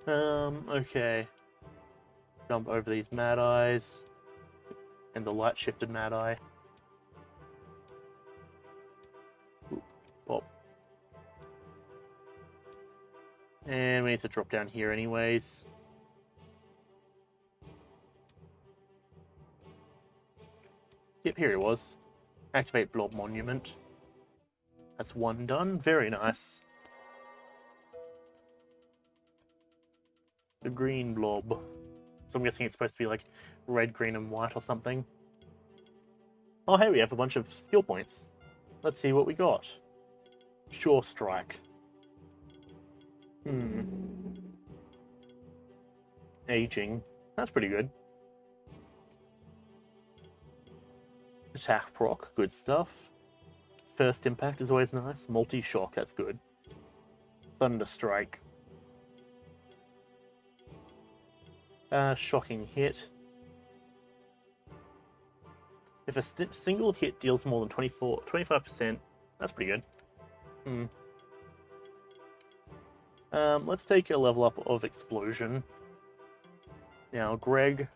[SPEAKER 2] Okay. Jump over these Mad Eyes and the light shifted Mad Eye. Ooh, oh. And we need to drop down here anyways. Yep, here it was. Activate Blob Monument. That's one done. Very nice. The green blob. So I'm guessing it's supposed to be like red, green, and white or something. Oh, hey, we have a bunch of skill points. Let's see what we got. Sure Strike. Aging. That's pretty good. Attack proc. Good stuff. First Impact is always nice. Multi-Shock. That's good. Thunder Strike. Shocking hit. If a single hit deals more than 25%, that's pretty good. Let's take a level up of Explosion. Now, Greg.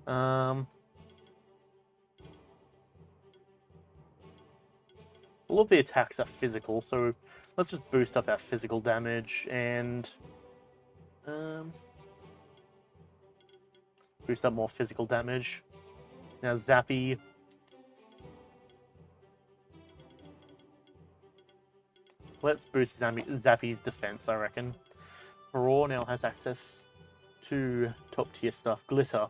[SPEAKER 2] All of the attacks are physical, so let's just boost up our physical damage and boost up more physical damage. Now Zappy. Let's boost Zappy's defense, I reckon. Raw now has access to top tier stuff. Glitter.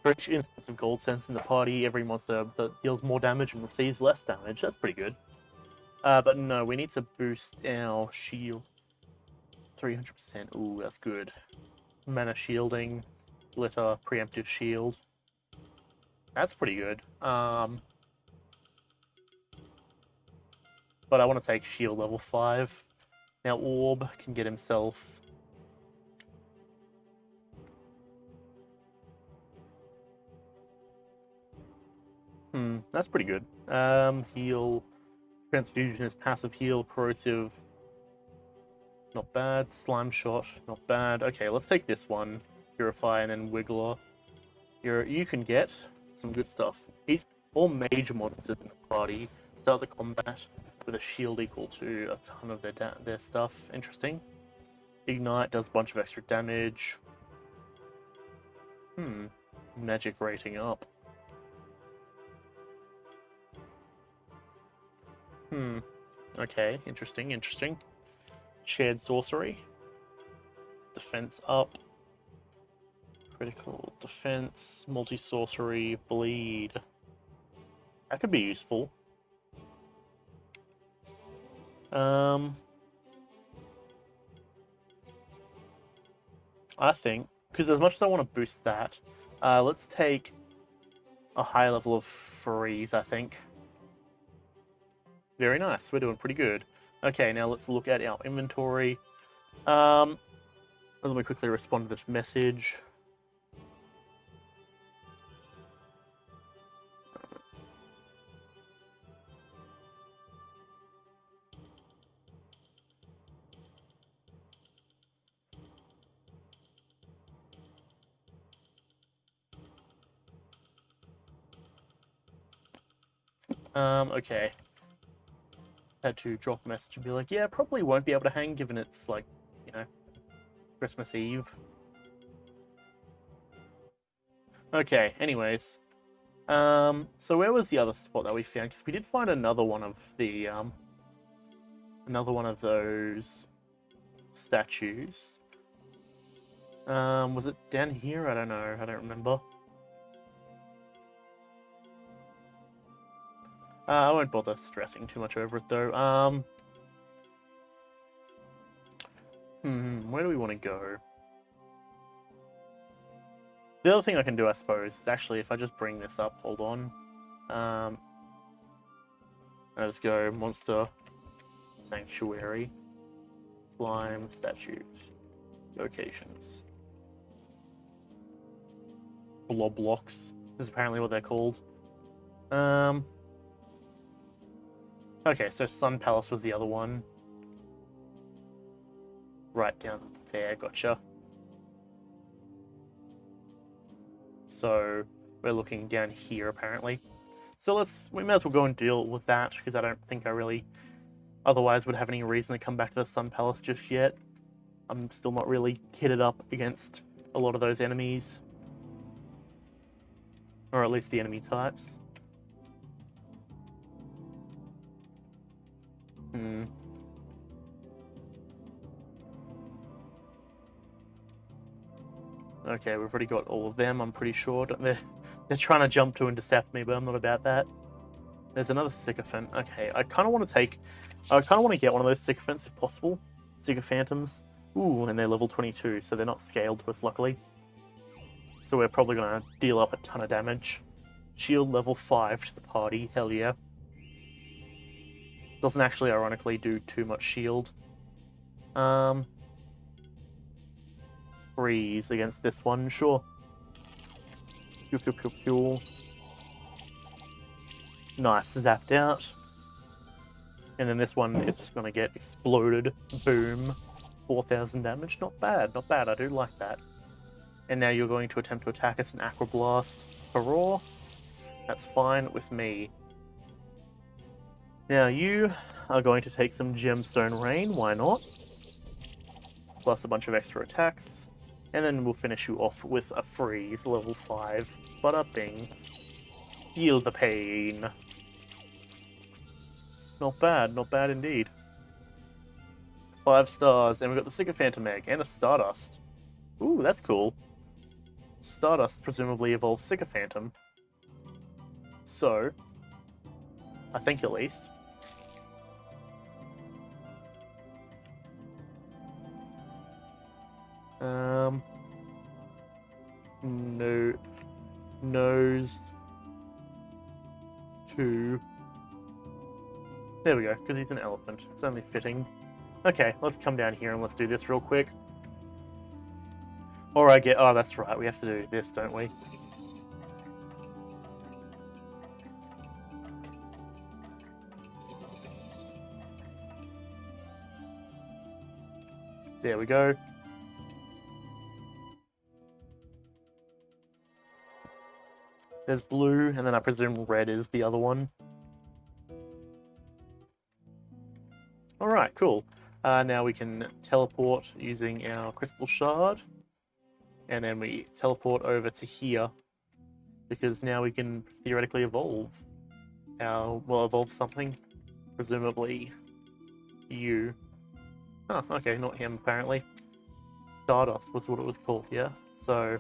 [SPEAKER 2] For each instance of Gold Sense in the party, every monster that deals more damage and receives less damage. That's pretty good. But no, we need to boost our shield. 300%. Ooh, that's good. Mana shielding. Glitter. Preemptive shield. That's pretty good. But I want to take shield level 5. Now Orb can get himself... that's pretty good. Heal. Transfusion is passive heal. Corrosive. Not bad. Slime Shot. Not bad. Okay, let's take this one. Purify and then Wiggler. You can get some good stuff. All major monsters in the party start the combat with a shield equal to a ton of their stuff. Interesting. Ignite does a bunch of extra damage. Magic rating up. Okay, interesting. Shared sorcery. Defense up. Critical defense. Multi-sorcery. Bleed. That could be useful. I think, because as much as I want to boost that, let's take a high level of freeze, I think. Very nice. We're doing pretty good. Okay, now let's look at our inventory. Let me quickly respond to this message. Okay. Had to drop a message and be like, yeah, probably won't be able to hang given it's like, Christmas Eve. Okay, anyways. So where was the other spot that we found? Because we did find another one of the, another one of those statues. Was it down here? I don't know. I don't remember. I won't bother stressing too much over it, though. Where do we want to go? The other thing I can do, I suppose, is actually if I just bring this up, hold on. Let's go Monster Sanctuary, Slime Statues, Locations, Blob Blocks is apparently what they're called. Okay, so Sun Palace was the other one.
[SPEAKER 1] right down there. Gotcha. So we're looking down here apparently. So we may as well go and deal with that because I don't think I really otherwise would have any reason to come back to the Sun Palace just yet. I'm still not really kitted up against a lot of those enemies. Or at least the enemy types. Okay, we've already got all of them, I'm pretty sure. They're trying to jump to intercept me, but I'm not about that. There's another Sycophant. Okay, I kind of want to get one of those Sycophants if possible. Sycophantums. Ooh, and they're level 22, so they're not scaled to us, luckily. So we're probably going to deal up a ton of damage. Shield level 5 to the party, hell yeah. Doesn't actually, ironically, do too much shield. Freeze against this one, sure. Pew, pew, pew, pew. Nice, zapped out. And then this one is just going to get exploded. Boom. 4,000 damage. Not bad, not bad. I do like that. And now you're going to attempt to attack us in Aqua Blast. Hurrah. That's fine with me. Now you are going to take some Gemstone Rain. Why not? Plus a bunch of extra attacks. And then we'll finish you off with a Freeze, level 5. Bada bing. Feel the pain. Not bad indeed. 5 stars, and we've got the Sycophantum Egg and a Stardust. Ooh, that's cool. Stardust presumably evolves Sycophantum. So, I think at least. No. Nose. 2. There we go, because he's an elephant. It's only fitting. Okay, let's come down here and let's do this real quick. Or oh, that's right, we have to do this, don't we? There we go. There's blue, and then I presume red is the other one. Alright, cool. Now we can teleport using our Crystal Shard. And then we teleport over to here. Because now we can theoretically evolve. Evolve something. Presumably you. Oh, okay, not him apparently. Stardust was what it was called, yeah? So,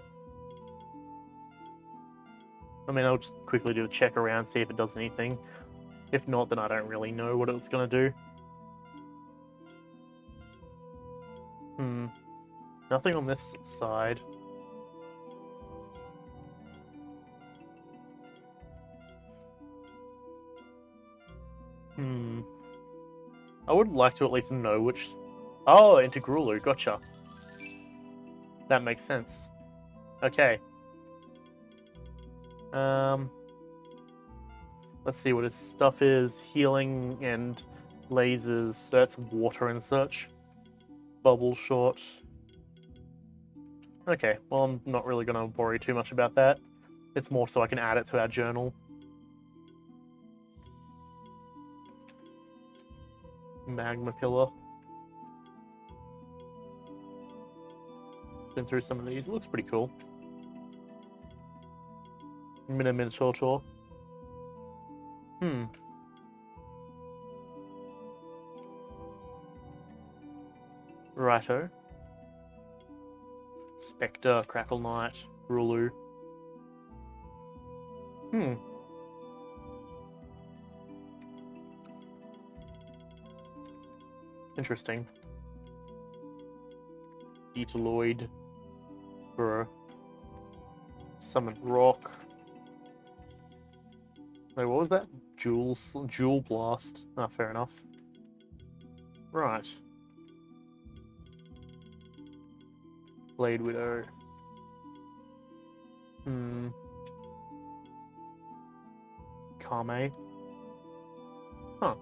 [SPEAKER 1] I mean, I'll just quickly do a check around, see if it does anything. If not, then I don't really know what it's going to do. Nothing on this side. I would like to at least know which... Oh, into Grulu, gotcha. That makes sense. Okay. Let's see what his stuff is. Healing and lasers. So that's water and such. Bubble shot. Okay, well, I'm not really going to worry too much about that. It's more so I can add it to our journal. Magma Pillar. Been through some of these. It looks pretty cool. Minotaur. Righto. Spectre, Crackle Knight, Rulu. Interesting. Etaloid. For Summon Rock. Wait, what was that? Jewel Blast. Ah, fair enough. Right. Blade Widow. Kame. Huh.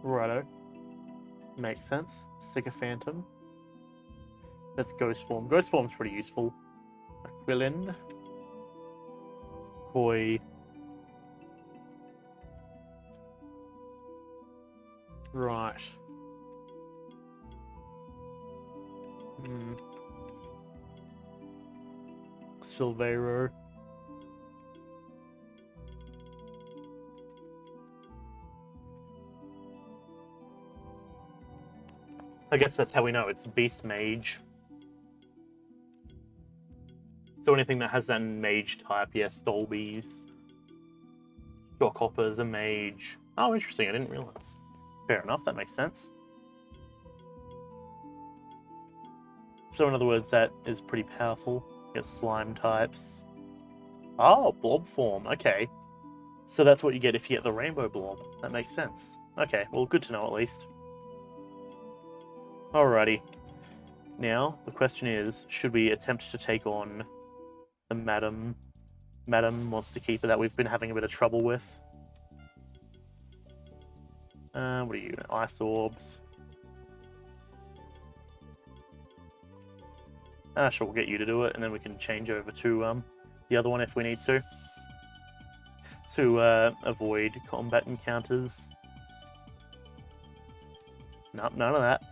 [SPEAKER 1] Righto. Makes sense. Sycophantum.
[SPEAKER 2] That's Ghost Form. Ghost Form's pretty useful. Aquilin. Koi. Right. Silvero. I guess that's how we know it's Beast Mage. So anything that has that mage type, yes, Stolbies. Shockhopper's a mage. Oh, interesting, I didn't realize. Fair enough, that makes sense. So in other words, that is pretty powerful. You get slime types. Oh, blob form, okay. So that's what you get if you get the rainbow blob. That makes sense. Okay, well, good to know at least. Alrighty. Now, the question is, should we attempt to take on the Madam Monster Keeper that we've been having a bit of trouble with? What are you? Ice Orbs. Sure, we'll get you to do it, and then we can change over to the other one if we need to avoid combat encounters. Nope, none of that.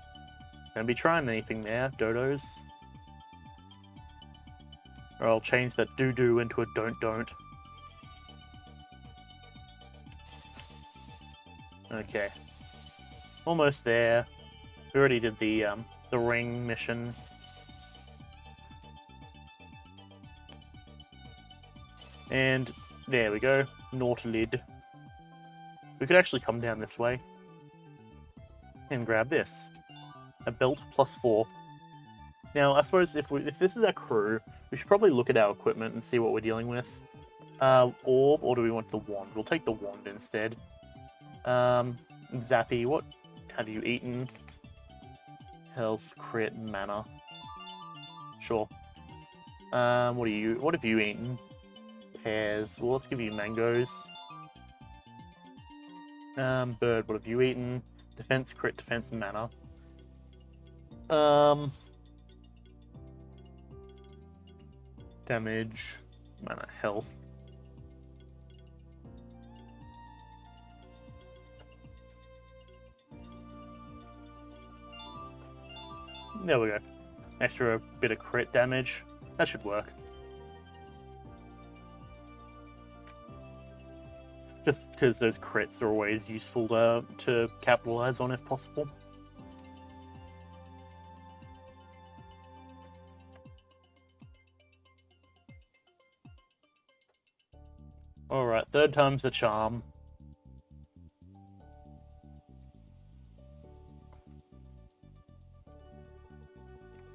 [SPEAKER 2] Don't be trying anything there, dodos. Or I'll change that do-do into a don't. Okay. Almost there. We already did the ring mission. And there we go. Nautilid. We could actually come down this way and grab this. A belt +4. Now, I suppose if this is our crew, we should probably look at our equipment and see what we're dealing with. Orb, or do we want the wand? We'll take the wand instead. Zappy, what have you eaten? Health, crit, mana. Sure. What have you eaten? Pears. Well, let's give you mangoes. Bird, what have you eaten? Defense, crit, defense, mana. Damage, mana, health. There we go. Extra bit of crit damage. That should work. Just because those crits are always useful to capitalize on if possible. Alright, third time's the charm.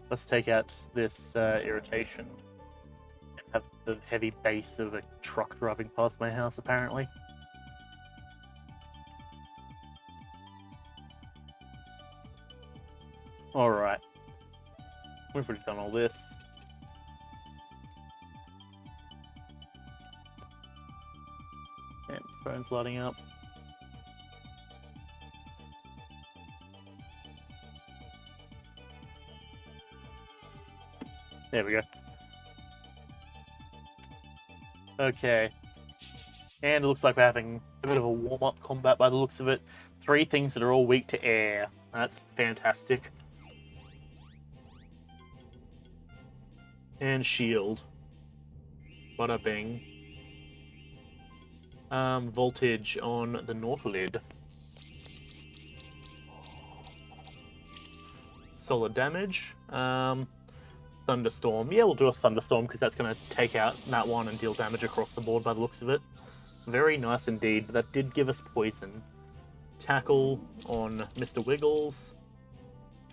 [SPEAKER 2] Let's take out this irritation. And have the heavy bass of a truck driving past my house, apparently. Alright. We've already done all this. And phone's lighting up. There we go. Okay. And it looks like we're having a bit of a warm-up combat by the looks of it. 3 things that are all weak to air. That's fantastic. And shield. Bada bing. Voltage on the Nautilid. Solid damage. Thunderstorm. Yeah, we'll do a Thunderstorm because that's going to take out that one and deal damage across the board by the looks of it. Very nice indeed, but that did give us poison. Tackle on Mr. Wiggles.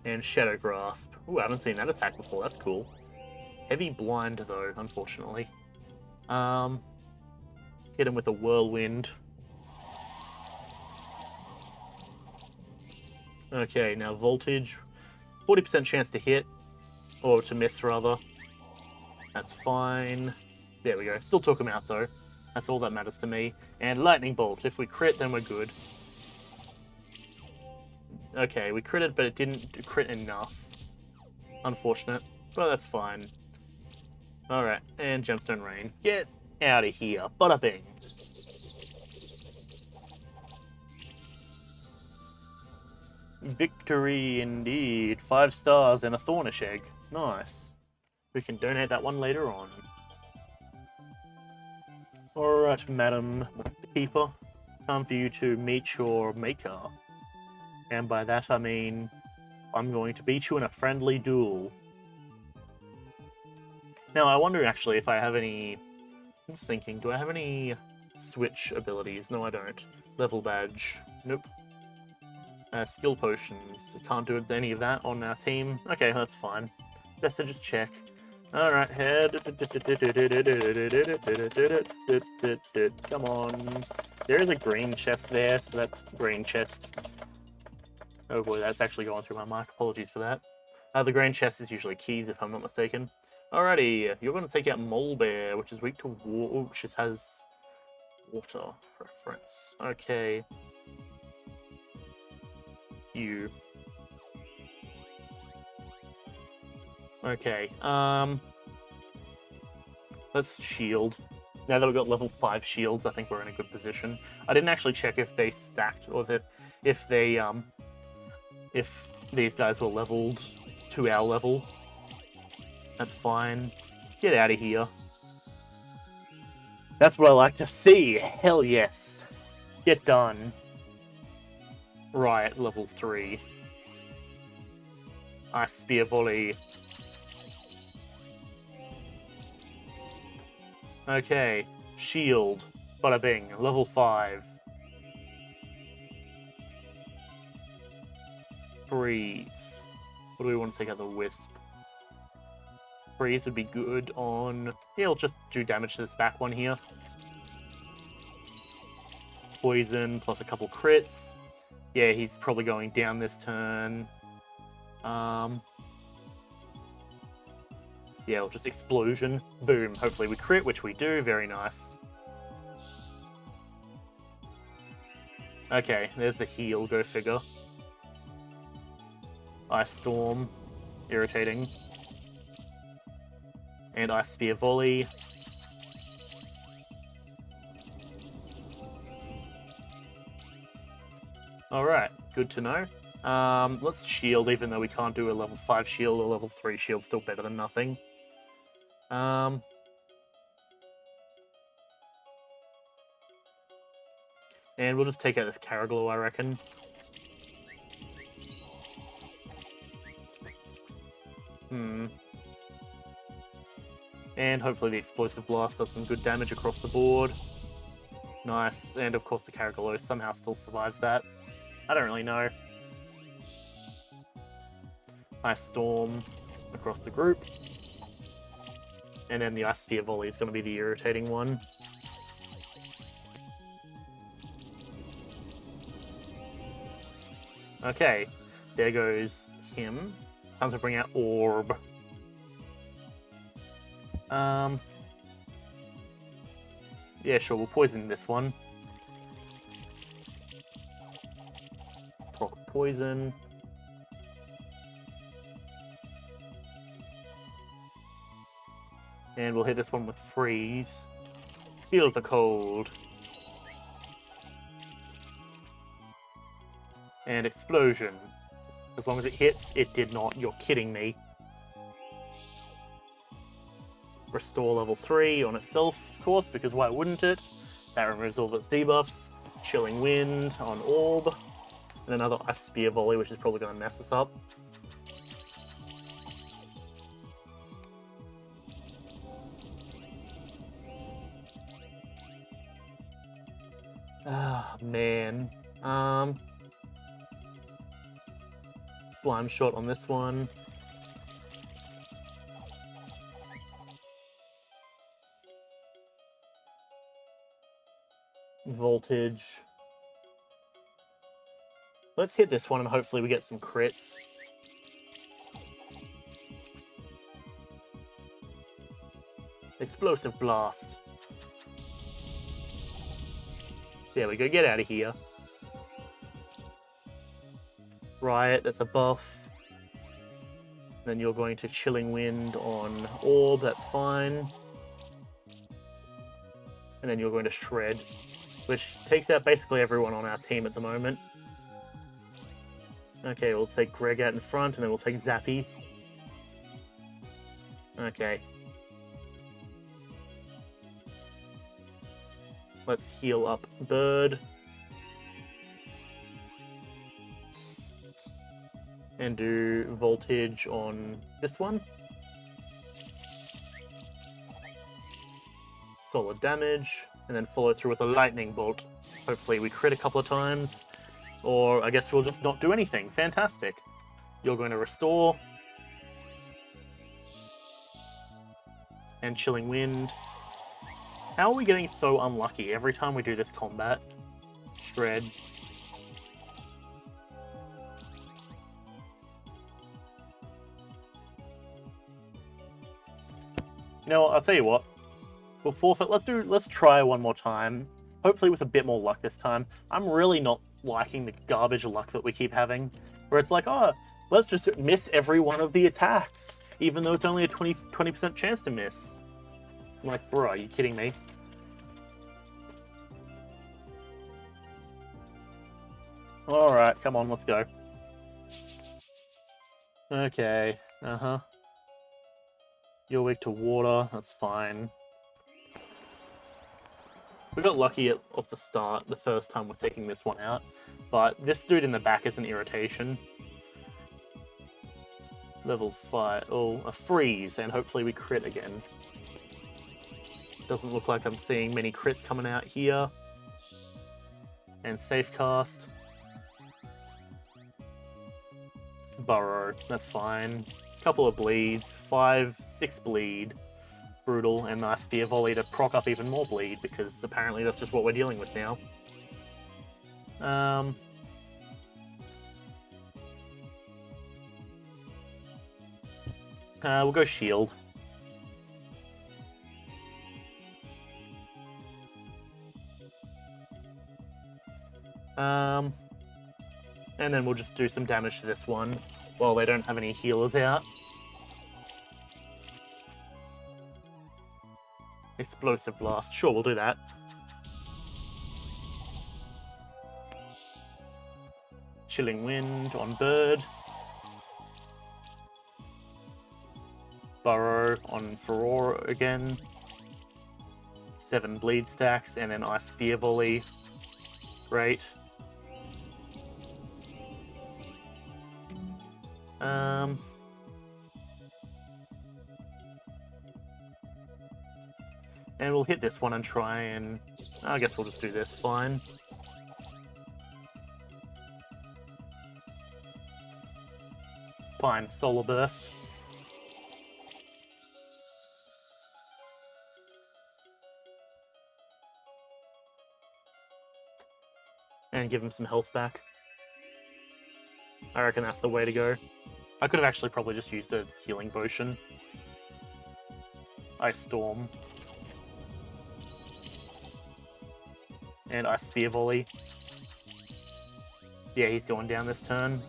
[SPEAKER 2] And Shadow Grasp. Ooh, I haven't seen that attack before. That's cool. Heavy blind, though, unfortunately. Hit him with a Whirlwind. Okay, now Voltage. 40% chance to hit. Or to miss, rather. That's fine. There we go. Still took him out, though. That's all that matters to me. And Lightning Bolt. If we crit, then we're good. Okay, we critted, but it didn't crit enough. Unfortunate, but that's fine. Alright, and Gemstone Rain. Get out of here. Bada bing. Victory indeed. 5 stars and a Thornish egg. Nice. We can donate that one later on. Alright, Madam Monster Keeper. Time for you to meet your maker. And by that I mean, I'm going to beat you in a friendly duel. Now, I wonder actually if I have any... I'm just thinking, do I have any switch abilities? No, I don't. Level badge. Nope. Skill potions. Can't do any of that on our team. Okay, that's fine. Best to just check. Alright, head. Come on. There is a green chest there, so that green chest... Oh boy, that's actually going through my mic. Apologies for that. The green chest is usually keys, if I'm not mistaken. Alrighty, you're going to take out Molebear, which is weak to water, which just has water reference. Okay. You. Okay, let's shield. Now that we've got level 5 shields, I think we're in a good position. I didn't actually check if they stacked, or if these guys were leveled to our level. That's fine. Get out of here. That's what I like to see. Hell yes. Get done. Right, level 3. Ice Spear Volley. Okay. Shield. Bada bing. Level 5. Freeze. What do we want to take out the Wisp? Freeze would be good on... Yeah, it'll just do damage to this back one here. Poison plus a couple crits. Yeah, he's probably going down this turn. Yeah, it'll just Explosion. Boom. Hopefully we crit, which we do. Very nice. Okay, there's the heal. Go figure. Ice Storm. Irritating. And Ice Spear Volley. Alright, good to know. Let's shield, even though we can't do a level 5 shield. A level 3 shield, still better than nothing. And we'll just take out this Karaglow, I reckon. And hopefully the Explosive Blast does some good damage across the board. Nice. And of course the Karaglow somehow still survives that. I don't really know. Ice Storm across the group. And then the Ice Spear Volley is going to be the irritating one. Okay, there goes him. Time to bring out Orb. Yeah, sure, we'll poison this one. Proc poison. And we'll hit this one with Freeze. Feel the cold. And Explosion. As long as it hits, it did not. You're kidding me. Restore level 3 on itself, of course, because why wouldn't it? That removes all of its debuffs. Chilling Wind on Orb. And another Ice Spear Volley, which is probably going to mess us up. Ah, man. Slime Shot on this one. Voltage. Let's hit this one and hopefully we get some crits. Explosive Blast. There we go, get out of here. Riot, that's a buff. Then you're going to Chilling Wind on Orb, that's fine. And then you're going to Shred, which takes out basically everyone on our team at the moment. Okay, we'll take Greg out in front, and then we'll take Zappy. Okay. Let's heal up Bird. And do Voltage on this one. Solid damage, and then follow through with a Lightning Bolt. Hopefully we crit a couple of times, or I guess we'll just not do anything. Fantastic. You're going to Restore. And Chilling Wind. How are we getting so unlucky every time we do this combat? Shred. You know what, I'll tell you what. We'll forfeit. Let's try one more time. Hopefully with a bit more luck this time. I'm really not liking the garbage luck that we keep having. Where it's like, oh, let's just miss every one of the attacks. Even though it's only a 20% chance to miss. I'm like, bro, are you kidding me? Alright, come on, let's go. Okay, You're weak to water, that's fine. We got lucky off the start, the first time we're taking this one out, but this dude in the back is an irritation. Level 5, oh, a freeze, and hopefully we crit again. Doesn't look like I'm seeing many crits coming out here. And safe cast. Burrow, that's fine. Couple of bleeds, 5, 6 bleed. Brutal, and nice Spear Volley to proc up even more bleed, because apparently that's just what we're dealing with now. We'll go Shield. And then we'll just do some damage to this one while they don't have any healers out. Explosive Blast. Sure, we'll do that. Chilling Wind on Bird. Burrow on Furore again. 7 bleed stacks, and then Ice Spear Volley. Great. And we'll hit this one and try and... I guess we'll just do this, fine. Fine, Solar Burst. And give him some health back. I reckon that's the way to go. I could have actually probably just used a Healing Potion. Ice Storm. And Ice Spear Volley. Yeah, he's going down this turn.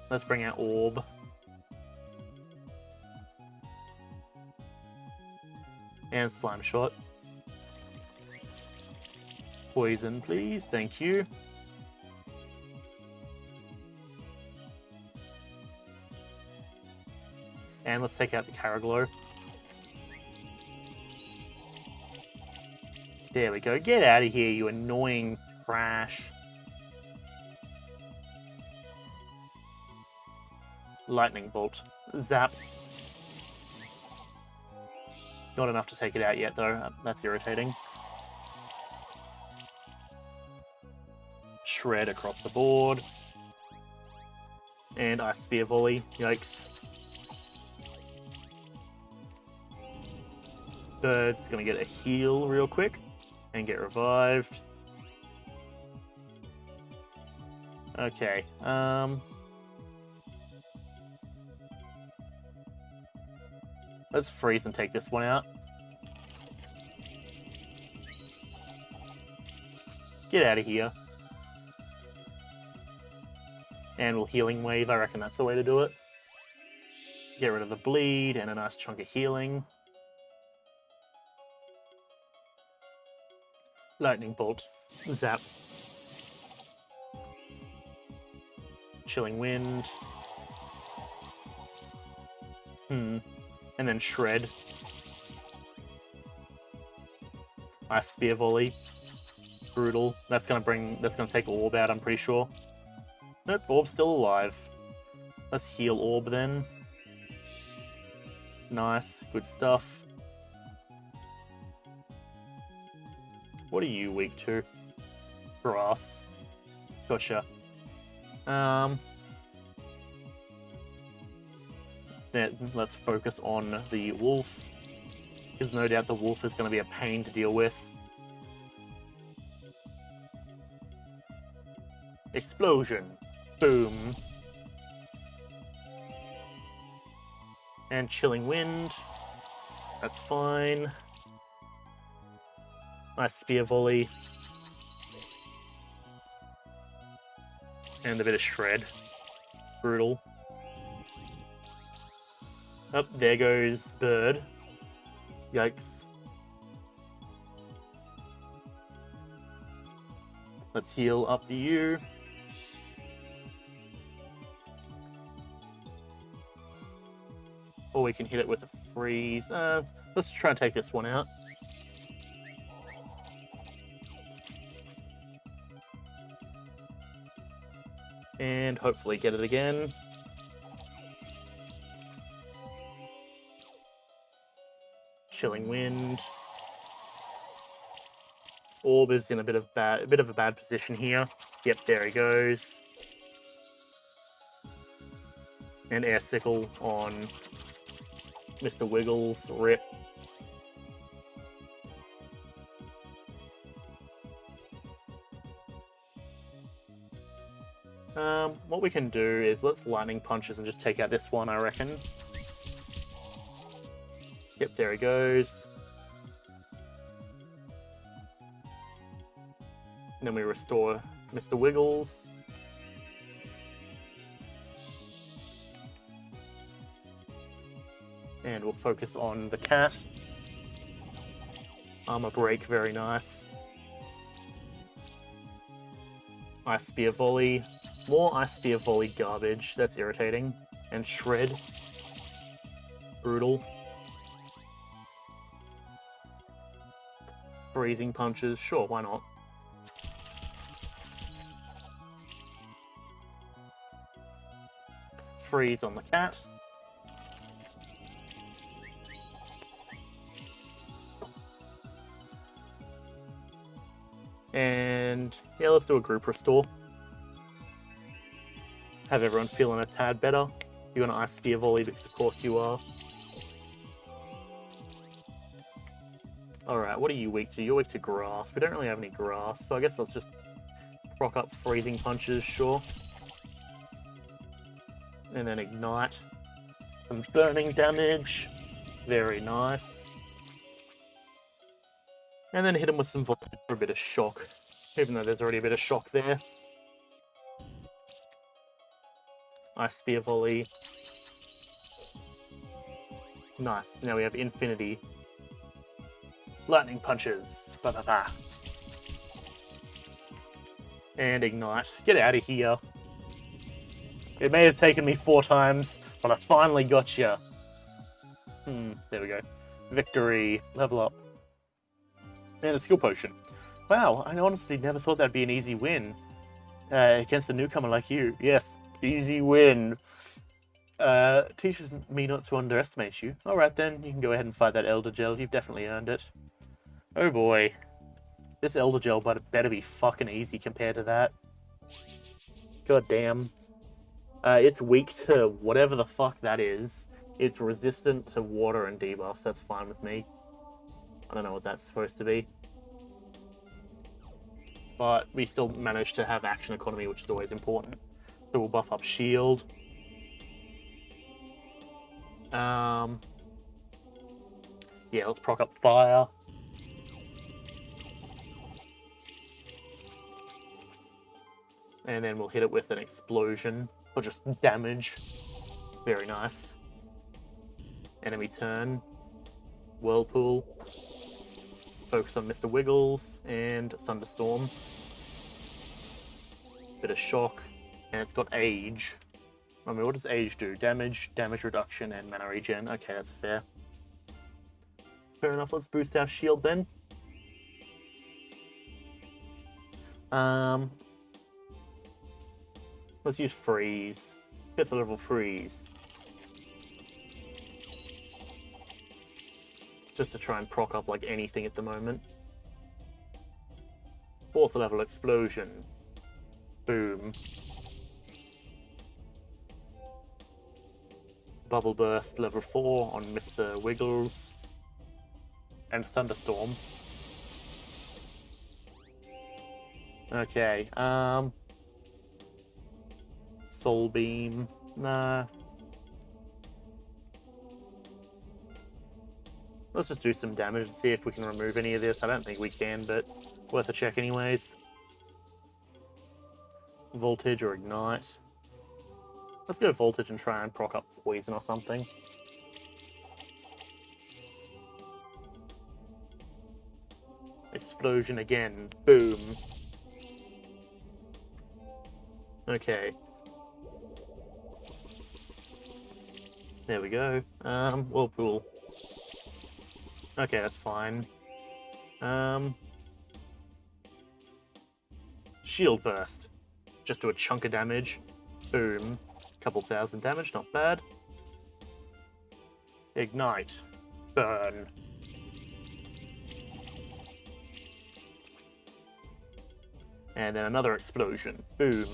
[SPEAKER 2] Let's bring out Orb. And Slime Shot. Poison, please. Thank you. And let's take out the Karaglow. There we go. Get out of here, you annoying trash. Lightning Bolt. Zap. Not enough to take it out yet, though. That's irritating. Shred across the board. And Ice Spear Volley. Yikes. Bird's gonna get a heal real quick. And get revived. Okay. Let's freeze and take this one out. Get out of here. And we'll Healing Wave, I reckon that's the way to do it. Get rid of the bleed and a nice chunk of healing. Lightning Bolt. Zap. Chilling Wind. And then Shred. Nice Spear Volley. Brutal. That's gonna take Orb out, I'm pretty sure. Nope, Orb's still alive. Let's heal Orb then. Nice, good stuff. What are you weak to? Grass. Gotcha. Then let's focus on the wolf. Because no doubt the wolf is going to be a pain to deal with. Explosion. Boom. And Chilling Wind. That's fine. Nice Spear Volley. And a bit of Shred. Brutal. Oh, there goes Bird. Yikes. Let's heal up to you. Or we can hit it with a freeze. Let's try and take this one out. And hopefully get it again. Chilling Wind. Orb is in a bit of a bad position here. Yep, there he goes. And Air Sickle on Mr. Wiggles. Rip. What we can do is let's Lightning Punches and just take out this one, I reckon. Yep, there he goes. And then we restore Mr. Wiggles. And we'll focus on the cat. Armor Break, very nice. Ice Spear Volley. More Ice Spear Volley garbage. That's irritating. And Shred. Brutal. Freezing Punches. Sure, why not? Freeze on the cat. And yeah, let's do a group restore. Have everyone feeling a tad better. You're gonna Ice Spear Volley because of course you are. Alright, what are you weak to? You're weak to grass. We don't really have any grass, so I guess let's just proc up Freezing Punches, sure. And then Ignite. Some burning damage. Very nice. And then hit him with some Volley for a bit of shock. Even though there's already a bit of shock there. Ice Spear Volley. Nice. Now we have Infinity. Lightning Punches. Ba-ba-ba. And Ignite. Get out of here. It may have taken me 4 times, but I finally got you. There we go. Victory. Level up. And a skill potion. Wow, I honestly never thought that'd be an easy win. Against a newcomer like you. Yes, easy win. Teaches me not to underestimate you. Alright then, you can go ahead and fight that Elder Gel. You've definitely earned it. Oh boy. This Elder Gel better be fucking easy compared to that. God damn. It's weak to whatever the fuck that is. It's resistant to water and debuffs. That's fine with me. I don't know what that's supposed to be. But we still managed to have action economy, which is always important. So we'll buff up shield. Yeah, let's proc up fire. And then we'll hit it with an explosion, or just damage. Very nice. Enemy turn. Whirlpool. Focus on Mr. Wiggles, and Thunderstorm. Bit of shock, and it's got age. I mean, what does age do? Damage, damage reduction, and mana regen. Okay, that's fair. Fair enough, let's boost our shield then. Let's use freeze. 5th level freeze. Just to try and proc up like anything at the moment. 4th level explosion. Boom. Bubble burst level 4 on Mr. Wiggles. And Thunderstorm. Okay, Soul Beam. Nah. Let's just do some damage and see if we can remove any of this. I don't think we can, but worth a check anyways. Voltage or Ignite. Let's go Voltage and try and proc up Poison or something. Explosion again. Boom. Okay. There we go. Whirlpool. Okay, that's fine. Shield Burst. Just do a chunk of damage. Boom. Couple thousand damage, not bad. Ignite. Burn. And then another explosion. Boom.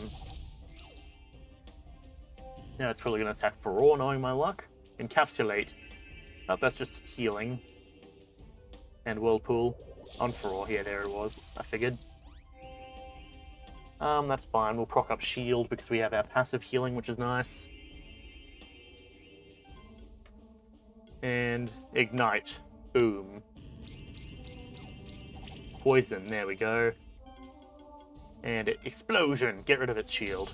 [SPEAKER 2] Now it's probably going to attack Furore, knowing my luck. Encapsulate. Oh, that's just healing. And Whirlpool. On Furore. Yeah, there it was. I figured. That's fine. We'll proc up Shield because we have our passive healing, which is nice. And Ignite. Boom. Poison. There we go. And Explosion. Get rid of its shield.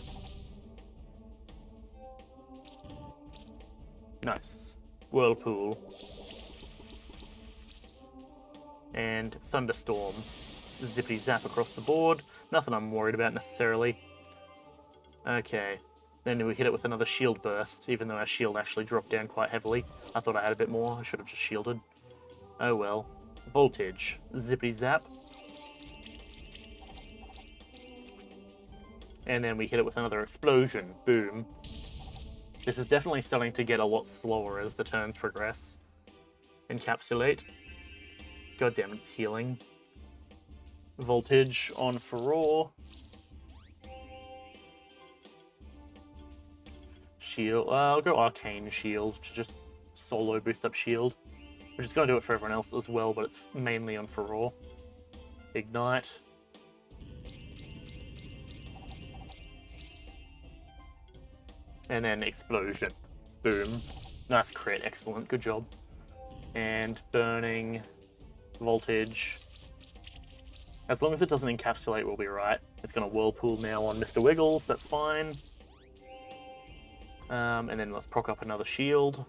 [SPEAKER 2] Nice. Whirlpool. And Thunderstorm. Zippity zap across the board. Nothing I'm worried about necessarily. Okay. Then we hit it with another shield burst, even though our shield actually dropped down quite heavily. I thought I had a bit more. I should have just shielded. Oh well. Voltage. Zippity zap. And then we hit it with another explosion. Boom. This is definitely starting to get a lot slower as the turns progress. Encapsulate. God damn, it's healing. Voltage on Furore. Shield. I'll go Arcane Shield to just solo boost up shield. We're just going to do it for everyone else as well, but it's mainly on Furore. Ignite. And then Explosion. Boom. Nice crit, excellent, good job. And Burning. Voltage. As long as it doesn't encapsulate, we'll be right. It's going to Whirlpool now on Mr. Wiggles, that's fine. And then let's proc up another shield.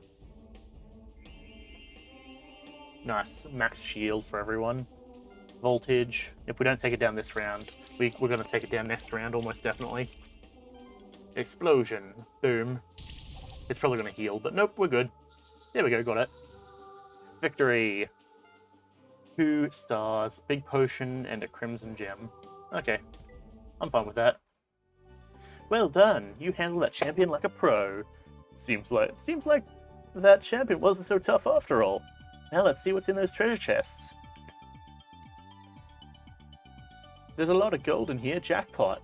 [SPEAKER 2] Nice, max shield for everyone. Voltage. If we don't take it down this round, we're going to take it down next round, almost definitely. Explosion. Boom. It's probably going to heal, but nope, we're good. There we go, got it. Victory. 2 stars, big potion, and a crimson gem. Okay, I'm fine with that. Well done, you handled that champion like a pro. Seems like that champion wasn't so tough after all. Now let's see what's in those treasure chests. There's a lot of gold in here, jackpot.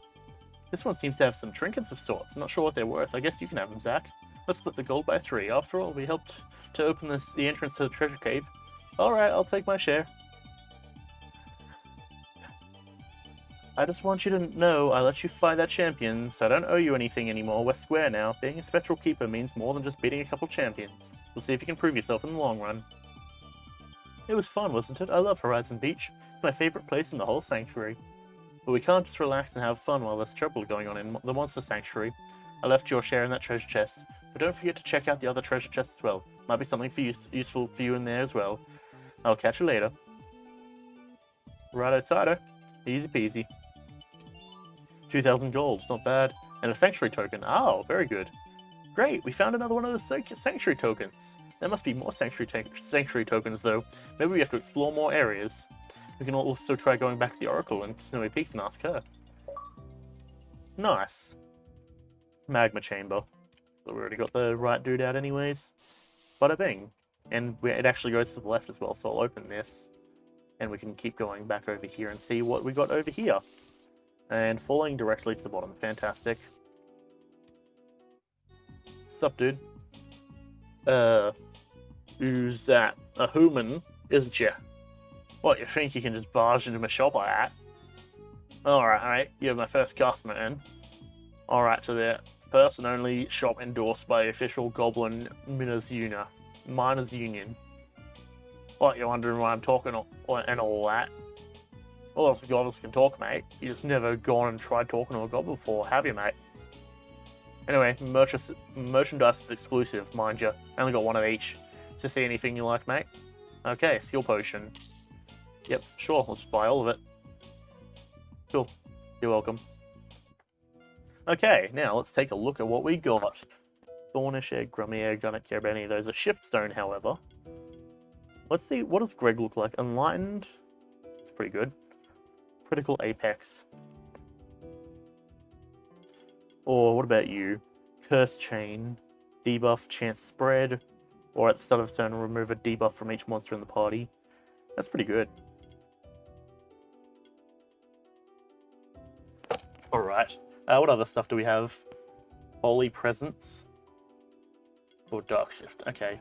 [SPEAKER 2] This one seems to have some trinkets of sorts. I'm not sure what they're worth. I guess you can have them, Zach. Let's split the gold by 3. After all, we helped to open the entrance to the treasure cave. Alright, I'll take my share. I just want you to know I let you fight that champion, so I don't owe you anything anymore. We're square now. Being a spectral keeper means more than just beating a couple champions. We'll see if you can prove yourself in the long run. It was fun, wasn't it? I love Horizon Beach. It's my favorite place in the whole sanctuary.
[SPEAKER 1] But we can't just relax and have fun while there's trouble going on in the Monster Sanctuary. I left your share in that treasure chest, but don't forget to check out the other treasure chests as well. Might be something useful for you in there as well. I'll catch you later. Righto tighto. Easy peasy. 2,000 gold, not bad. And a sanctuary token. Oh, very good. Great, we found another one of those sanctuary tokens. There must be more sanctuary tokens though. Maybe we have to explore more areas. We can also try going back to the Oracle and Snowy Peaks and ask her. Nice. Magma chamber. So we already got the right dude out anyways. Bada bing. And it actually goes to the left as well, so I'll open this. And we can keep going back over here and see what we got over here. And falling directly to the bottom. Fantastic. Sup, dude? Who's that? A human, isn't ya? What, you think you can just barge into my shop like that? Alright, mate. You're my first customer, then. Alright, to the first and only shop endorsed by the official Goblin Miners Union. What, you're wondering why I'm talking and all that? Well, us goblins can talk, mate. You just never gone and tried talking to a goblin before, have you, mate? Anyway, merchandise is exclusive, mind you. I only got one of each. To see anything you like, mate? Okay, skill potion. Yep, sure, let's buy all of it. Cool. You're welcome. Okay, now let's take a look at what we got. Thornish egg, Grummy egg, don't care about any of those. A shift stone, however. Let's see, what does Greg look like? Enlightened? It's pretty good. Critical Apex. Or what about you? Curse Chain, debuff, chance spread, or at the start of the turn remove a debuff from each monster in the party. That's pretty good. Alright. What other stuff do we have? Holy Presence. Or Dark Shift. Okay.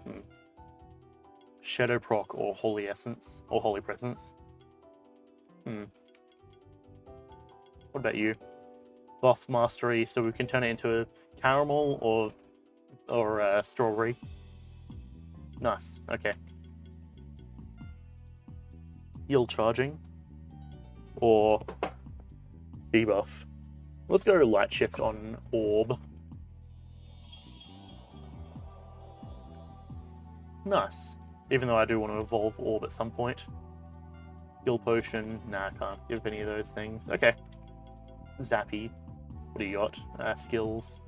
[SPEAKER 1] Shadow Proc or Holy Essence. Or Holy Presence. What about you? Buff Mastery, so we can turn it into a caramel or strawberry. Nice. Okay. Heal Charging. Or debuff. Let's go Light Shift on Orb. Nice. Even though I do want to evolve Orb at some point. Skill Potion. Nah, I can't give any of those things. Okay. Zappy. What do you got? Skills.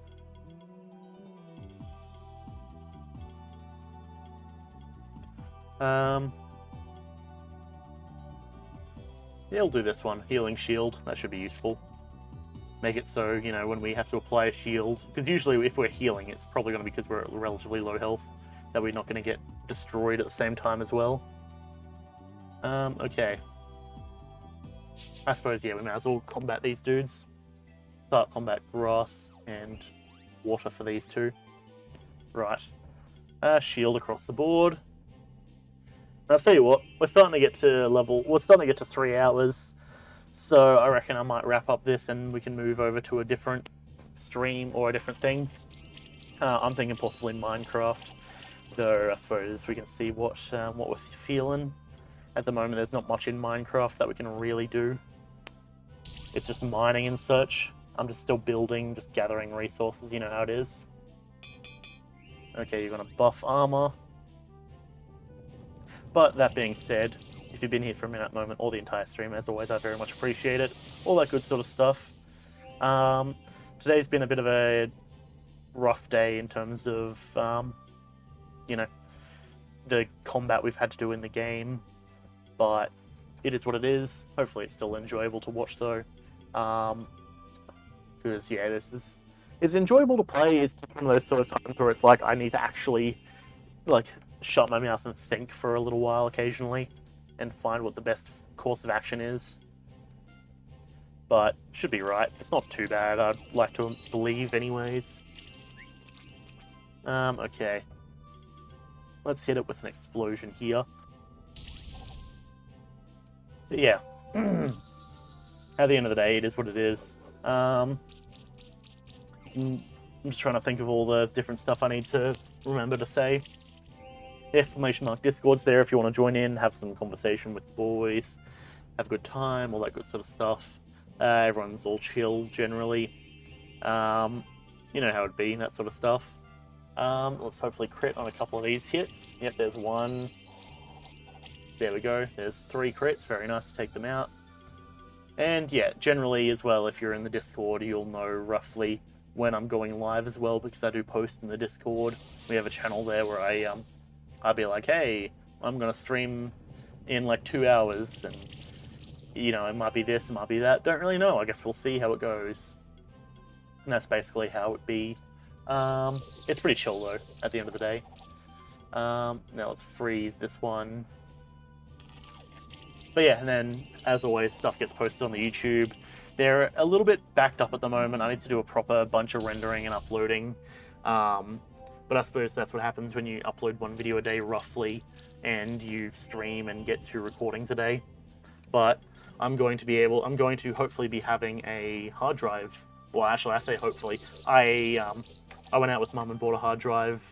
[SPEAKER 1] Yeah, we'll do this one. Healing Shield. That should be useful. Make it so, you know, when we have to apply a shield, because usually if we're healing, it's probably going to be because we're at relatively low health, that we're not going to get destroyed at the same time as well. Okay. I suppose, yeah, we might as well combat these dudes. Start combat grass and water for these two. Right. Shield across the board. I'll tell you what, we're starting to get to 3 hours. So I reckon I might wrap up this and we can move over to a different stream or a different thing. I'm thinking possibly Minecraft, though I suppose we can see what we're feeling. At the moment, there's not much in Minecraft that we can really do. It's just mining and such. I'm just still building, just gathering resources, you know how it is. Okay, you're gonna buff armor. But that being said, if you've been here for a minute, moment, or the entire stream, as always, I very much appreciate it. All that good sort of stuff. Today's been a bit of a rough day in terms of, you know, the combat we've had to do in the game. But it is what it is. Hopefully it's still enjoyable to watch, though. Because, yeah, it's enjoyable to play. It's one of those sort of times where it's like I need to actually, like, shut my mouth and think for a little while occasionally and find what the best course of action is. But should be right. It's not too bad, I'd like to believe anyways. Okay. Let's hit it with an explosion here. But yeah. At the end of the day, it is what it is. I'm just trying to think of all the different stuff I need to remember to say. ! Discord's there if you want to join in, have some conversation with the boys, have a good time, all that good sort of stuff.
[SPEAKER 2] Everyone's all chill generally. You know how it'd be, that sort of stuff. Let's hopefully crit on a couple of these hits. Yep, there's one. There we go. There's 3 crits. Very nice to take them out. And yeah, generally as well, if you're in the Discord, you'll know roughly when I'm going live as well, because I do post in the Discord. We have a channel there where I'll be like, hey, I'm gonna stream in like 2 hours, and you know, it might be this, it might be that. Don't really know. I guess we'll see how it goes. And that's basically how it be. It's pretty chill though, at the end of the day. Now let's freeze this one. But yeah, and then, as always, stuff gets posted on the YouTube. They're a little bit backed up at the moment. I need to do a proper bunch of rendering and uploading. But I suppose that's what happens when you upload 1 video a day, roughly, and you stream and get 2 recordings a day. But I'm going to hopefully be having a hard drive. Well, actually, I say hopefully. I went out with Mum and bought a hard drive,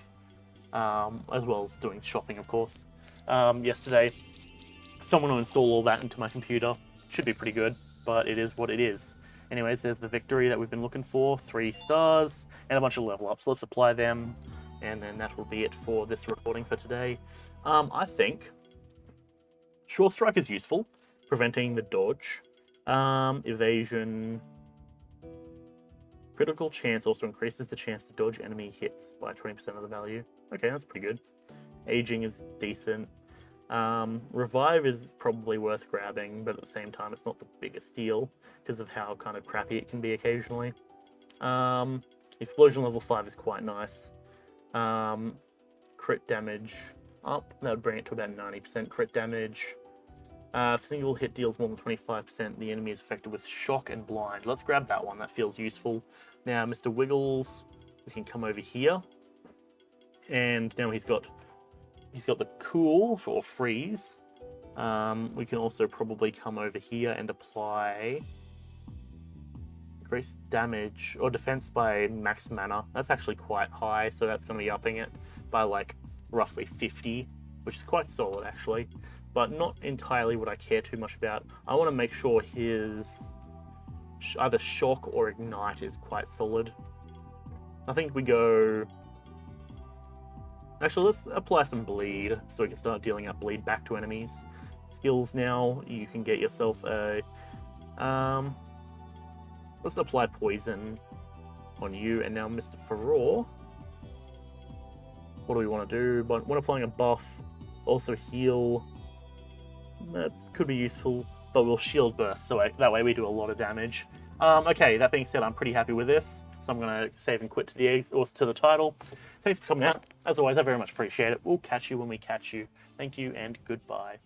[SPEAKER 2] as well as doing shopping, of course, yesterday. Someone will install all that into my computer. Should be pretty good, but it is what it is. Anyways, there's the victory that we've been looking for. 3 stars and a bunch of level ups. Let's apply them, and then that will be it for this recording for today. I think Sure Strike is useful, preventing the dodge. Evasion. Critical chance also increases the chance to dodge enemy hits by 20% of the value. Okay, that's pretty good. Aging is decent. Revive is probably worth grabbing, but at the same time, it's not the biggest deal because of how kind of crappy it can be occasionally. Explosion level 5 is quite nice. Crit damage up, that would bring it to about 90% crit damage. If a single hit deals more than 25%, the enemy is affected with shock and blind. Let's grab that one, that feels useful. Now, Mr. Wiggles, we can come over here. And now he's got the cool for freeze. We can also probably come over here and apply increase damage or defense by max mana. That's actually quite high, so that's going to be upping it by like roughly 50, which is quite solid actually, but not entirely what I care too much about. I want to make sure his either shock or ignite is quite solid. I think we go... Actually, let's apply some bleed so we can start dealing out bleed back to enemies. Skills now, you can get yourself a... let's apply poison on you, and now Mr. Furore. What do we want to do? But when applying a buff, also heal. That could be useful, but we'll shield burst, so that way we do a lot of damage. Okay, that being said, I'm pretty happy with this, so I'm going to save and quit to the eggs or to the title. Thanks for coming out. As always, I very much appreciate it. We'll catch you when we catch you. Thank you and goodbye.